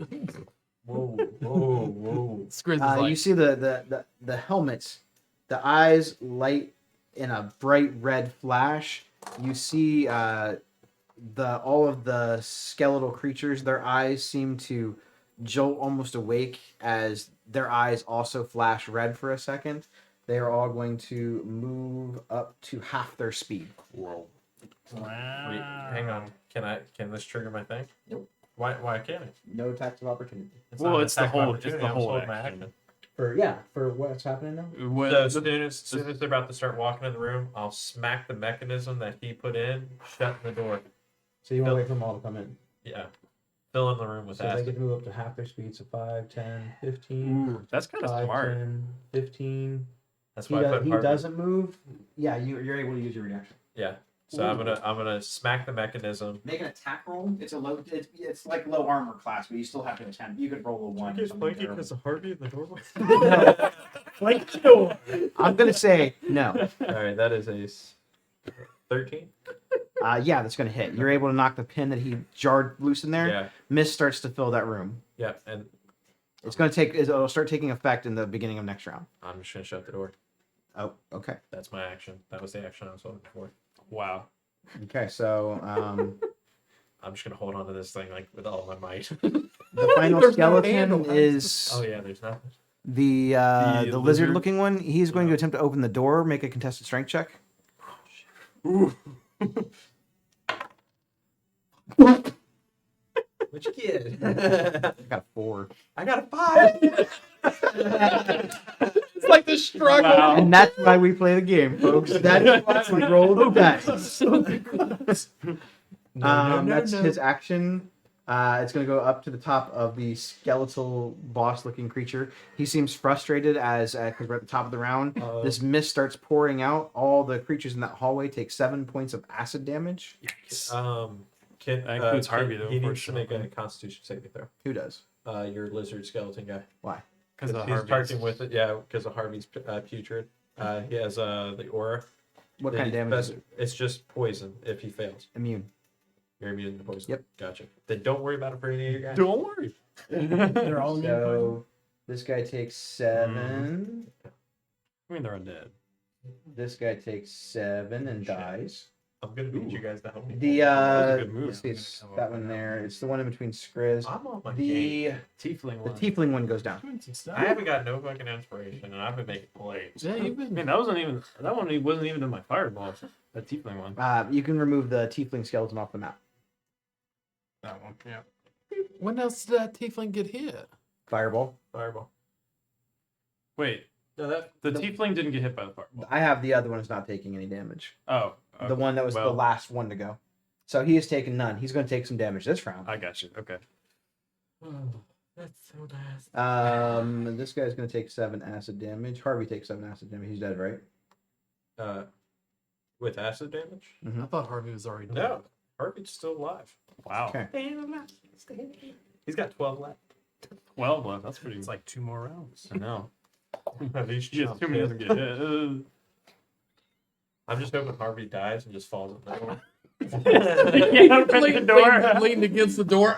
Whoa. Screws is like, You see the helmets, the eyes light in a bright red flash. You see all of the skeletal creatures, their eyes seem to jolt almost awake as their eyes also flash red for a second. They are all going to move up to half their speed. Whoa. Wow. Wait, hang on. Can this trigger my thing? Nope. Why can't it? No attacks of opportunity. Well, not an it's the attack of whole- opportunity, it's the I'm whole holding my action. For what's happening now? When, So as soon as they're about to start walking in the room, I'll smack the mechanism that he put in, shutting the door. So you want to wait for them all to come in. Yeah. Fill in the room with So they acid. get to move up to half their speed, so 5, 10, 15, ooh, that's kind of 5, smart. 10, 15. That's He, why I put he Harvey. doesn't move. Yeah, you're able to use your reaction. Yeah. So I'm gonna smack the mechanism. Make an attack roll. It's a low. It's like low armor class, but you still have to attempt. You could roll a 1. or something terrible. of Harvey in the doorway. Like the door. I'm gonna say no. All right, that is a 13. Yeah, that's gonna hit. You're able to knock the pin that he jarred loose in there. Yeah, Mist starts to fill that room. yeah, and It's gonna take. It'll start taking effect in the beginning of next round. I'm just gonna shut the door. Oh, okay. That's my action. That was the action I was looking for. Wow. Okay, so I'm just gonna hold on to this thing like with all my might. the final There's no skeleton handle. is Oh yeah, there's nothing. the The lizard lizard? looking one. He's going to attempt to open the door. Make a contested strength check. Which kid? I got a 4. I got a 5. it's like the struggle. Wow. And that's why we play the game, folks. That's why we roll the dice. That's his action. It's going to go up to the top of the skeletal boss-looking creature. He seems frustrated as because we're at the top of the round. This mist starts pouring out. All the creatures in that hallway take 7 points of acid damage. That includes Harvey, though, He needs to make a unfortunately. Constitution saving throw. Who does? Your lizard skeleton guy. Why? Because of He's Harvey's. targeting with it. Yeah, because of Harvey's putrid. He has the aura. What kind of damage is it? It's just poison if he fails. Immune. You're immune to poison. Yep. Gotcha. Then don't worry about it for any of your guys. Don't worry. They're all immune. So this guy takes 7. I mean, they're undead. This guy takes 7 and Shit. dies. I'm gonna need you guys to help me. The That was a good move. let's see, it's I'm gonna that come one up there. with It's the one in between Skriz. I'm on my game. The Tiefling one. tiefling one goes down. Doing some stuff. I haven't got no fucking inspiration, and I've been making plays. Yeah, you've I been. mean, that one wasn't even in my fireball. That tiefling one. You can remove the tiefling skeleton off the map. That one. Yeah. When else did that tiefling get hit? Fireball. Fireball. Wait, No, that the tiefling didn't get hit by the fireball. I have the other one is not taking any damage. Oh, The one that was the well. last one to go. So he has taken none. He's going to take some damage this round. I got you. Okay. that's so nasty. This guy's going to take 7 acid damage. Harvey takes 7 acid damage. He's dead, right? With acid damage? I thought Harvey was already dead. No, Harvey's still alive. Wow. Okay. He's got 12 left. 12 left. That's pretty. It's like 2 more rounds. I know. At least He gets 2 minutes to get hit. I'm just hoping Harvey dies and just falls in the door. can't open the door. Leaned against the door.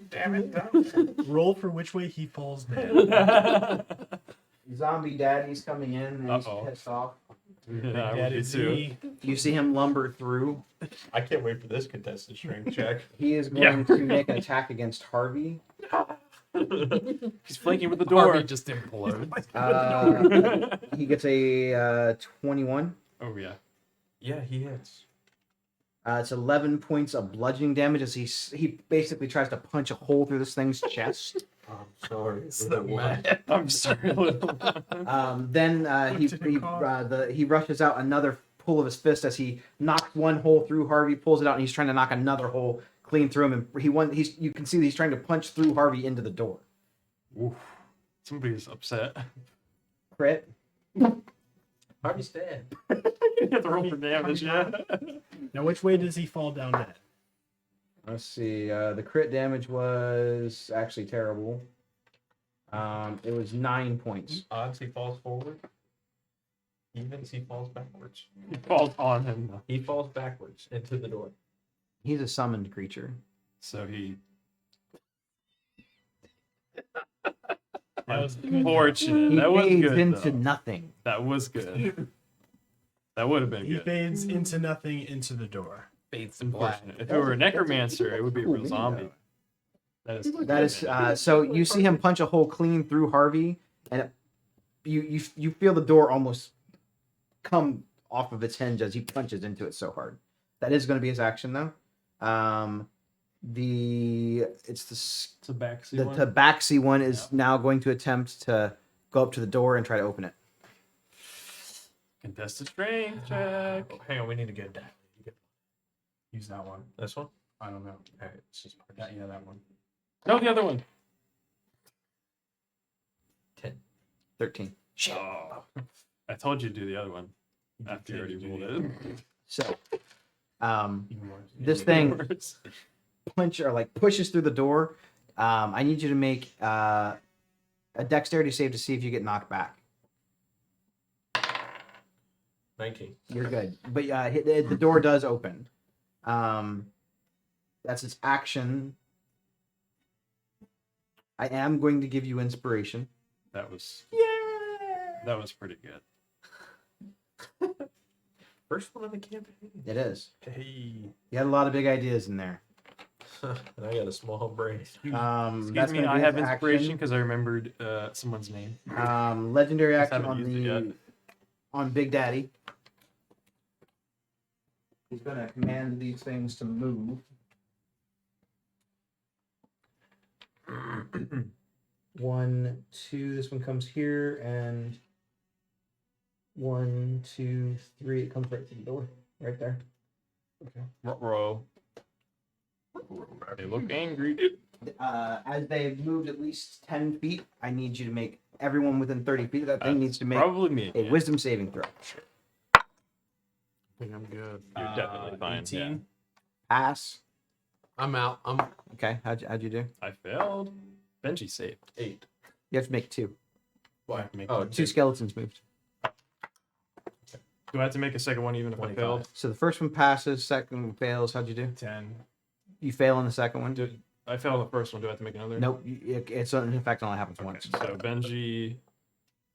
Damn it, Roll for which way he falls down. Zombie daddy's coming in and he's Uh-oh. pissed off. Yeah, I would Daddy be too. Z. You see him lumber through. I can't wait for this contested strength check. He is going to make an attack against Harvey. He's flanking with the door. Harvey just implodes. He gets a 21. Oh yeah. Yeah, he is. It's 11 points of bludgeoning damage as he basically tries to punch a hole through this thing's chest. I'm sorry. So mad. I'm sorry. Then did it cost? he rushes out another pull of his fist as he knocks one hole through Harvey, pulls it out, and he's trying to knock another hole clean through him. And you can see that he's trying to punch through Harvey into the door. Oof. Somebody's upset. Crit. Harvey's dead. You have to roll for damage, yeah. Now, which way does he fall down dead? Let's see. The crit damage was actually terrible. It was 9 points. Odds he falls forward. Evens he falls backwards. He falls on him, though. He falls backwards into the door. He's a summoned creature. So he. That was good. Unfortunate. He That was fades good. into though. nothing. That was good. That would have been He good. fades into nothing into the door. Fades to black. Unfortunate. If it were a necromancer, it would be a real zombie. That is. That is so you see him punch a hole clean through Harvey, and you feel the door almost come off of its hinge as he punches into it so hard. That is going to be his action though. It's the Tabaxi one. Tabaxi one is Yep. now going to attempt to go up to the door and try to open it. Contested strength check. Oh, hang on, we need to get that. Use that one. This one? I don't know. All right, it's just Yeah, that one. No, the other one. 13. Oh, I told you to do the other one after you already ruled it. So, Even worse. this thing Worse. pushes through the door. I need you to make a dexterity save to see if you get knocked back. 19. You're good, but the door does open. That's its action. I am going to give you inspiration. That was pretty good. First one of the campaign. It is. Hey. You had a lot of big ideas in there. And I got a small brain. Excuse That's me, gonna I be have his inspiration action. because I remembered someone's name. Legendary Just action haven't used it yet. on Big Daddy. He's gonna command these things to move. 1, 2. This one comes here, and 1, 2, 3. It comes right to the door, right there. Row. They look angry. As they've moved at least 10 feet, I need you to make everyone within 30 feet of that thing needs to make Probably me. a yeah. wisdom saving throw. I think I'm good. You're definitely fine. 18. Pass. I'm out. Okay, how'd you do? I failed. Benji saved. 8. You have to make 2. Why? Oh, 2 skeletons moved. Do I have to make a second one even if I 25. failed? So the first one passes, second one fails. How'd you do? 10. You fail on the second one? I failed on the first one. Do I have to make another? Nope. It's in fact only happens Okay, once. so Benji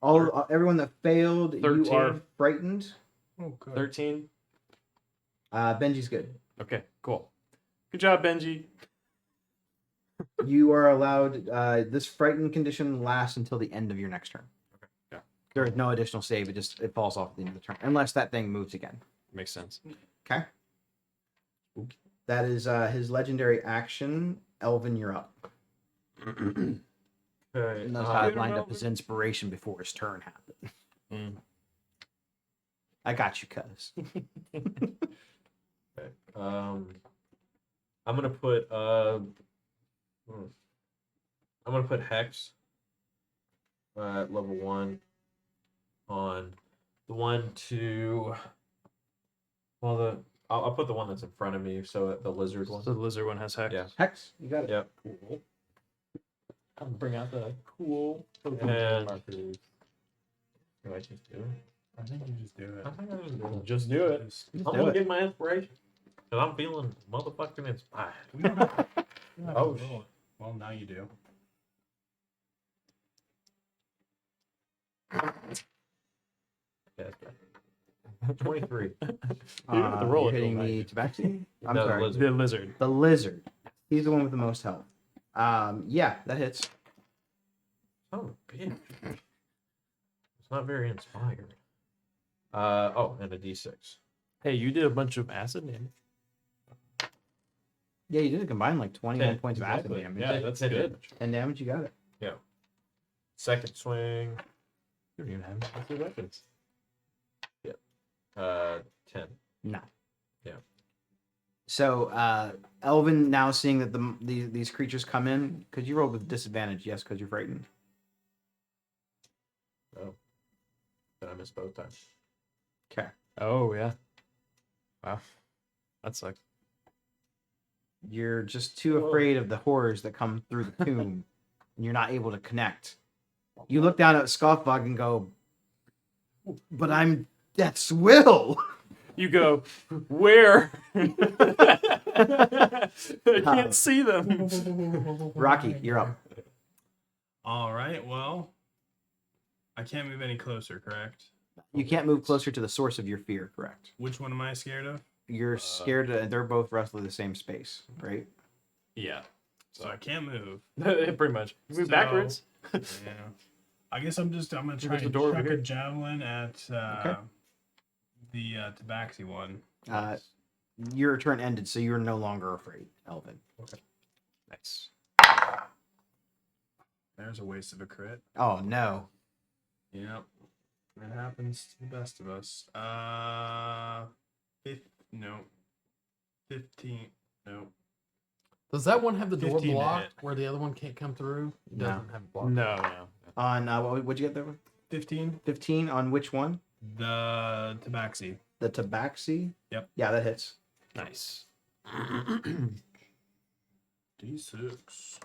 Everyone that failed, you are 13. frightened. Oh, good. 13. Benji's good. Okay, cool. Good job, Benji. You are allowed. This frightened condition lasts until the end of your next turn. Okay, yeah. There is no additional save. It falls off at the end of the turn unless that thing moves again. Makes sense. Okay. That is his legendary action. Elvin, you're up. Okay. And those guys lined up his inspiration before his turn happened. Mm. I got you, cuz. Okay. I'm gonna put Hex at level 1 on the one to. Well, I'll put the one that's in front of me, so the lizard one. So the lizard one has hex. Yeah. Hex, you got it. Yep. Cool. I'm bring out the cool And- markers. Do I just do it? I think you just do it. I think I just do it. Just do it. Just I'm do gonna it. get my inspiration. Cause I'm feeling motherfucking inspired. We don't have- we don't have to Oh, roll it. Well, now you do. Yeah, 23. The roll You're it, hitting don't the tabaxi. I'm No, the sorry. lizard. The lizard. The lizard. He's the one with the most health. Yeah, that hits. Oh, bitch. It's not very inspired. And a D6. Hey, you did a bunch of acid damage. Yeah, you did combine like 21 10, points of acid exactly. damage. Yeah, that's 10 good. damage. 10 damage, you got it. Second swing. You don't even have any weapons. 10. No. Yeah. So, Elvin, now seeing that these creatures come in, could you roll with disadvantage? Yes, because you're frightened. Oh. Then I missed both times. Okay. Oh yeah. Wow. That sucks. You're just too afraid of the horrors that come through the tomb, and you're not able to connect. You look down at Scoffbug and go, "But I'm Death's will." You go, where? I can't see them. Rocky, you're up. All right. Well, I can't move any closer, correct? You can't move closer to the source of your fear, correct? Which one am I scared of? You're scared. They're both roughly the same space, right? Yeah. So I can't move. Pretty much. Move So- backwards. Yeah. I guess I'm gonna try There's to the door over chuck a here. javelin at Okay. the tabaxi one. Your turn ended, so you're no longer afraid, Elvin. Nice. There's a waste of a crit. Oh no! Yep. It happens to the best of us. No. 15. No. Does that one have the door 15 to blocked hit. where the other one can't come through? It No. doesn't have it blocked. No. On what'd you get there? 15. 15 on which one? The tabaxi. The tabaxi. Yep. Yeah, that hits. Nice. D6.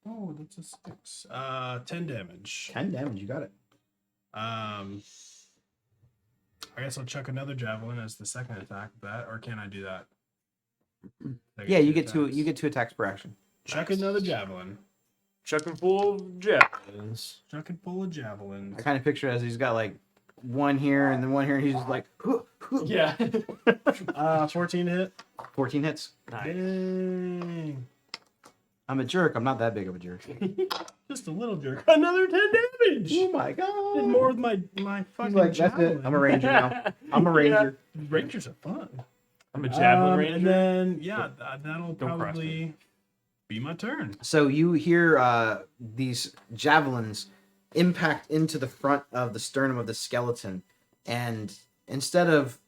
Oh, that's a 6. 10 damage. 10 damage. You got it. I guess I'll chuck another javelin as the second attack with that, or can I do that? I Yeah, you two get two. attacks. You get 2 attacks per action. Chuck another javelin. Chucking full of javelins. Chuck it full of javelins. I kind of picture it as he's got like one here and then one here, and he's just like, Yeah. 14 to hit. 14 hits. Dang. I'm a jerk. I'm not that big of a jerk. Just a little jerk. Another 10 damage. Oh my god! Did more with my fucking He's like, that's javelin. it. I'm a ranger now. I'm a ranger. Rangers are fun. I'm a javelin And ranger. then, yeah, that'll Don't cross probably be my turn. So you hear these javelins impact into the front of the sternum of the skeleton, and instead of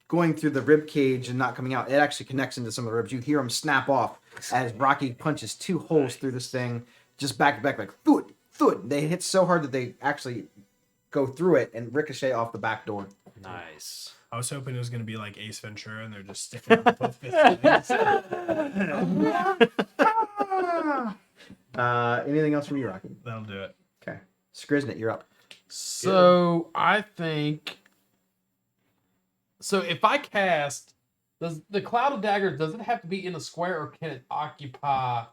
going through the rib cage and not coming out, it actually connects into some of the ribs. You hear them snap off as Rocky punches 2 holes through this thing, just back to back, like thud, thud. They hit so hard that they actually go through it and ricochet off the back door. Nice. I was hoping it was going to be like Ace Ventura and they're just sticking out both fists. Anything else from you, Rocky? That'll do it. Okay. Skriznet, you're up. So I think. So if I cast, does the cloud of daggers, does it have to be in a square or can it occupy like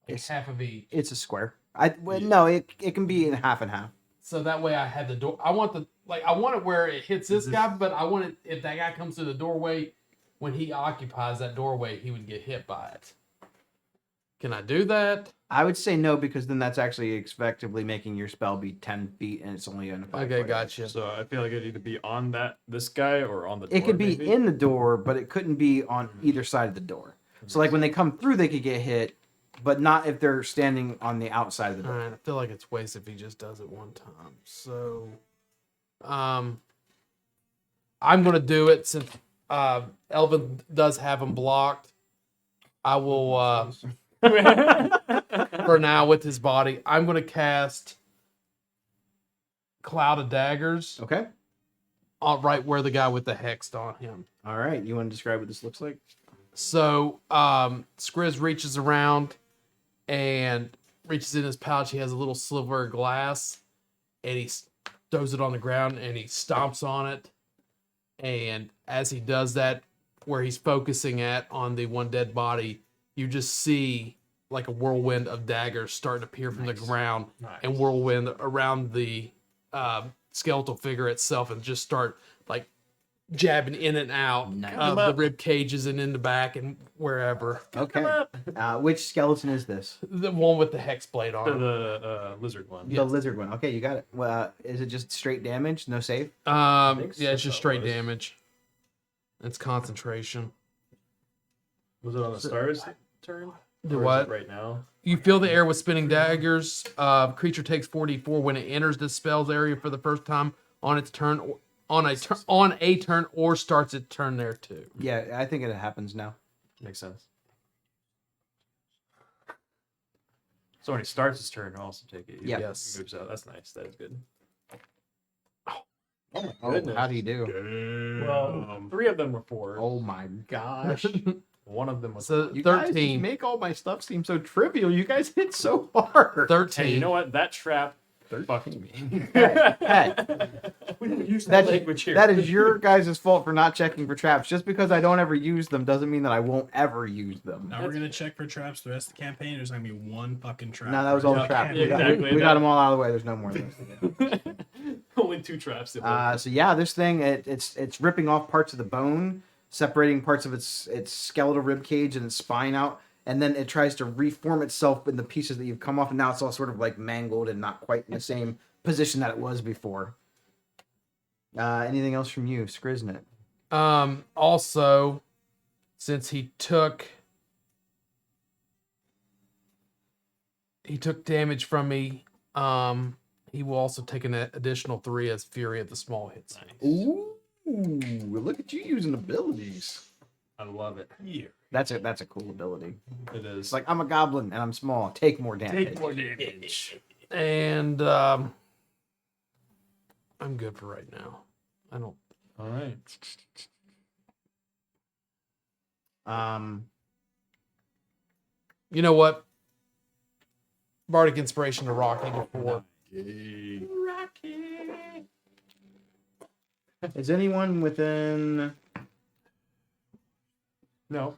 It's- half of each? It's a square. No, it can be in half and half. So that way I had the door. I want it where it hits this guy, but I want it if that guy comes through the doorway, when he occupies that doorway, he would get hit by it. Can I do that? I would say no, because then that's actually effectively making your spell be 10 feet and it's only in a 5 Okay, foot. gotcha. So I feel like it'd either be on this guy or on the door. It could be maybe? in the door, but it couldn't be on either side of the door. So like when they come through, they could get hit, but not if they're standing on the outside of the All door. right, I feel like it's waste if he just does it one time. So, I'm gonna do it since Elvin does have him blocked. I will for now with his body. I'm gonna cast Cloud of Daggers Okay. right where the guy with the hex on him. All right. You want to describe what this looks like? So Skriz reaches around and reaches in his pouch. He has a little silver glass, and he throws it on the ground and he stomps on it. And as he does that, where he's focusing at on the one dead body, you just see like a whirlwind of daggers start to appear from the ground and whirlwind around the skeletal figure itself, and just start like jabbing in and out of the rib cages and in the back and wherever. Okay. Which skeleton is this? The one with the hex blade on it. The lizard one. The lizard one. Okay, you got it. Well, is it just straight damage? No save? Yeah, think it's just so, straight was. damage. It's concentration. Was it on the star's turn? Do Or is what? it right now? You fill the air with spinning daggers. Creature takes 4d4 when it enters the spell's area for the first time on its turn, on a turn, or starts its turn there too. Yeah, I think it happens now. Makes sense. So when he starts his turn, he'll also take it. He Yeah. Yes. moves out. That's nice. That is good. Oh, how do you do? Well, 3 of them were 4. Oh my gosh. One of them was. So You guys 13. make all my stuff seem so trivial. You guys hit so hard. 13. Hey, you know what? That trap fucked me. Hey, We don't use that language here. that is your guys' fault for not checking for traps. Just because I don't ever use them doesn't mean that I won't ever use them. Now we're gonna check for traps the rest of the campaign. There's gonna be one fucking trap. No, that was all the Yeah, traps. okay. Exactly. We got them all out of the way. There's no more of those. Only 2 traps. So yeah, this thing it's ripping off parts of the bone, separating parts of its skeletal rib cage and its spine out, and then it tries to reform itself in the pieces that you've come off, and now it's all sort of like mangled and not quite in the same position that it was before. Anything else from you, Skriznet? Also, since he took damage from me, he will also take an additional 3 as Fury at the small hits. Ooh, look at you using abilities. I love it. That's a cool ability. It is. It's like I'm a goblin and I'm small. Take more damage. Take more damage. And I'm good for right now. I don't. All right. You know what? Bardic Inspiration to Rocky before. Is anyone within? No.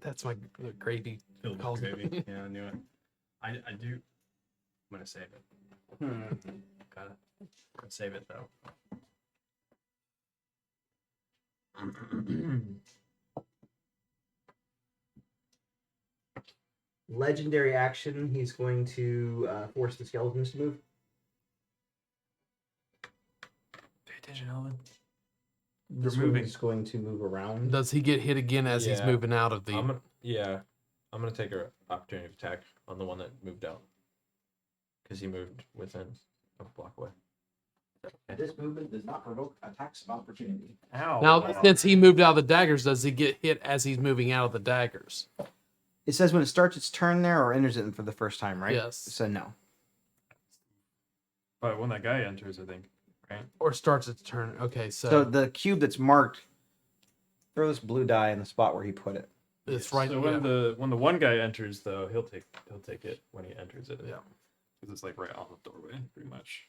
That's my gravy. Filled with Calls it. gravy. Yeah, I knew it. I do. I'm gonna save it. Gotta save it though. Legendary action. He's going to force the skeletons to move. Pay attention, Alvin. This moving. one's going to move around. Does he get hit again as he's Yeah. moving out of the? I'm gonna take an opportunity of attack on the one that moved out because he moved within a block away. This movement does not provoke attacks of opportunity. Ow. Now, since he moved out of the daggers, does he get hit as he's moving out of the daggers? It says when it starts its turn there or enters it for the first time, right? Yes. So no. But when that guy enters, I think, right? Or starts its turn. Okay, So so the cube that's marked, throw this blue die in the spot where he put it. it's right. So yeah. when the one guy enters, though, he'll take it when he enters it. Yeah. Because it's like right on the doorway, pretty much.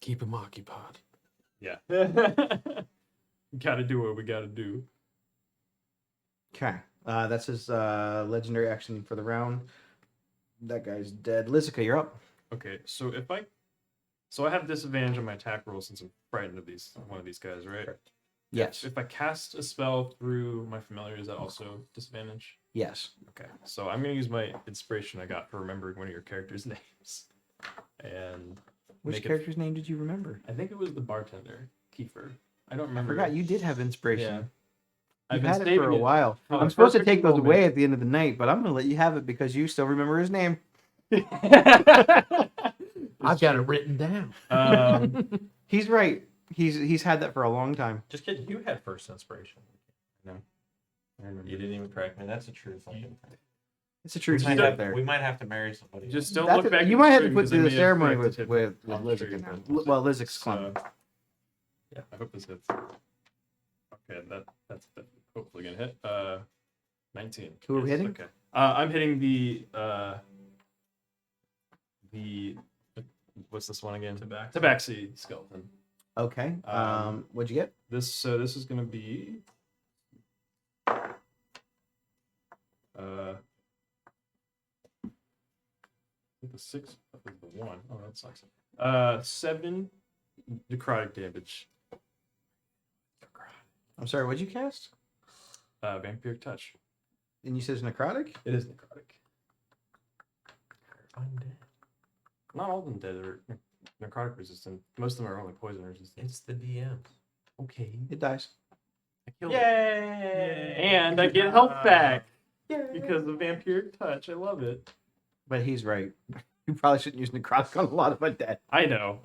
Keep him occupied. Yeah. Gotta do what we gotta do. Okay. That's his legendary action for the round. That guy's dead. Lizica, you're up. Okay, so so I have disadvantage on my attack roll since I'm frightened of one of these guys, right? Yes. If I cast a spell through my familiar, is that also disadvantage? Yes. Okay, so I'm gonna use my inspiration I got for remembering one of your characters' names, and Which make it- character's name did you remember? I think it was the bartender, Kiefer. I don't I remember. forgot you did have inspiration. Yeah. You've I've been had it for a saving while. for I'm the supposed to perfect take those moment. away at the end of the night, but I'm going to let you have it because you still remember his name. I've got it written down. He's right. He's had that for a long time. Just kidding. You had first inspiration. I remember. You didn't even correct me. That's a true fucking. It's a truth We might, you have, have there. we might have to marry somebody. Just don't That's look back. you at might the have to stream, put 'cause I through the may have ceremony corrected with him on Lizic stream. now. Well, Lizic's clone. Yeah, I hope this hits. Okay, that's hopefully gonna hit. 19. Who are we hitting? Okay. I'm hitting the what's this one again? Tabaxi skeleton. Okay. What'd you get? This is gonna be the 6 the 1. Oh, that sucks. 7 necrotic damage. I'm sorry. What'd you cast? Vampiric touch. And you said it's necrotic. It is necrotic. Undead. Not all of them dead are necrotic resistant. Most of them are only poison resistant. It's the DM. Okay. It dies. I killed Yay! it. And I get health back because of vampiric touch. I love it. But he's right. You probably shouldn't use necrotic on a lot of undead. I know.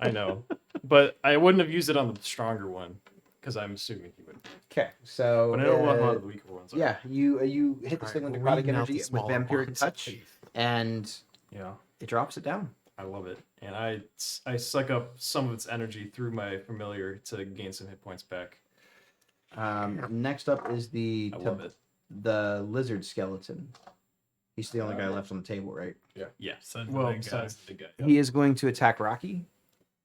But I wouldn't have used it on the stronger one because I'm assuming he would. Okay. So. But I know one of the weaker ones. are. Yeah, you hit this thing with necrotic Weeding out the energy with smaller vampiric ones. touch, and Yeah. it drops it down. I love it. And I suck up some of its energy through my familiar to gain some hit points back. Next up is I love it. the lizard skeleton. He's the only guy left on the table, right? Yeah. Besides the Well, big guy. besides the big guy. He is going to attack Rocky.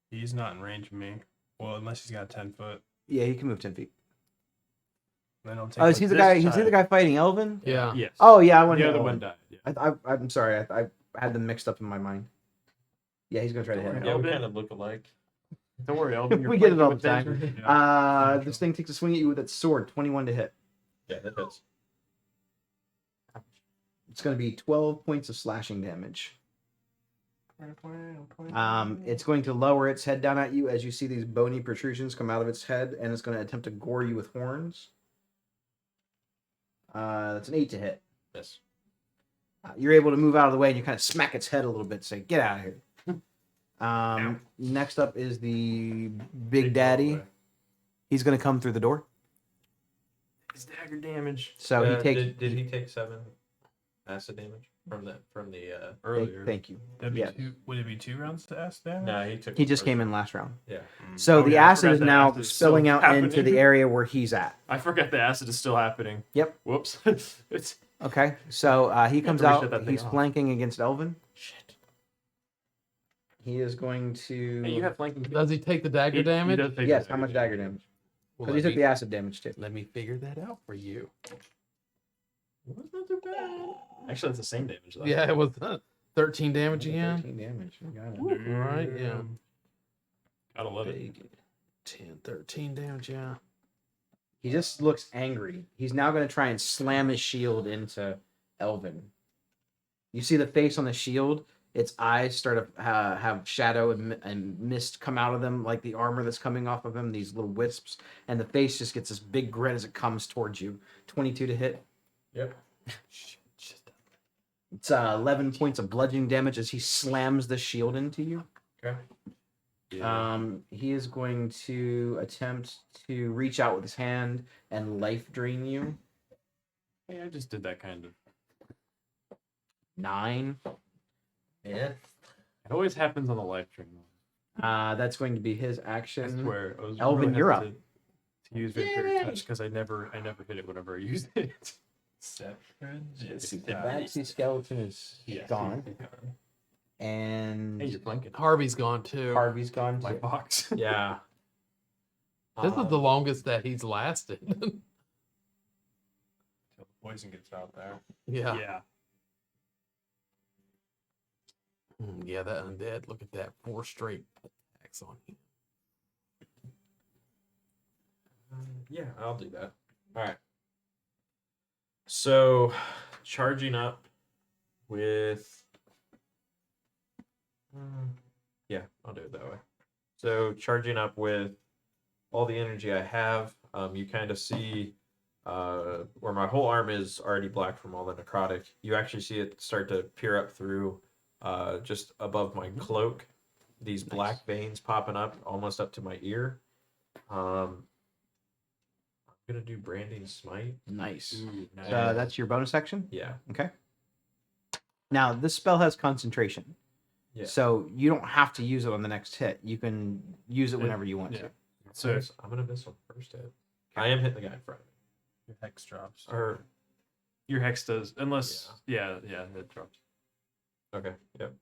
He's not in range of me. Well, unless he's got 10 foot. Yeah, he can move 10 feet. Then I'll take Oh, is he the guy? Is he the guy fighting Elvin? Yeah. Yes. Oh yeah, I want the to other hit one Elvin. died. Yeah. I'm sorry. I had them mixed up in my mind. Yeah, he's gonna try to hit him. Yeah, we Elvin. kind of look alike. Don't worry, Elvin. We get it all the flanking time. with danger. This thing takes a swing at you with its sword. 21 to hit. Yeah, that hits. It's gonna be 12 points of slashing damage. It's going to lower its head down at you as you see these bony protrusions come out of its head, and it's going to attempt to gore you with horns. That's an 8 to hit. Yes. You're able to move out of the way, and you kind of smack its head a little bit, say, "Get out of here." Next up is the Big Daddy. He's going to come through the door. His dagger damage So he takes. Did he take 7 acid damage from the earlier. Thank you. That'd be Yeah. would it be 2 rounds to ask damage? No, he took. He just came in last round. Yeah. So Oh, the yeah, I acid forgot is that now acid is spilling still out into happening. the area where he's at. I forgot the acid is still happening. Yep. Whoops. It's Okay, so he comes to reset out. that thing He's off. flanking against Elvin. Shit. He is going to. Hey, you have flanking. Does he take the dagger damage? does take Yes, the how much dagger damage? Well, Because he took the acid damage too. let me figure that out for you. That's not too bad. Actually, that's the same damage though. Yeah, it was 13 damage again. 13 damage. You got it. All right, yeah. Gotta love it. Big 10, 13 damage, yeah. He just looks angry. He's now going to try and slam his shield into Elvin. You see the face on the shield? Its eyes start to have shadow and mist come out of them, like the armor that's coming off of him, these little wisps. And the face just gets this big grin as it comes towards you. 22 to hit. Yep. It's 11 points of bludgeoning damage as he slams the shield into you. Okay. He is going to attempt to reach out with his hand and life drain you. Hey, I just did that kind of. 9. Yeah. It always happens on the live stream. That's going to be his I action. swear. I was Elvin, really you're up. hesitant to use vampiric touch because I never hit it whenever I used it. The Baxi skeleton is Yes. gone, and Hey, you're flanking. Harvey's gone too. Harvey's gone. My Too. box. Yeah. This is the longest that he's lasted. poison gets out there. Yeah. Yeah. Yeah, that undead. Look at that. 4 straight attacks on him. Yeah, I'll do that. All right. So, charging up with. Yeah, I'll do it that way. So, charging up with all the energy I have, you kind of see where my whole arm is already black from all the necrotic. You actually see it start to peer up through just above my cloak. These black veins popping up almost up to my ear. I'm gonna do branding smite. Nice. Ooh, nice. That's your bonus action. Yeah. Okay. Now this spell has concentration, Yeah. so you don't have to use it on the next hit. You can use it whenever you want yeah. to. So I'm gonna miss on first hit. I am hitting the guy in front of me. your hex drops. Or Your hex does, unless yeah, it drops. okay, yep.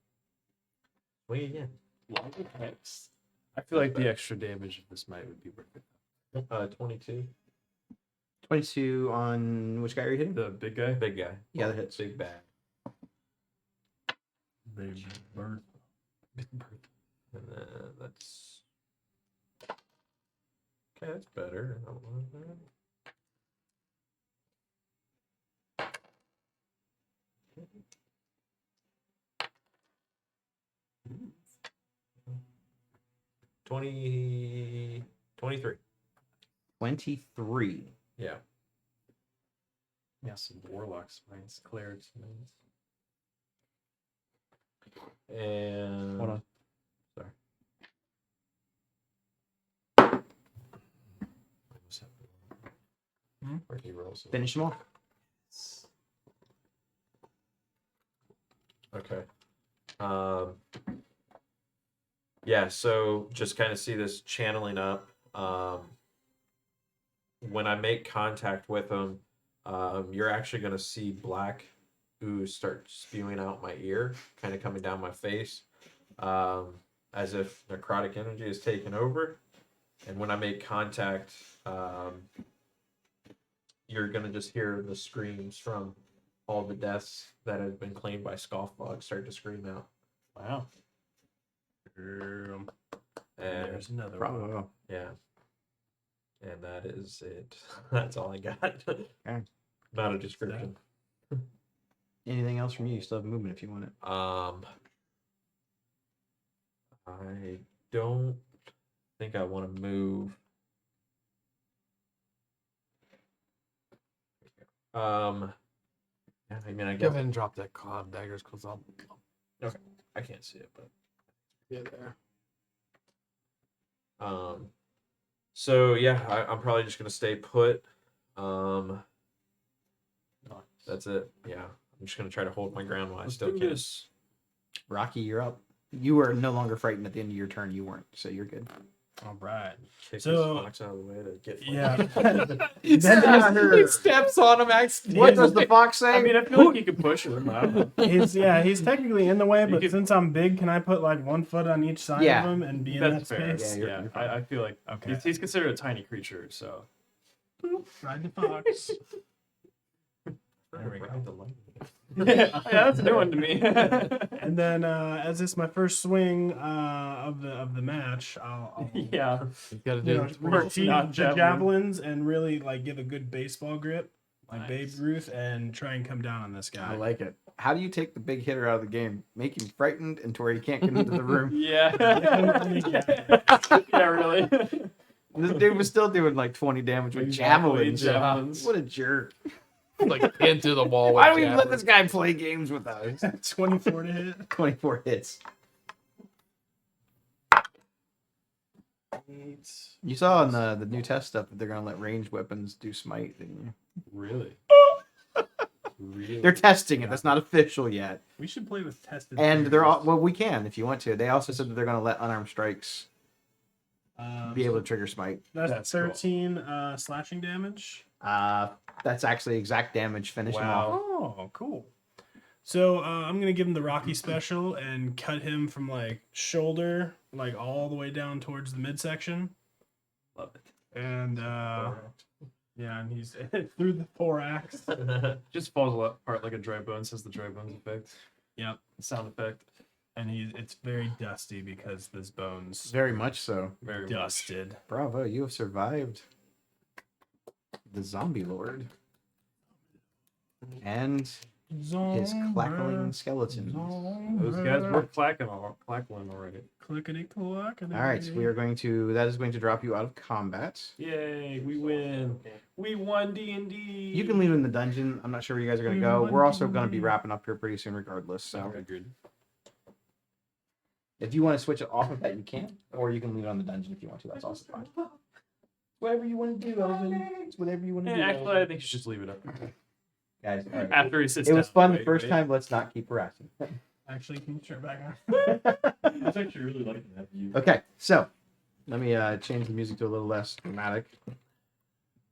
Swing again. Hex. I feel like the extra damage of this might would be worth it. 22. 22 on which guy are you hitting? The big guy. Big guy. Yeah, that hits. Big bad. Big bird. And then that's okay. That's better. I don't want that. $23. 23. Yeah. Yeah, some warlock smites, cleric smites. And Hold on. Sorry. Where'd he roll? Finish him off. Okay. Yeah, so just kind of see this channeling up. When I make contact with him, you're actually going to see black ooze start spewing out my ear, kind of coming down my face, as if necrotic energy is taken over. And when I make contact, you're going to just hear the screams from all the deaths that have been claimed by Scoffbog start to scream out. Wow. And There's another one. Bravo. yeah. And that is it. That's all I got. Okay. Not a description. Anything else from you? You still have movement if you want it. I don't think I want to move. Yeah, I mean, I Go guess ahead and drop that cloud daggers because I'll I can't see it, but get there. so yeah, I'm probably just gonna stay put. That's it. Yeah, I'm just gonna try to hold my ground while I still can. Rocky, you're up. You are no longer frightened at the end of your turn. You weren't, so you're good. All right. Kick So- this fox out of the way to get. Yeah. He Then steps on him accidentally. What does the fox say? I mean, I feel like you could push him. I don't know. He's technically in the way, but could- since I'm big, can I put like 1 foot on each side Yeah. of him and be in That's that fair. space? Yeah, Yeah, you're fine. I feel like Okay. he's considered a tiny creature, so Ride the fox. there we go. Ride the lightning. yeah, that's a new one to me. And then as it's my first swing of the match, I'll yeah. You gotta you do know, it. repeat not the javelins and really like give a good baseball grip, like Babe Nice. Ruth, and try and come down on this guy. I like it. How do you take the big hitter out of the game? Make him frightened and to where he can't get into the room. Yeah. yeah, really. This dude was still doing like 20 damage with Exactly, javelins. javelins. What a jerk. Like into the wall. Why with do we let javelins. this guy play games with us? 24 to hit. 24 hits. You saw in the new test stuff that they're going to let ranged weapons do smite, didn't you? Really? Really? They're testing it. That's not official yet. We should play with tested. And they're all, theories. well, we can if you want to. They also said that they're going to let unarmed strikes be able to trigger smite. That's cool. 13 slashing damage. That's actually exact damage. Finish him off. Oh, cool. So I'm gonna give him the Rocky special and cut him from like shoulder, like all the way down towards the midsection. Love it. And Yeah, and he's through the thorax. Just falls apart like a dry bone. Says the dry bones effect. Yep. Sound effect. And it's very dusty because this bone's Very much so. Very much. dusted. Bravo, you have survived the zombie lord and his clackling skeleton. Those guys were clackling already. Clickety clackety. All right, we are going to. That is going to drop you out of combat. Yay, we win. We won D&D. You can leave in the dungeon. I'm not sure where you guys are going to go. We're also going to be wrapping up here pretty soon, regardless. So if you want to switch it off of that, you can, or you can leave it on the dungeon if you want to. That's also fine. Whatever you want to do, Elvin. It's whatever you want to do. Actually, Elvin. I think you should just leave it up. Guys, all right. After he sits It down. was fun the Wait, first wait. time. Let's not keep harassing. Actually, can you turn it back on? I was actually really liking that view. Okay, so let me change the music to a little less dramatic.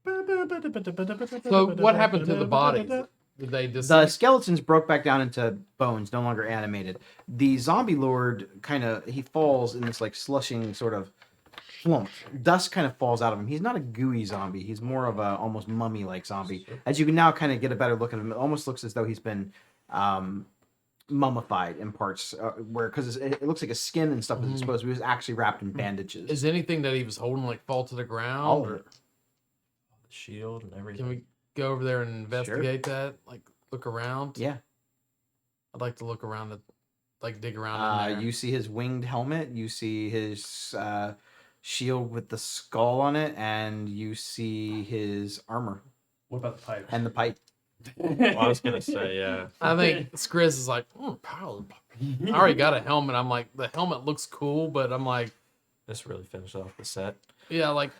So what happened to the bodies? Did they just The skeletons broke back down into bones, no longer animated. The zombie lord he falls in this like slushing sort of flump. Dust kind of falls out of him. He's not a gooey zombie. He's more of a almost mummy-like zombie. As you can now kind of get a better look at him, it almost looks as though he's been mummified in parts, because it looks like his skin and stuff is exposed. But he was actually wrapped in bandages. is anything that he was holding like fall to the ground? All of or it. The shield and everything. can we go over there and investigate that? Like look around? Yeah. I'd like to look around the like dig around in there. You see his winged helmet. You see his shield with the skull on it, and you see his armor What about the pipe? and the pipe. Well, I was gonna say, yeah. I think Skriz is like, I already got a helmet. I'm like, the helmet looks cool, but I'm like, This really finished off the set. yeah, like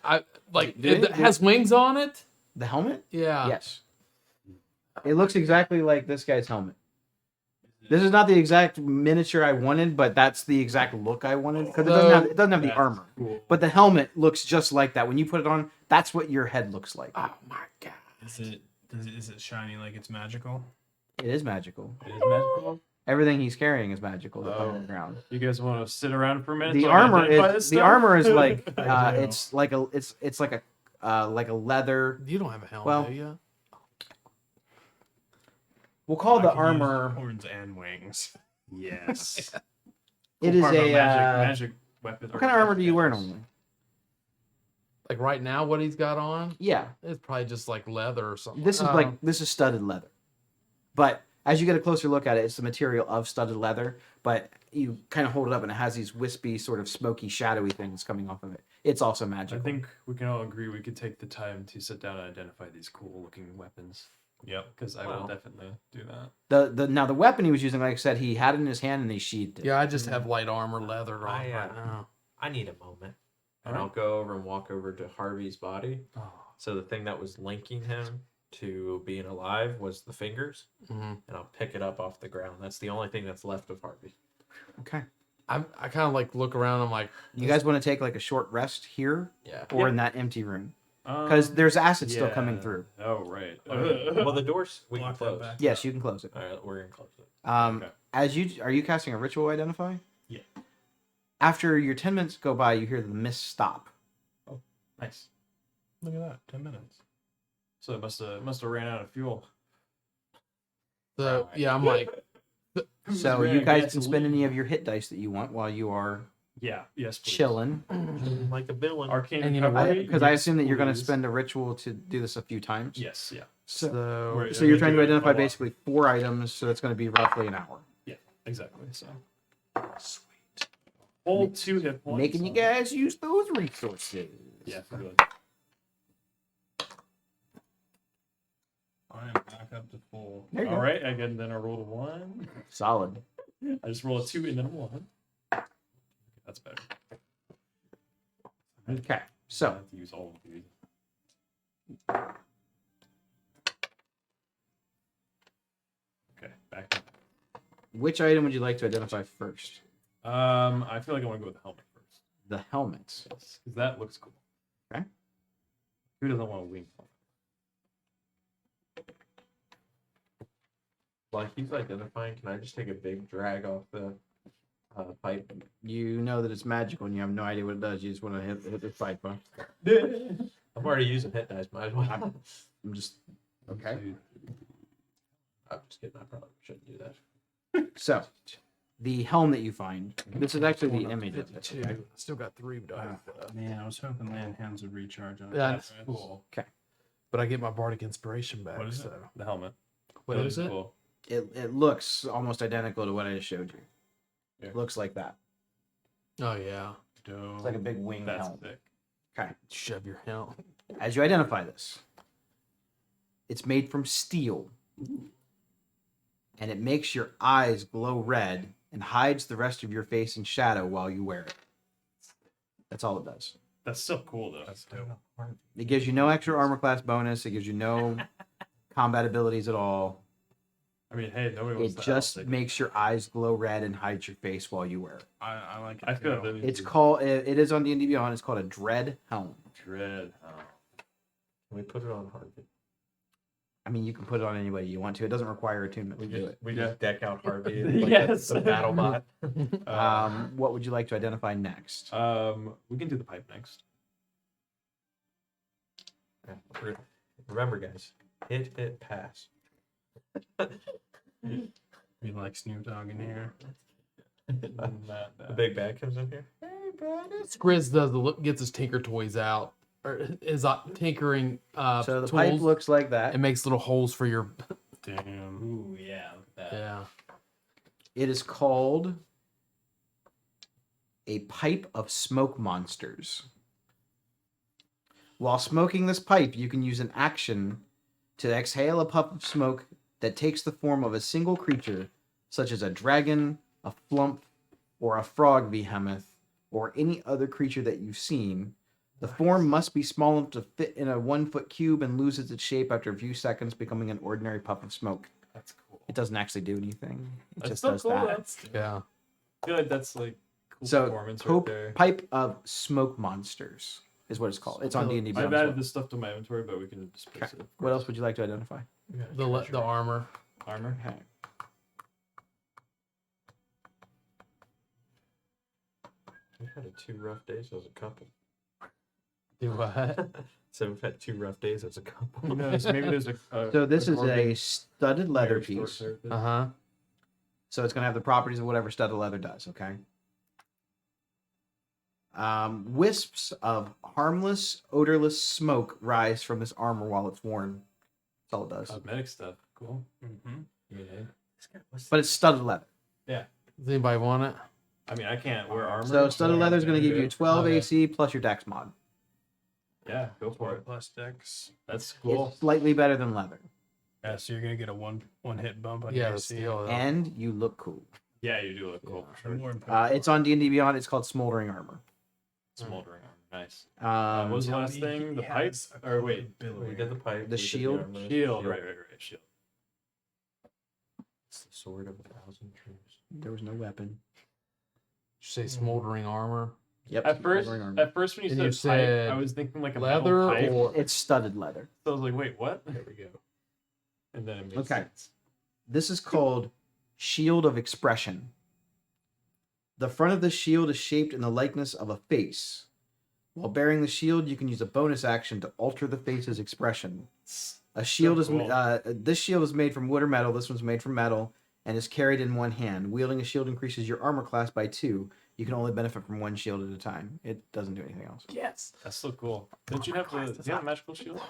Did it has wings on it. The helmet? Yeah. Yes. It looks exactly like this guy's helmet. This is not the exact miniature I wanted, but that's the exact look I wanted because it doesn't have the That's armor. cool. But the helmet looks just like that. When you put it on, that's what your head looks like. Oh my god. Is it shiny like it's magical? It is magical. It is magical. Everything he's carrying is magical. That's Oh. on the ground. You guys want to sit around for a minute? The so I can armor identify is this the stuff? armor is like I do. it's like a leather. You don't have a helmet, Well, do you? We'll call I the can use armor. horns and wings. Yes. It Cool is part a. about magic weapon. What kind of armor do you wear normally? Like right now, what he's got on, Yeah, it's probably just like leather or something. this is this is studded leather, but as you get a closer look at it, it's the material of studded leather. But you kind of hold it up, and it has these wispy, sort of smoky, shadowy things coming off of it. It's also I magical. think we can all agree we could take the time to sit down and identify these cool-looking weapons. Yep. Because I Wow. will definitely do that. The weapon he was using, like I said, he had it in his hand and he sheathed it. Yeah, I just have light armor leather on I, right now. I need a moment. And Alright. I'll go over and walk over to Harvey's body. Oh. So the thing that was linking him to being alive was the fingers. hmm And I'll pick it up off the ground. That's the only thing that's left of Harvey. Okay. I kind of like look around. I'm like, You guys want to take like a short rest here Yeah. or in that empty room? Because there's acid still coming through. Oh, right. Well, the doors we can Lock that close. back. Yes, you can close it. All right, we're gonna close it. Okay. Are you casting a ritual identify? Yeah. After your 10 minutes go by, you hear the mist stop. Nice. Look at that. 10 minutes. So it must have ran out of fuel. so yeah, I'm like, So you guys can spend any of your hit dice that you want while you are Yeah. Yes. Please. chilling. Like a villain. Arcane And you know recovery. Because I yes, assume that you're going to please. spend a ritual to do this a few times. Yes. Yeah. so Right. So you're I'm trying to gonna do it identify a lot. basically 4 items, so that's going to be roughly an hour. Exactly. So. Sweet. Hold 2 hit points. Making you guys use those resources. Yeah. Really. I am back up to full. There you All go. right. Again, then I rolled a 1. Solid. I just roll a 2 and then a 1. That's better. Okay. I So have to use all of these. Okay, back. which item would you like to identify first? I feel like I want to go with the helmet first. The helmet. Because that looks cool. Okay. Who doesn't want a wing helmet? Like he's identifying. Can I just take a big drag off the pipe? You know that it's magical and you have no idea what it does. You just want to hit the pipe, huh? I'm already using hit dice. Might as well. I'm just okay. I'm just kidding. I probably shouldn't do that. So, the helm that you find. This is actually the image of it. 52. Okay? Still got 3 dice. Man, I was hoping land hands would recharge on it. Yeah, That's that's cool. But I get my bardic inspiration back. What is it? so. The helmet. What is it? Cool. It looks almost identical to what I just showed you. Yeah. Looks like that. Oh yeah. Dope. It's like a big wing That's helm. sick. Okay. Shove your helm. As you identify this, it's made from steel. And it makes your eyes glow red and hides the rest of your face in shadow while you wear it. That's all it does. That's so cool though. That's dope. It gives you no extra armor class bonus. It gives you no combat abilities at all. I mean, hey, nobody wants It the just L6. makes your eyes glow red and hides your face while you wear it. I like it. I feel too. like It's called. It is on D&D Beyond. It's called a dread helm. dread. Can we put it on Harvey? I mean, you can put it on anybody you want to. It doesn't require attunement. We do it. We just deck out Harvey. Yes. The battle bot. What would you like to identify next? We can do the pipe next. Remember, guys, hit, pass. We like Snoop Dogg in here. The big bag comes in here. Skriz does gets his tinker toys out, or is tinkering So the tools, pipe looks like that. and makes little holes for your. Damn. Ooh, yeah. Look at that. Yeah. It is called a pipe of smoke monsters. While smoking this pipe, you can use an action to exhale a puff of smoke that takes the form of a single creature, such as a dragon, a flump, or a frog behemoth, or any other creature that you've seen. The form must be small enough to fit in a 1-foot cube and loses its shape after a few seconds, becoming an ordinary puff of smoke. That's cool. It doesn't actually do anything. It That's just so does cool. that. That's, Yeah. I feel like that's like cool So, performance right Pope, there. pipe of smoke monsters is what it's called. It's on D&D I've Beyond. as added well. this stuff to my inventory, but we can displace Okay. it. What else would you like to identify? The armor. Armor. Okay. We've had 2 rough days as a couple. Do what? So we've had 2 rough days as a couple. Who knows? Maybe there's a. So this is a Gorgon studded leather marriage store piece. therapist. Uh-huh. So it's going to have the properties of whatever studded leather does, okay? Wisps of harmless, odorless smoke rise from this armor while it's worn. That's all it does. Cosmetic stuff. Cool. Mm-hmm. I mean, hey. But it's studded leather. Does anybody want it? I mean, I can't wear armor. So studded leather is going to give you Yeah. 12 Okay. AC plus your dex mod. Yeah, go for it. Plus dex. That's cool. It's slightly better than leather. Yeah, so you're gonna get a one hit bump on Yeah, your the AC. steel. And you look cool. Yeah, you do look cool for sure. More important. It's on D&D Beyond. It's called Smoldering Armor. Smoldering armor. Nice. what was the tell last me thing? he The has pipe? a Or wait. billowing. We did the pipe. The we did shield? armor, Shield. Right. Shield. It's the sword of 1,000 trees. There was no weapon. Did you say smoldering armor? Yep. At first, smoldering armor. when you And said, you said pipe, I was thinking like a leather metal pipe. or It's studded leather. So I was like, wait, what? There we go. And then it made Okay. sense. This is called Shield of Expression. The front of the shield is shaped in the likeness of a face. While bearing the shield, you can use a bonus action to alter the face's expression. A shield is cool. this shield is made from wood or metal. This one's made from metal and is carried in one hand. Wielding a shield increases your armor class by 2. You can only benefit from one shield at a time. It doesn't do anything else. yes. That's so cool. Don't you have the? Do you have a magical shield?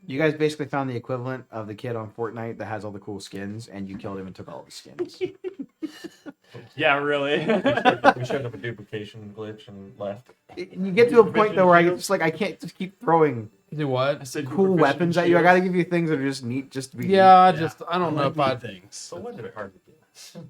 You guys basically found the equivalent of the kid on Fortnite that has all the cool skins, and you killed him and took all his skins. Yeah, really. We showed up a duplication glitch and left. And you get to a point though where I just like I can't just keep throwing Do what? I said cool weapons at you. I gotta give you things that are just neat, just to be. Yeah, neat. I don't know if I. things. So what did it hard to do?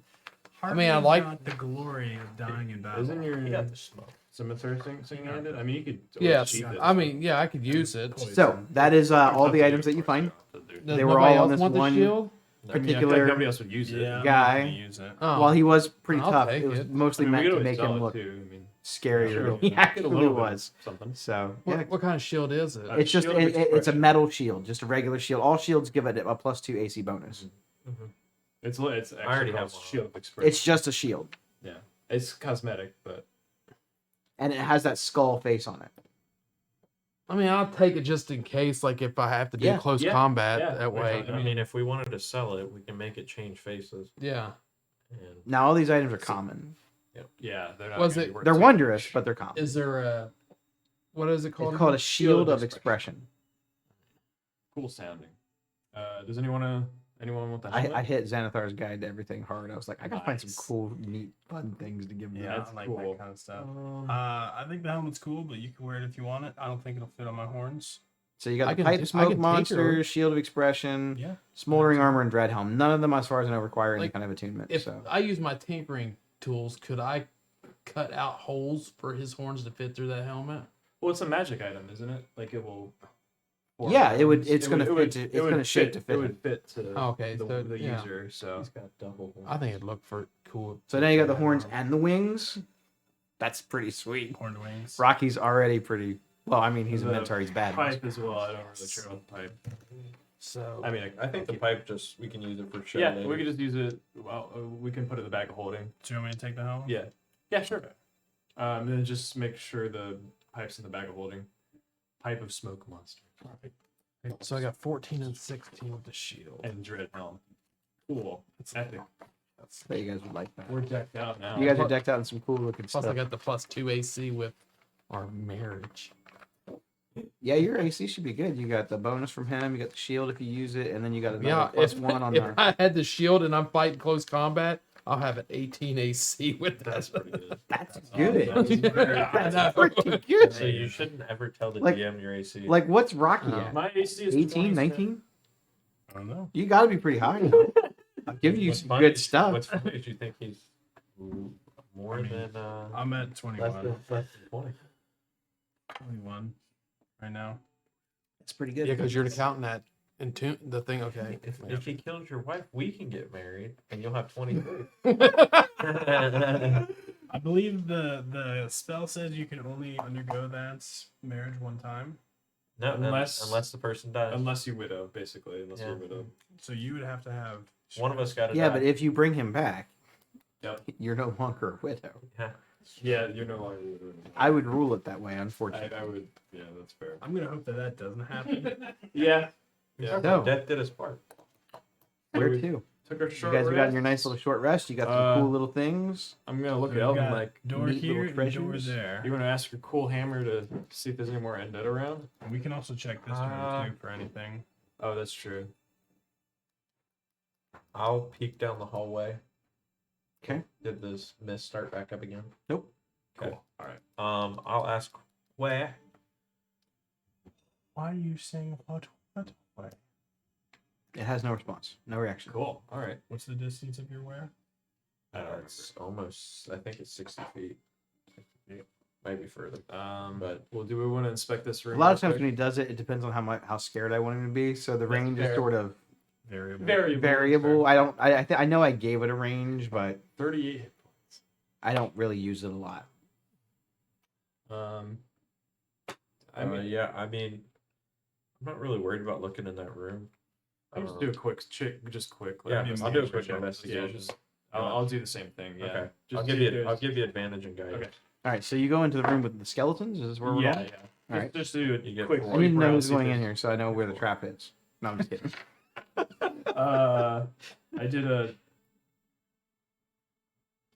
I mean, I like- not the glory of dying in battle. Isn't your You got the smoke. scimitar single-handed? I mean, you could. Yes. cheat it. I mean, yeah, I could use it. So that is all the items that you find. Does They were nobody all on else this want the one shield? I mean, I feel like particular nobody else would use it. Yeah, I'm guy. not gonna use it. Oh. While he was pretty I'll tough, take it was it. mostly I mean, we meant could to always make him sell it look too. I mean, scarier sure, than he get a actually little bit of was. something. So What, yeah, what kind of shield is it? it's just shield of it's a expression. metal shield, just a regular shield. All shields give it a +2 AC bonus. It's actually already have called one. shield of expression. It's just a shield, yeah, it's cosmetic, but and it has that skull face on it. I mean, I'll take it just in case, like if I have to do Yeah, close yeah, combat yeah, that way. I mean, if we wanted to sell it, we can make it change faces. Yeah. And Now all these items are common. Yeah, they're not. Was gonna be it- worth They're too wondrous, much. but they're common. Is there a what is it called? It's called again? a shield of expression. Cool sounding. Does anyone want the helmet? I hit Xanathar's Guide to Everything hard. I was like, I gotta find some Nice. cool, neat, fun things to give them. Yeah, That's I like cool. that kind of stuff. I think the helmet's cool, but you can wear it if you want it. I don't think it'll fit on my horns. So you got I the can pipe I smoke can take monster, her. shield of expression, Yeah. smoldering armor, and dread helm. None of them, as far as I know, require any Like, kind of attunement. If So I use my tinkering tools, could I cut out holes for his horns to fit through that helmet? Well, it's a magic item, isn't it? Like it will. Yeah, it would- horns. it's gonna it fit would- to- it it's would gonna shape to fit It would him. fit to Oh, okay, the, so, the yeah. user. So he's got double horns. I think it'd look for cool. so now you got the Yeah, horns no. and the wings. That's pretty sweet. Horned wings. Rocky's already pretty. Well, I mean, he's a The Minotaur. He's bad. pipe as well. I don't really care about the pipe. So I mean, I think the pipe just we can use it for show. yeah, later. we could just use it. Well, we can put it in the bag of holding. Do you want me to take the helmet? Yeah, yeah, sure. And then just make sure the pipe's in the bag of holding. Pipe of smoke monster. so I got 14 and 16 with the shield. And dread helm. Cool. It's epic. But you guys would like that. We're decked out now. You guys are decked out in some cool looking Plus, stuff. I got the +2 AC with our marriage. Yeah, your AC should be good. You got the bonus from him. You got the shield if you use it, and then you got another Yeah, +1 on if there. I had the shield and I'm fighting close combat, I'll have an 18 AC with that. That's pretty good. That's awesome. good. I know. That's pretty good. So you shouldn't ever tell the Like- DM your AC. Like, what's Rocky Uh, at? My AC is 18, 27. 19? I don't know. You got to be pretty high. Now. I'll give you What's some funny- good stuff. What's funny is you think he's more I mean, than I'm at less 21. than 20. 21 right now. It's pretty good. Yeah, because you're counting that into the thing. Okay. If he kills your wife, we can get married, and you'll have 23. I believe the spell says you can only undergo that marriage one time. No, Unless- unless the person dies. Unless you widow, basically. Unless Yeah. you're widow. So you would have to have One of us got to Yeah, die. but if you bring him back, Yep. you're no longer a widow. Yeah, you're no longer widow. I would rule it that way, unfortunately. I would. Yeah, that's fair. I'm gonna hope that doesn't happen. Yeah. Yeah. No. Death did us part. Where we- to? Took our You short guys have gotten rest. your nice little short rest. You got some Uh, cool little things. I'm gonna look So at we Elvin got like, door neat here little and door treasures. there. you want to ask your cool hammer to see if there's any more undead around? And we can also check this room too for anything. Oh, that's true. I'll peek down the hallway. Okay. Did this mist start back up again? Nope. Okay. Cool. All right. I'll ask where. Why are you saying what? Why? It has no response, no reaction. Cool. All right. What's the distance of your where? I don't remember. It's almost. I think it's 60 feet. Maybe further. But well, do we want to inspect this A room? lot real of times quick? when he does it, it depends on how scared I want him to be. So the That's range is fair. sort of Variable. variable. I don't. I know I gave it a range, but 38. I don't really use it a lot. I mean, yeah. I mean, I'm not really worried about looking in that room. I'll just do a quick check, just quick. Yeah, I mean, I'll do a quick investigation. investigation. Yeah, just I'll do the same thing. Yeah. Okay. Just I'll give see you. if there's- I'll give you advantage and guidance. Okay. All right, so you go into the room with the skeletons. Is this where we're Yeah, going? yeah. All right. Just do a You get quick. four. I need to know browse, who's see if going in there's- here so I know where the trap is. No, I'm just kidding. I did a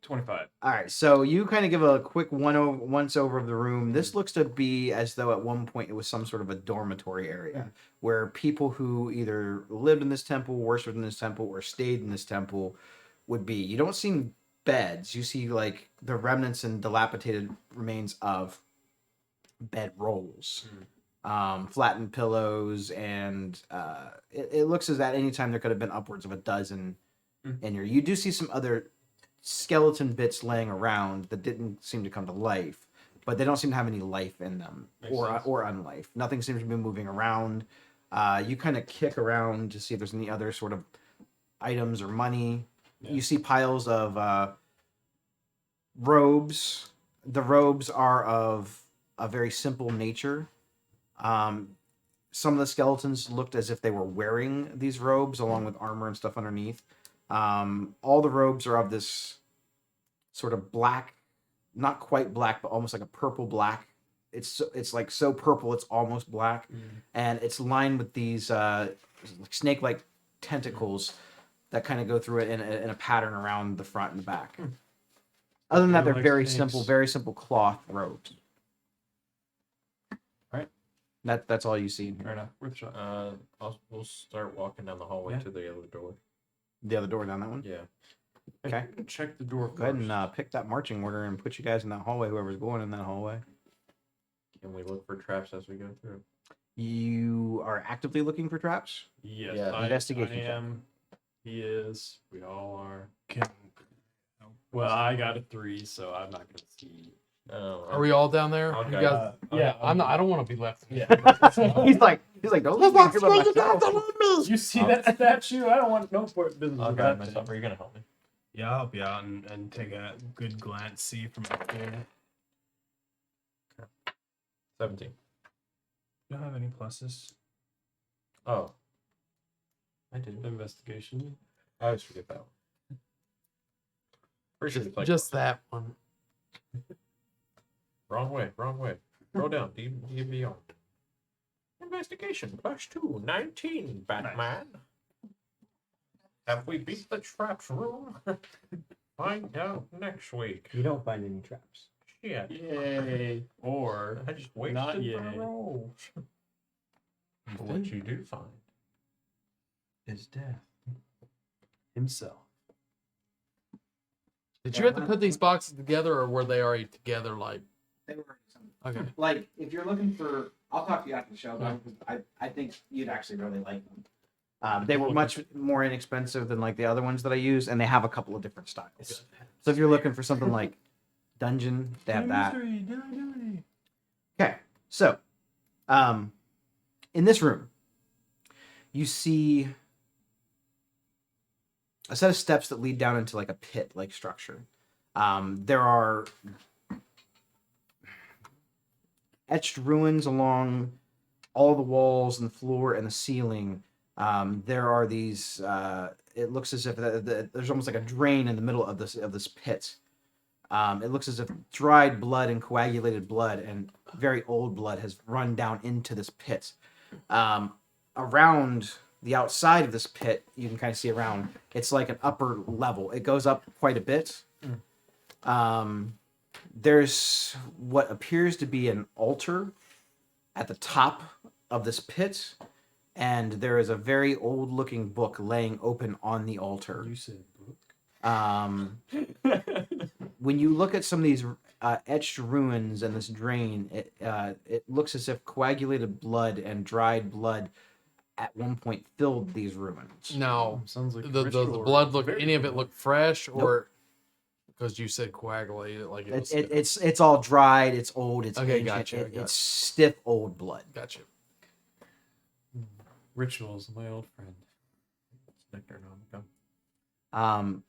25. All right, so you kind of give a quick once over of the room. This looks to be as though at one point it was some sort of a dormitory area where people who either lived in this temple, worshipped in this temple, or stayed in this temple would be. You don't see beds. You see like the remnants and dilapidated remains of bed rolls, flattened pillows, and it looks as at any time there could have been upwards of a dozen in here. You do see some other skeleton bits laying around that didn't seem to come to life, but they don't seem to have any life in them Makes or sense. unlife. Nothing seems to be moving around. You kind of kick around to see if there's any other sort of items or money. Yeah. You see piles of robes. The robes are of a very simple nature. Some of the skeletons looked as if they were wearing these robes along with armor and stuff underneath. All the robes are of this sort of black, not quite black, but almost like a purple black it's like so purple it's almost black, and it's lined with these snake-like tentacles that kind of go through it in a pattern around the front and the back. Other than that, they're Like very snakes. very simple cloth robes. Alright. That's all you see in Fair here. enough. Worth a shot. We'll start walking down the hallway Yeah. to the other door. The other door down that one. Yeah. Okay. Check the door Go ahead first. and pick that marching order and put you guys in that hallway. Whoever's going in that hallway. Can we look for traps as we go through? You are actively looking for traps. Yes, Yeah. I Investigation check. am. He is. We all are. Can- Well, I got a 3, so I'm not gonna see. Are we all down there? I'll You guide guys, Yeah, I'm not. I don't want to be left. he's like, don't let me hear about myself. You see that statue? I don't want no part business. I'll with guide that myself. thing. Are you gonna help me? Yeah, I'll help you out and take a good glance, see from up there. 17. You don't have any pluses. Oh. I did. Investigation. I always forget that one. Pretty sure it's like Just that one. wrong way. Roll down. DV on. Investigation +2. 19, Batman. Have we beat the traps room? Find out next week. You don't find any traps. Shit. Yay! Or I just wasted not my yay. rolls. But what you do find Is death. himself. Did you have to put these boxes together, or were they already together? Like, They were okay, like if you're looking for, I'll talk to you after the show. But I think you'd actually really like them. They were much more inexpensive than like the other ones that I use, and they have a couple of different styles. So if you're looking for something like dungeon, they have that. Okay, so in this room, you see a set of steps that lead down into like a pit-like structure. There are etched ruins along all the walls and the floor and the ceiling. There are these. It looks as if there's almost like a drain in the middle of this pit. It looks as if dried blood and coagulated blood and very old blood has run down into this pit. Around the outside of this pit, you can kind of see around. It's like an upper level. It goes up quite a bit. There's what appears to be an altar at the top of this pit, and there is a very old-looking book laying open on the altar. You said book. When you look at some of these etched ruins and this drain, it looks as if coagulated blood and dried blood at one point filled these ruins. no. Sounds like a The ritual blood look. very Any of it good. look fresh, or because you said coagulated, like it was. It's all dried. It's old. It's Okay, ancient. gotcha, It's stiff old blood. Gotcha. Rituals, my old friend. Necronomicon.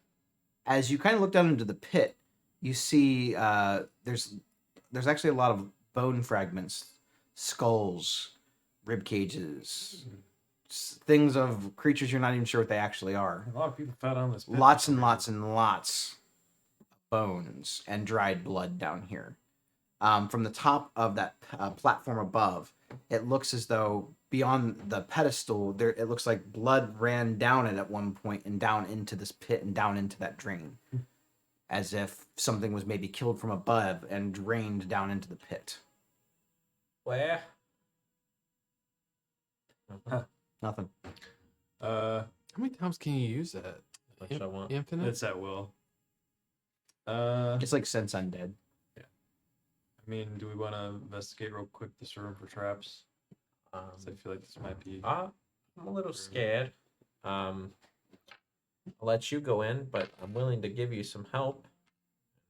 As you kind of look down into the pit, you see there's actually a lot of bone fragments, skulls, rib cages, things of creatures you're not even sure what they actually are. A lot of people fell down this. pit Lots for and some lots and lots of bones and dried blood down here. From the top of that platform above, it looks as though beyond the pedestal, there it looks like blood ran down it at one point and down into this pit and down into that drain, as if something was maybe killed from above and drained down into the pit. Where? Nothing. How many times can you use that? Much I want. Infinite. It's at will. It's like Sense Undead. I mean, do we want to investigate real quick this room for traps? 'Cause I feel like this might be. I'm a little scared. I'll let you go in, but I'm willing to give you some help.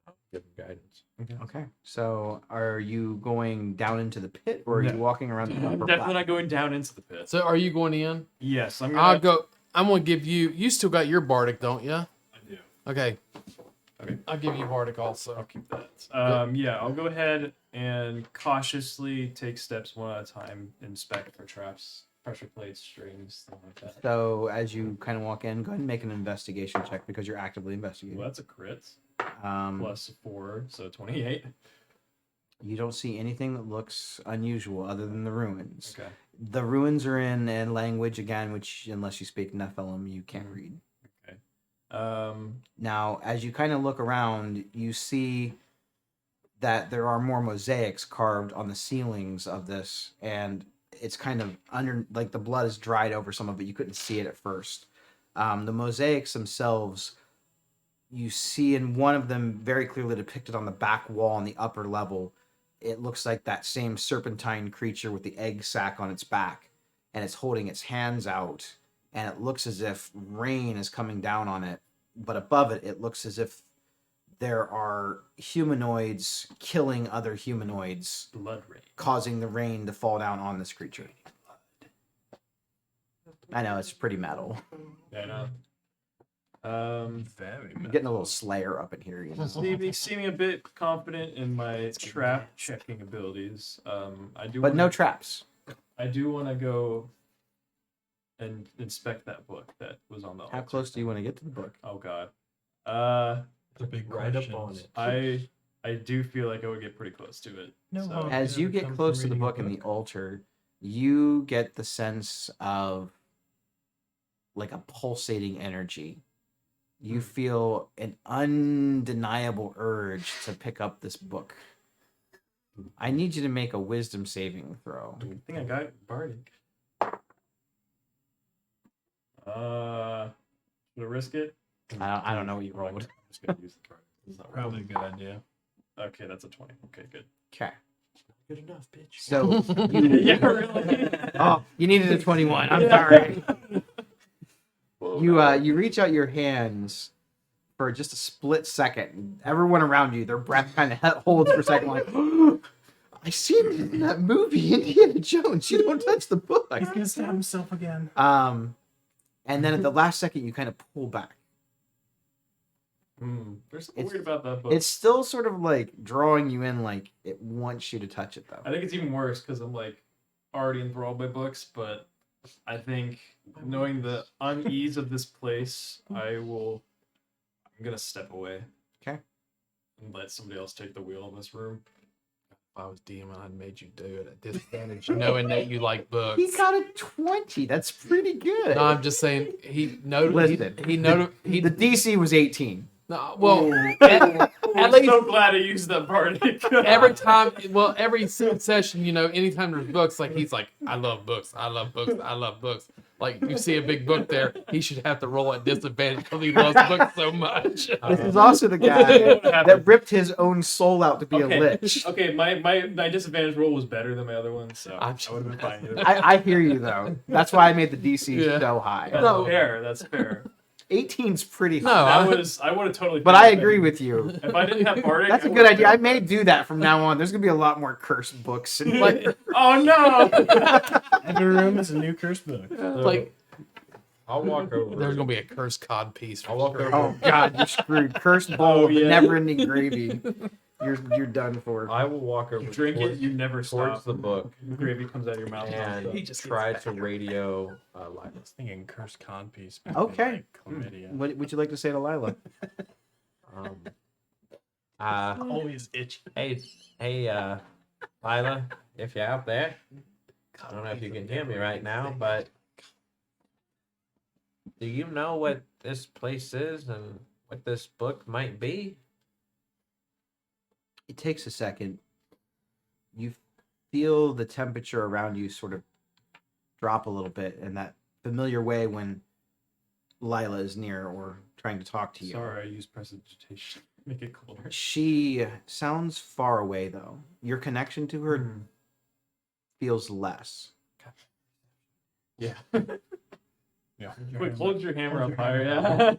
I'll give him guidance. Okay. So are you going down into the pit or are you No. walking around the upper Definitely platform? not going down into the pit. So, are you going in? Yes, I'm I'll gonna. go. I'm gonna give you. You still got your bardic, don't you? I do. Okay. Okay. I'll give you bardic I'll also. keep that. Yeah, I'll go ahead and cautiously take steps one at a time, inspect for traps, pressure plates, strings, things like that. So as you kind of walk in, go ahead and make an investigation check because you're actively investigating. Well, that's a crit. Um, Plus 4, so 28. You don't see anything that looks unusual other than the ruins. Okay. The ruins are in a language, again, which, unless you speak Nephalim, you can't read. Now, as you kind of look around, you see that there are more mosaics carved on the ceilings of this, and it's kind of under, like the blood is dried over some of it. You couldn't see it at first. The mosaics themselves, you see in one of them very clearly depicted on the back wall on the upper level. It looks like that same serpentine creature with the egg sac on its back, and it's holding its hands out, and it looks as if rain is coming down on it. But above it, it looks as if there are humanoids killing other humanoids, Blood rain. causing the rain to fall down on this creature. I know, it's pretty metal. Yeah, I know. Very I'm getting a little Slayer up in here. You know? Seeming a bit confident in my trap checking abilities. I do. But no wanna- traps. I do want to go and inspect that book that was on the. How altar. close do you want to get to the book? Oh God. The big Right up on questions. it. I do feel like I would get pretty close to it. No so- harm. As you Never get come close from to the reading a book and the book. altar, you get the sense of like a pulsating energy. You feel an undeniable urge to pick up this book. I need you to make a wisdom saving throw. I think I got it, Bardic. Should I risk it? I don't know what you rolled. I'm just gonna use the Bardic. It's not Probably a good idea. Okay, that's a 20. Okay, good. Okay. Good enough, bitch. So you, Yeah, really? oh, you needed a 21. I'm sorry. You reach out your hands for just a split second. Everyone around you, their breath kind of holds for a second, like, I seen it in that movie, Indiana Jones. You don't touch the book. He's gonna stab himself again. And then at the last second, you kind of pull back. There's something It's- weird about that book. It's still sort of like drawing you in, like it wants you to touch it, though. I think it's even worse because I'm like already enthralled by books, but I think knowing the unease of this place, I'm gonna step away. Okay. And let somebody else take the wheel in this room. If I was DM, I'd made you do it at disadvantage, knowing that you like books. He got a 20. That's pretty good. No, I'm just saying he noted. Listen. He noted. He The DC was 18. no, well, I'm at least so glad I used that Bardic. every time. Well, every session, anytime there's books, like he's like, I love books. I love books. I love books. Like you see a big book there, he should have to roll at disadvantage because he loves books so much. This is also the guy that ripped his own soul out to be Okay. a lich. Okay, my disadvantage roll was better than my other one, so I I'm would have been fine. Either way. I hear you, though. That's why I made the DC Yeah. so high. That's No. fair. That's fair. 18's pretty No, high. I would have totally. But I agree with you. If I didn't have Bardic, That's a I good would've idea. I been- may do that from now on. There's going to be a lot more cursed books. And like, Oh no! Every room is a new curse book. like I'll walk over. there's gonna be a cursed cod piece. I'll walk over. oh, God, you're screwed. Cursed bowl of the yeah. never-ending gravy. You're done for. I will walk over. You drink it, towards- you never towards stop. the book The gravy comes out of your mouth. and nonstop. He just try gets to radio Lila. I was thinking cursed con piece. Okay. Chlamydia. What would you like to say to Lila? Always itchy. Hey, Lila, if you're out there, I don't know if you can hear me right now, but do you know what this place is and what this book might be? It takes a second. You feel the temperature around you sort of drop a little bit in that familiar way when Lila is near or trying to talk to you. Sorry, I used prestidigitation. Make it colder. She sounds far away, though. Your connection to her Hmm. feels less. Yeah. Yeah. Quick, hold your hammer up higher. Yeah.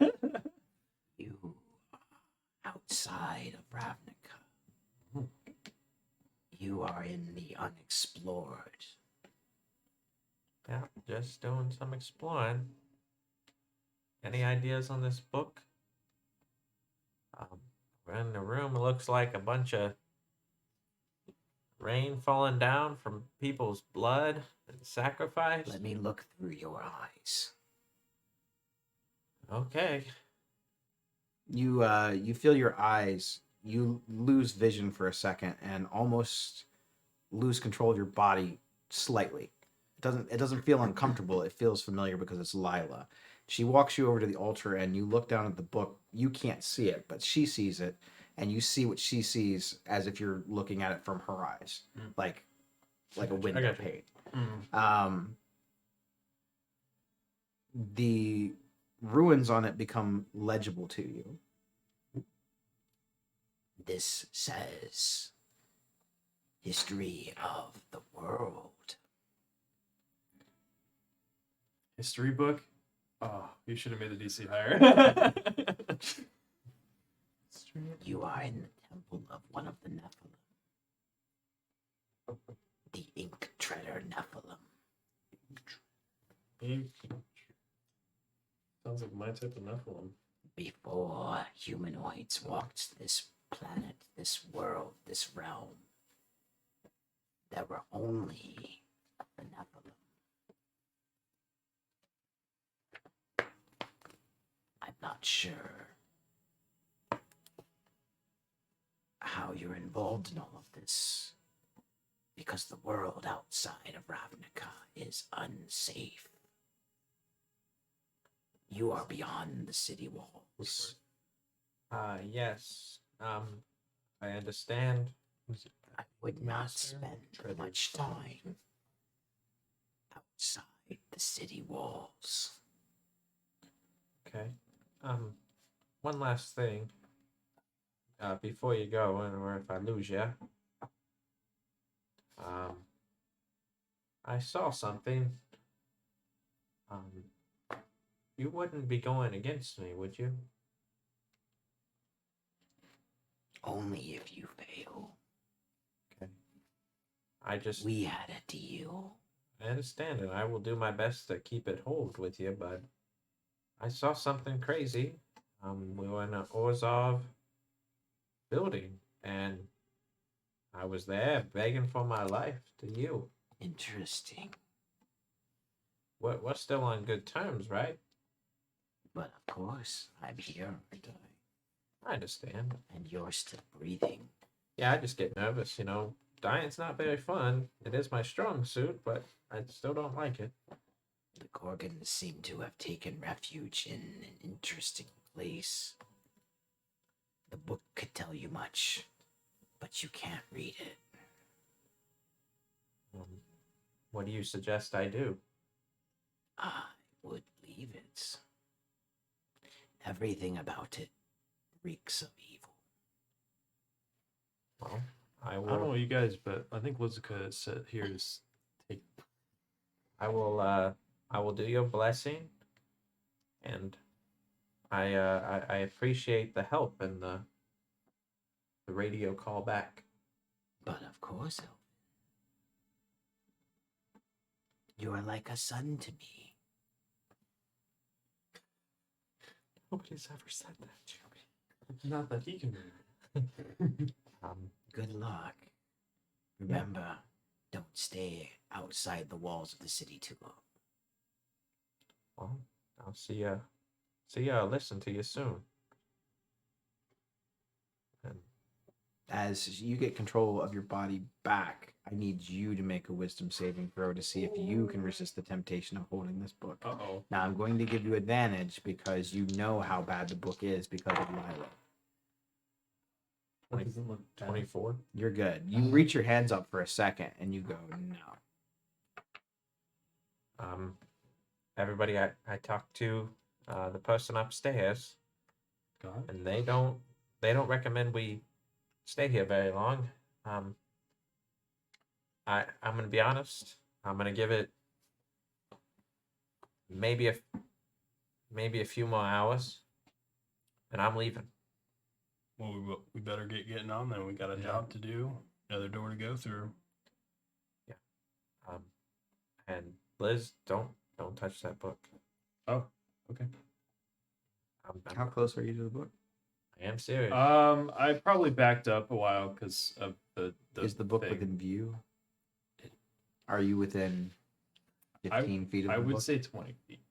You are outside of Ravnica. You are in the unexplored. Yeah, just doing some exploring. Any ideas on this book? We're in the room. It looks like a bunch of rain falling down from people's blood and sacrifice. Let me look through your eyes. Okay. You feel your eyes you lose vision for a second and almost lose control of your body slightly. It doesn't feel uncomfortable. It feels familiar because it's Lila. She walks you over to the altar and you look down at the book. You can't see it, but she sees it, and you see what she sees as if you're looking at it from her eyes, like a window got you. pane. The ruins on it become legible to you. This says history of the world. History book. Oh, you should have made the DC higher. You are in the temple of one of the Nephalim. The Ink Treader Nephilim. Sounds like my type of Nephilim. Before humanoids walked this planet, this world, this realm, there were only the Nephilim. I'm not sure how you're involved in all of this, because the world outside of Ravnica is unsafe. You are beyond the city walls. Yes. I understand. I would not spend much time outside the city walls. Okay. One last thing. Before you go, or if I lose you. I saw something. You wouldn't be going against me, would you? Only if you fail. Okay. We had a deal. I understand, and I will do my best to keep it whole with you, but I saw something crazy. We were in an Orzhov building, and I was there begging for my life to you. Interesting. We're still on good terms, right? But of course, I'm here, aren't I? I understand. And you're still breathing. Yeah, I just get nervous, Dying's not very fun. It is my strong suit, but I still don't like it. The Gorgons seem to have taken refuge in an interesting place. The book could tell you much, but you can't read it. What do you suggest I do? I would leave it. Everything about it reeks of evil. Well, I I don't know will. what you guys, but I think Lizuka said here is take. I will do your blessing, and I appreciate the help and the radio call back. But of course, Elvin, you are like a son to me. Nobody's ever said that to me. Not that he can read. Good luck. Remember, don't stay outside the walls of the city too long. Well, I'll see ya. Listen to you soon. And As you get control of your body back, I need you to make a wisdom saving throw to see if you can resist the temptation of holding this book. Uh-oh. Now, I'm going to give you advantage because you know how bad the book is because of Lila. That doesn't look bad. 24. You're good. You reach your hands up for a second and you go, no. Everybody I talked to, the person upstairs, God. and they don't recommend we stay here very long. I'm gonna be honest. I'm gonna give it maybe a few more hours, and I'm leaving. Well, we better get getting on then. We got a job to do, another door to go through. And Liz, don't touch that book. Oh, okay. How close are you to the book? I am serious. I probably backed up a while because of the Is the book thing. within view? Are you within 15 feet of the I would book? say 20 feet.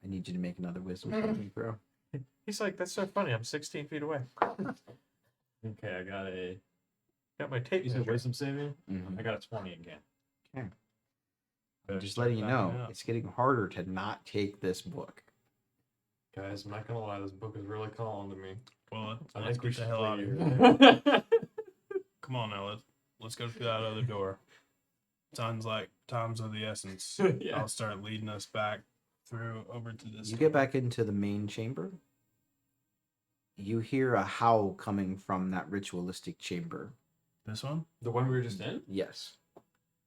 I need you to make another wisdom saving throw. He's like, that's so funny. I'm 16 feet away. Okay, Got my tape you said measure. wisdom saving? Mhm. I got a 20 again. Okay. Better Just start letting you backing know, up. it's getting harder to not take this book. Guys, I'm not gonna lie, this book is really calling to me. Well, I let's think we get the should hell out of leave. here. Come on now, let's go through that other door. Sounds like time's of the essence. Yeah. I'll start leading us back through over to this. You get back into the main chamber. You hear a howl coming from that ritualistic chamber. This one? The one we were just in? Yes.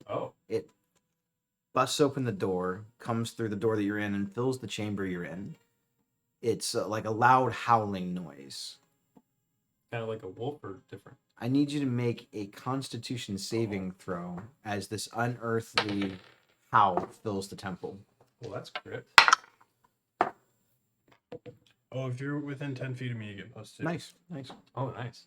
Oh. It busts open the door, comes through the door that you're in, and fills the chamber you're in. It's like a loud howling noise. Kind of like a wolf or different? I need you to make a constitution saving throw as this unearthly howl fills the temple. Well, that's crypt. Oh, if you're within 10 feet of me, you get +2. Nice. Oh, nice.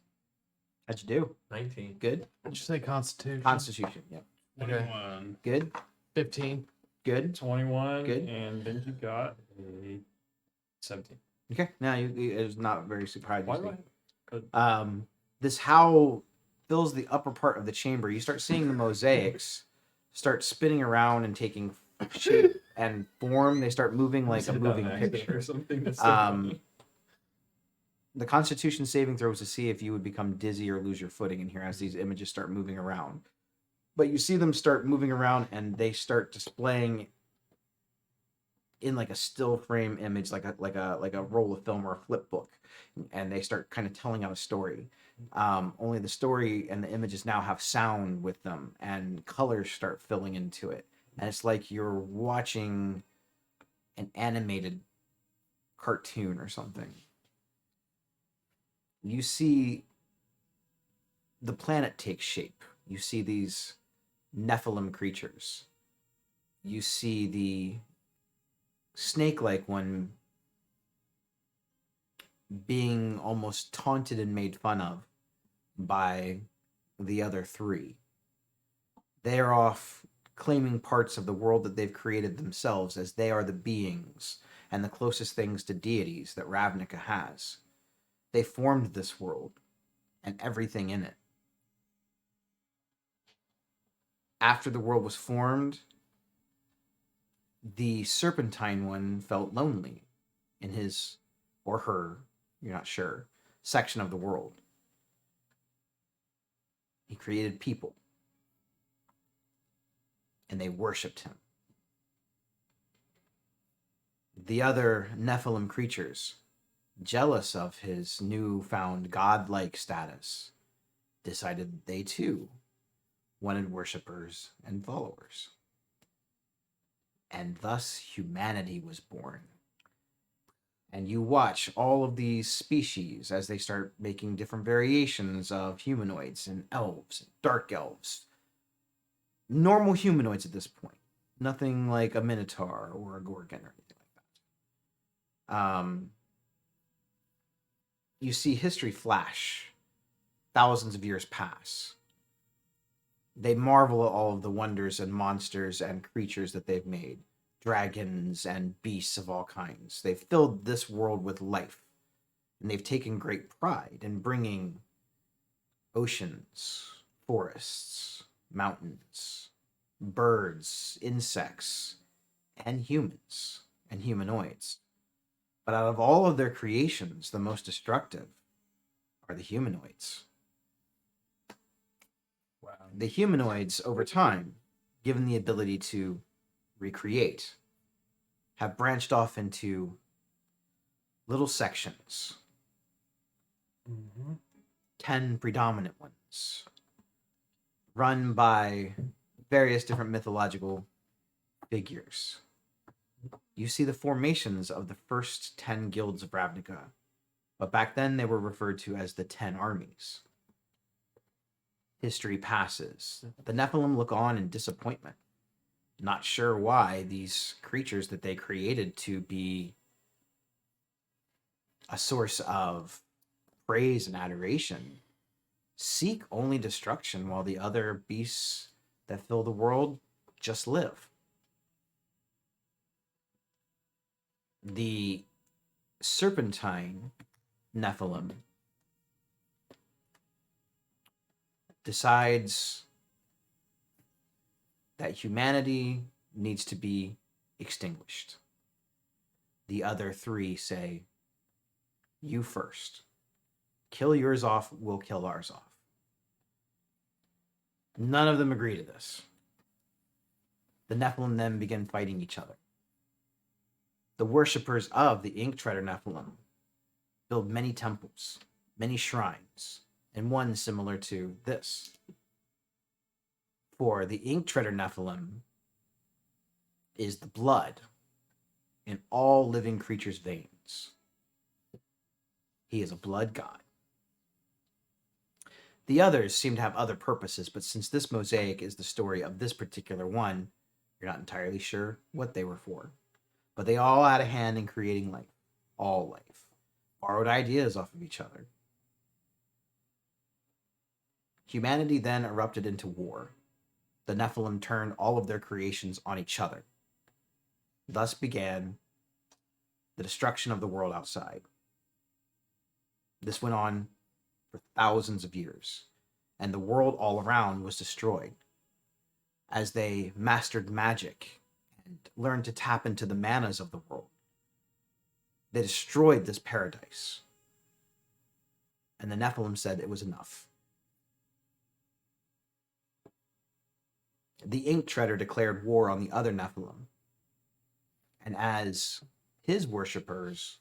How'd you do? 19. Good. Did you say Constitution? Constitution. Yep. 21. Good. 15. Good. 21. Good. And then you got a 17. Okay. Now it was not very surprising. Why do I? This howl fills the upper part of the chamber. You start seeing the mosaics start spinning around and taking shape and form. They start moving like a Said that moving on accident picture. or something. That's so Um, funny. The Constitution saving throw is to see if you would become dizzy or lose your footing in here as these images start moving around. But you see them start moving around and they start displaying in like a still frame image, like a roll of film or a flip book, and they start kind of telling out a story. Only the story and the images now have sound with them, and colors start filling into it, and it's like you're watching an animated cartoon or something. You see the planet take shape. You see these Nephalim creatures. You see the snake-like one being almost taunted and made fun of by the other three. They are off claiming parts of the world that they've created themselves as they are the beings and the closest things to deities that Ravnica has. They formed this world and everything in it. After the world was formed, the Serpentine one felt lonely in his or her, you're not sure, section of the world. He created people, and they worshipped him. The other Nephilim creatures, jealous of his newfound godlike status, decided they too wanted worshippers and followers. And thus humanity was born. And you watch all of these species as they start making different variations of humanoids and elves, and dark elves. Normal humanoids at this point. Nothing like a minotaur or a gorgon or anything like that. You see history flash. Thousands of years pass. They marvel at all of the wonders and monsters and creatures that they've made. Dragons and beasts of all kinds. They've filled this world with life. And they've taken great pride in bringing oceans, forests, mountains, birds, insects, and humans and humanoids. But out of all of their creations, the most destructive are the humanoids. Wow. The humanoids, over time, given the ability to recreate, have branched off into little sections. 10 predominant ones, run by various different mythological figures. You see the formations of the first 10 guilds of Ravnica, but back then they were referred to as the 10 armies. History passes. The Nephilim look on in disappointment, not sure why these creatures that they created to be a source of praise and adoration seek only destruction, while the other beasts that fill the world just live. The Serpentine Nephilim decides that humanity needs to be extinguished. The other three say, you first. Kill yours off, we'll kill ours off. None of them agree to this. The Nephilim then begin fighting each other. The worshippers of the Ink Treader Nephilim build many temples, many shrines, and one similar to this. For the Ink Treader Nephilim is the blood in all living creatures' veins. He is a blood god. The others seem to have other purposes, but since this mosaic is the story of this particular one, you're not entirely sure what they were for. But they all had a hand in creating life. All life. Borrowed ideas off of each other. Humanity then erupted into war. The Nephilim turned all of their creations on each other. Thus began the destruction of the world outside. This went on for thousands of years, and the world all around was destroyed. As they mastered magic and learned to tap into the manas of the world, they destroyed this paradise. And the Nephilim said it was enough. The Ink Treader declared war on the other Nephilim. And as his worshippers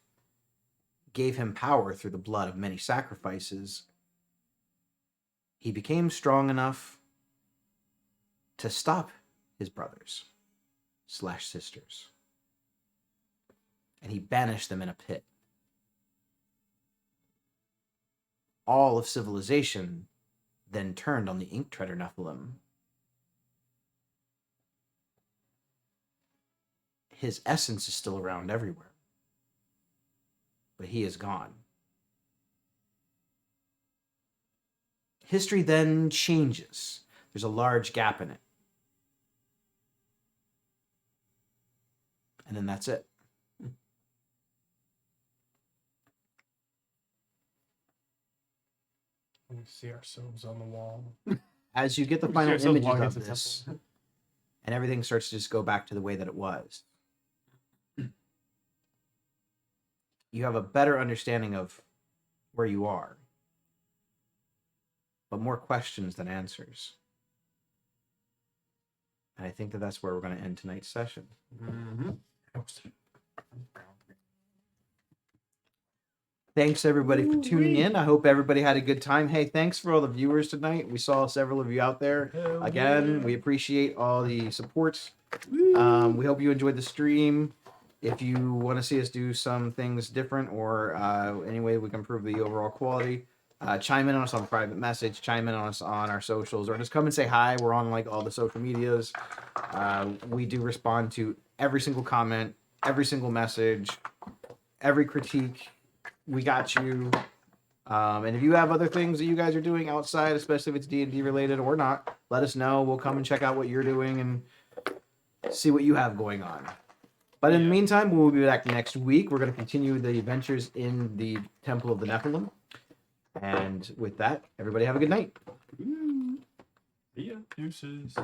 gave him power through the blood of many sacrifices, he became strong enough to stop his brothers/sisters. And he banished them in a pit. All of civilization then turned on the Ink Treader Nephilim. His essence is still around everywhere, but he is gone. History then changes. There's a large gap in it. And then that's it. We see ourselves on the wall. As you get the We see final ourselves images walking of to the this, temple. and everything starts to just go back to the way that it was, you have a better understanding of where you are, but more questions than answers. And I think that that's where we're going to end tonight's session. Thanks everybody for tuning in. I hope everybody had a good time. Hey, thanks for all the viewers tonight. We saw several of you out there. Again, we appreciate all the support. We hope you enjoyed the stream. If you want to see us do some things different or any way we can improve the overall quality, chime in on us on private message, chime in on us on our socials, or just come and say hi. We're on like all the social medias. We do respond to every single comment, every single message, every critique. We got you. And if you have other things that you guys are doing outside, especially if it's D&D related or not, let us know. We'll come and check out what you're doing and see what you have going on. But in the meantime, we'll be back next week. We're going to continue the adventures in the Temple of the Nephilim. And with that, everybody have a good night. Yeah, deuces.